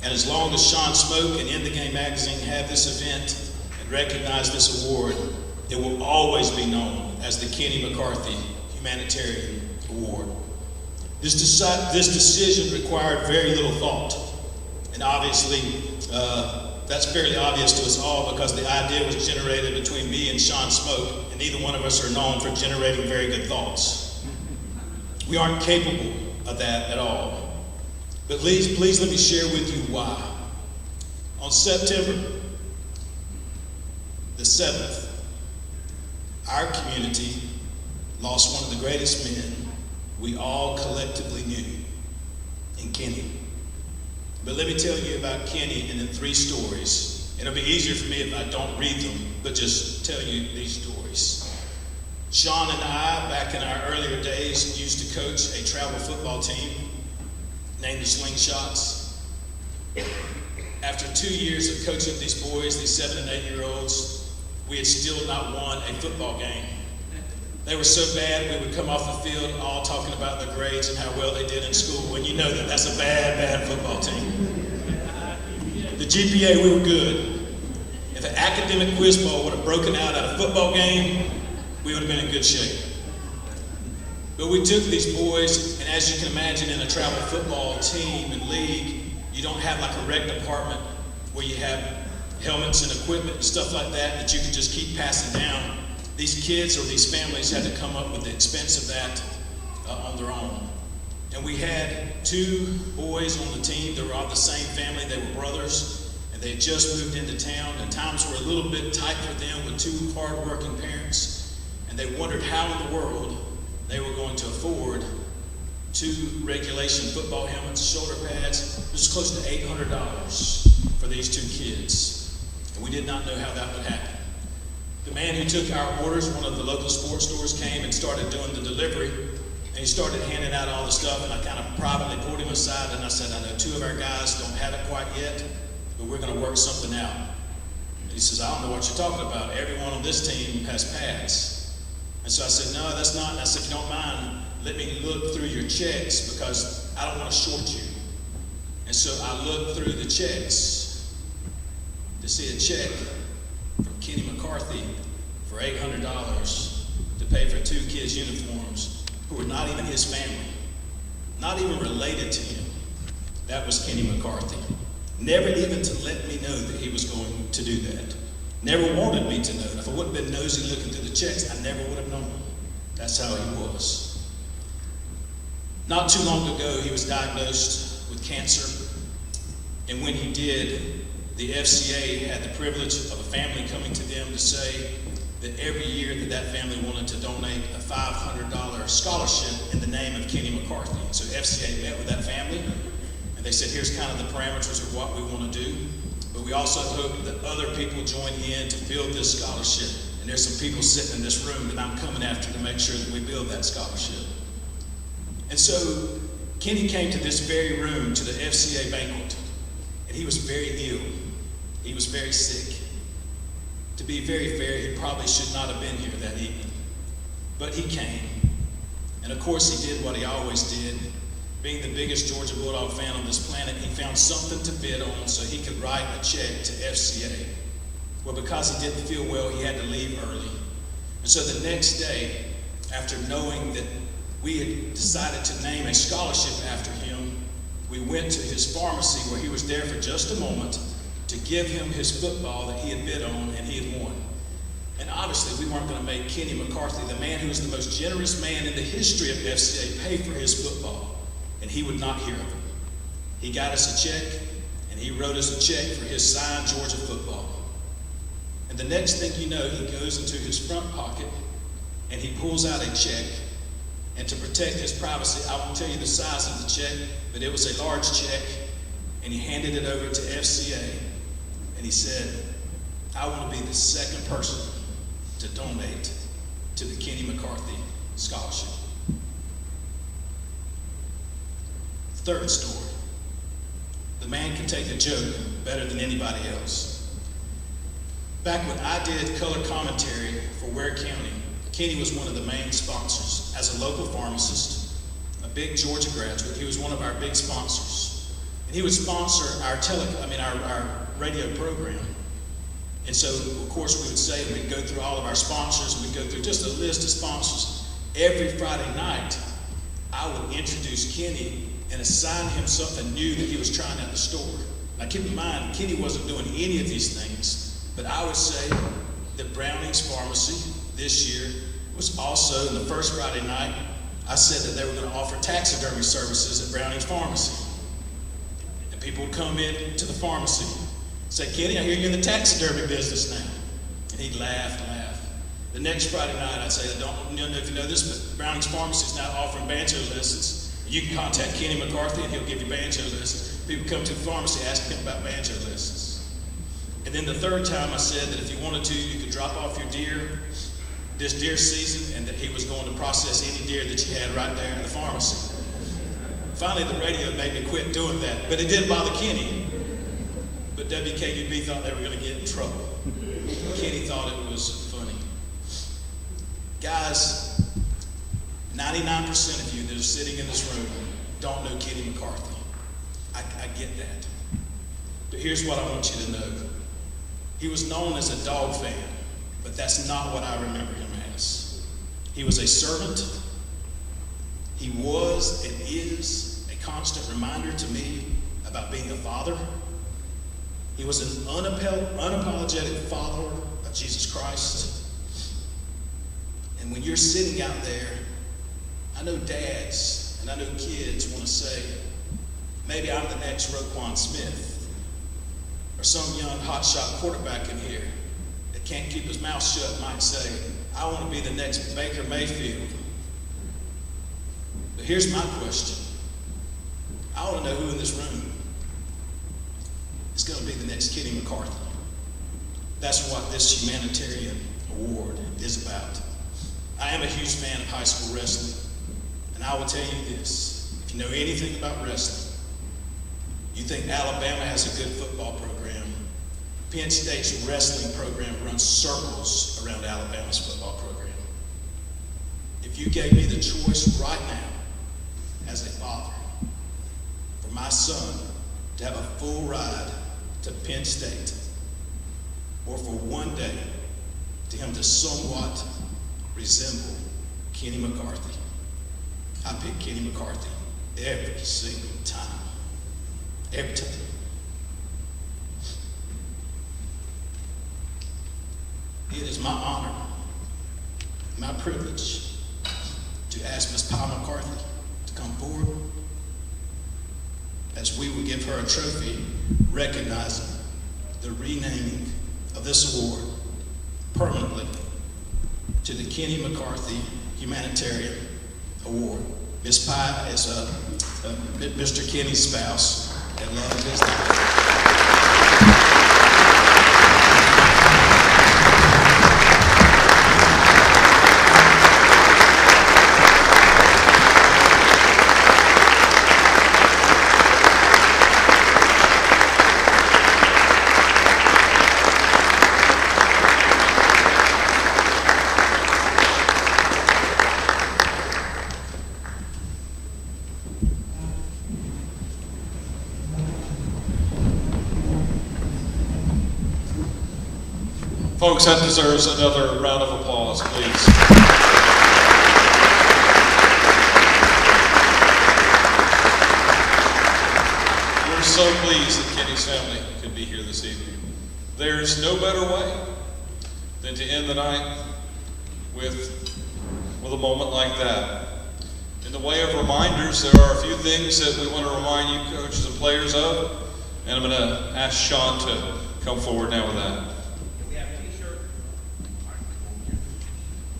And as long as Sean Smoke and In the Game magazine have this event and recognize this award, it will always be known as the Kenny McCarthy Humanitarian Award. This decision required very little thought. And obviously, that's fairly obvious to us all because the idea was generated between me and Sean Smoke, and neither one of us are known for generating very good thoughts. We aren't capable of that at all. But please let me share with you why. On September the 7th, our community lost one of the greatest men we all collectively knew in Kenny. But let me tell you about Kenny and in 3 stories. It'll be easier for me if I don't read them, but just tell you these stories. Sean and I, back in our earlier days, used to coach a travel football team named the Slingshots. After 2 years of coaching these boys, these 7 and 8-year-olds, we had still not won a football game. They were so bad we would come off the field all talking about their grades and how well they did in school, when you know that that's a bad football team. The GPA, we were good. If an academic quiz ball would have broken out at a football game, we would have been in good shape. But we took these boys, and as you can imagine, in a travel football team and league, you don't have like a rec department where you have helmets and equipment and stuff like that you can just keep passing down. These kids or these families had to come up with the expense of that on their own. And we had 2 boys on the team that were of the same family. They were brothers, and they had just moved into town, and times were a little bit tight for them with 2 hard-working parents, and they wondered how in the world they were going to afford 2 regulation football helmets, shoulder pads. It was close to $800 for these 2 kids, and we did not know how that would happen. The man who took our orders, one of the local sports stores, came and started doing the delivery, and he started handing out all the stuff, and I kind of privately pulled him aside, and I said, I know 2 of our guys don't have it quite yet, but we're going to work something out. And he says, I don't know what you're talking about. Everyone on this team has pads. And so I said, no, that's not. And I said, if you don't mind, let me look through your checks because I don't want to short you. And so I looked through the checks to see a check from Kenny McCarthy for $800 to pay for 2 kids' uniforms who were not even his family, not even related to him. That was Kenny McCarthy. Never even to let me know that he was going to do that. Never wanted me to know. If I wouldn't have been nosy looking through the checks, I never would have known. That's how he was. Not too long ago, he was diagnosed with cancer. And when he did, the FCA had the privilege of a family coming to them to say that every year that family wanted to donate a $500 scholarship in the name of Kenny McCarthy. So FCA met with that family, and they said, here's kind of the parameters of what we want to do. But we also hope that other people join in to build this scholarship. And there's some people sitting in this room that I'm coming after to make sure that we build that scholarship. And so Kenny came to this very room, to the FCA banquet, and he was very ill. He was very sick. To be very fair, he probably should not have been here that evening. But he came. And of course he did what he always did. Being the biggest Georgia Bulldog fan on this planet, he found something to bid on so he could write a check to FCA. Well, because he didn't feel well, he had to leave early. And so the next day, after knowing that we had decided to name a scholarship after him, we went to his pharmacy where he was there for just a moment to give him his football that he had bid on and he had won. And obviously we weren't going to make Kenny McCarthy, the man who was the most generous man in the history of FCA, pay for his football. And he would not hear of it. He got us a check, and he wrote us a check for his signed Georgia football. And the next thing you know, he goes into his front pocket and he pulls out a check. And to protect his privacy, I won't tell you the size of the check, but it was a large check. And he handed it over to FCA. And he said, I want to be the second person to donate to the Kenny McCarthy Scholarship. Third story. The man can take a joke better than anybody else. Back when I did color commentary for Ware County, Kenny was one of the main sponsors. As a local pharmacist, a big Georgia graduate, he was one of our big sponsors. And he would sponsor our radio program. And so, of course, we would say, we'd go through all of our sponsors, we'd go through just a list of sponsors. Every Friday night, I would introduce Kenny and assign him something new that he was trying at the store. Now keep in mind, Kenny wasn't doing any of these things, but I would say that Browning's Pharmacy this year was also, in the first Friday night, I said that they were going to offer taxidermy services at Browning's Pharmacy. And people would come in to the pharmacy, say, Kenny, I hear you're in the taxidermy business now. And he'd laugh. The next Friday night, I'd say, I don't know if you know this, but Browning's Pharmacy is now offering banjo lessons. You can contact Kenny McCarthy and he'll give you banjo lessons. People come to the pharmacy asking him about banjo lessons. And then the third time I said that if you wanted to, you could drop off your deer this deer season and that he was going to process any deer that you had right there in the pharmacy. Finally, the radio made me quit doing that, but it did bother Kenny. But WKUB thought they were going to get in trouble. Kenny thought it was funny. Guys, 99% of you that are sitting in this room don't know Kenny McCarthy. I get that. But here's what I want you to know. He was known as a dog fan, but that's not what I remember him as. He was a servant. He was and is a constant reminder to me about being a father. He was an unapologetic follower of Jesus Christ. And when you're sitting out there, I know dads and I know kids want to say, maybe I'm the next Roquan Smith, or some young hotshot quarterback in here that can't keep his mouth shut might say, I want to be the next Baker Mayfield. But here's my question. I want to know who in this room is going to be the next Kenny McCarthy. That's what this humanitarian award is about. I am a huge fan of high school wrestling. And I will tell you this, if you know anything about wrestling, you think Alabama has a good football program, Penn State's wrestling program runs circles around Alabama's football program. If you gave me the choice right now, as a father, for my son to have a full ride to Penn State, or for one day to him to somewhat resemble Kenny McCarthy, I pick Kenny McCarthy every single time. Every time. It is my honor, my privilege, to ask Ms. Pye McCarthy to come forward as we will give her a trophy recognizing the renaming of this award permanently to the Kenny McCarthy Humanitarian Award. Ms. Pye is Mr. Kenny's spouse and love his life. Folks, that deserves another round of applause, please. so pleased that Kenny's family could be here this evening. There's no better way than to end the night with a moment like that. In the way of reminders, there are a few things that we want to remind you coaches and players of, and I'm going to ask Sean to come forward now with that.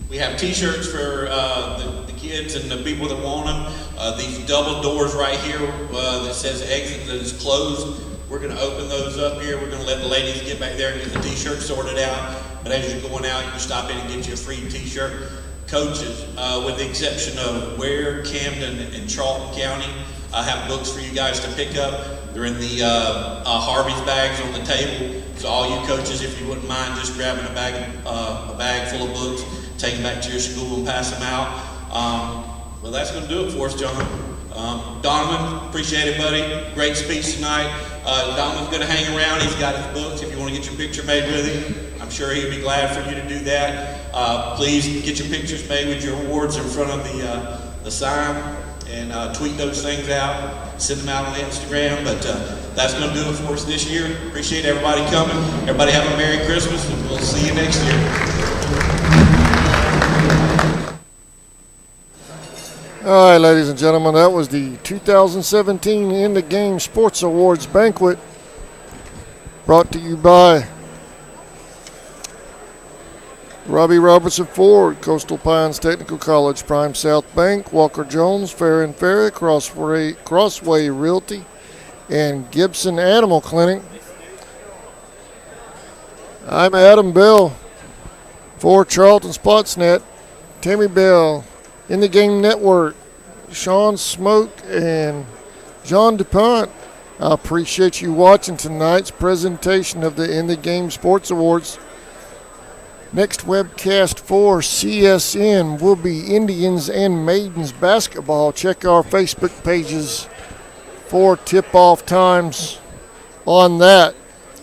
We have t-shirts for the kids and the people that want them. These double doors right here that says exit that is closed. We're going to open those up here. We're going to let the ladies get back there and get the t-shirts sorted out. But as you're going out, you can stop in and get you a free t-shirt. Coaches, with the exception of Ware, Camden, and Charlton County, I have books for you guys to pick up. They're in the Harvey's bags on the table. So all you coaches, if you wouldn't mind just grabbing a bag full of books, take them back to your school and pass them out. Well, that's going to do it for us, John. Donovan, appreciate it, buddy. Great speech tonight. Donovan's going to hang around. He's got his books if you want to get your picture made with him. I'm sure he'd be glad for you to do that. Please get your pictures made with your awards in front of the sign and tweet those things out. Send them out on Instagram. But that's going to do it for us this year. Appreciate everybody coming. Everybody have a Merry Christmas, and we'll see you next year. All right, ladies and gentlemen, that was the 2017 In the Game Sports Awards Banquet, brought to you by Robbie Robertson Ford, Coastal Pines Technical College, Prime South Bank, Walker Jones, Fair and Ferry, Crossway Realty, and Gibson Animal Clinic. I'm Adam Bell for Charlton Sportsnet, Tammy Bell, In the Game Network, Sean Smoke, and John DuPont. I appreciate you watching tonight's presentation of the In the Game Sports Awards. Next webcast for CSN will be Indians and Maidens basketball. Check our Facebook pages for tip-off times on that.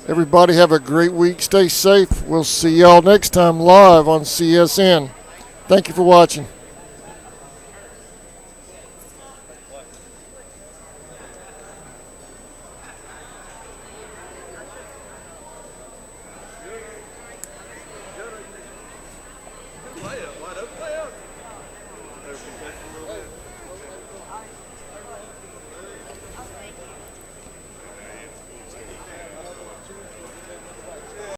Everybody have a great week. Stay safe. We'll see y'all next time live on CSN. Thank you for watching.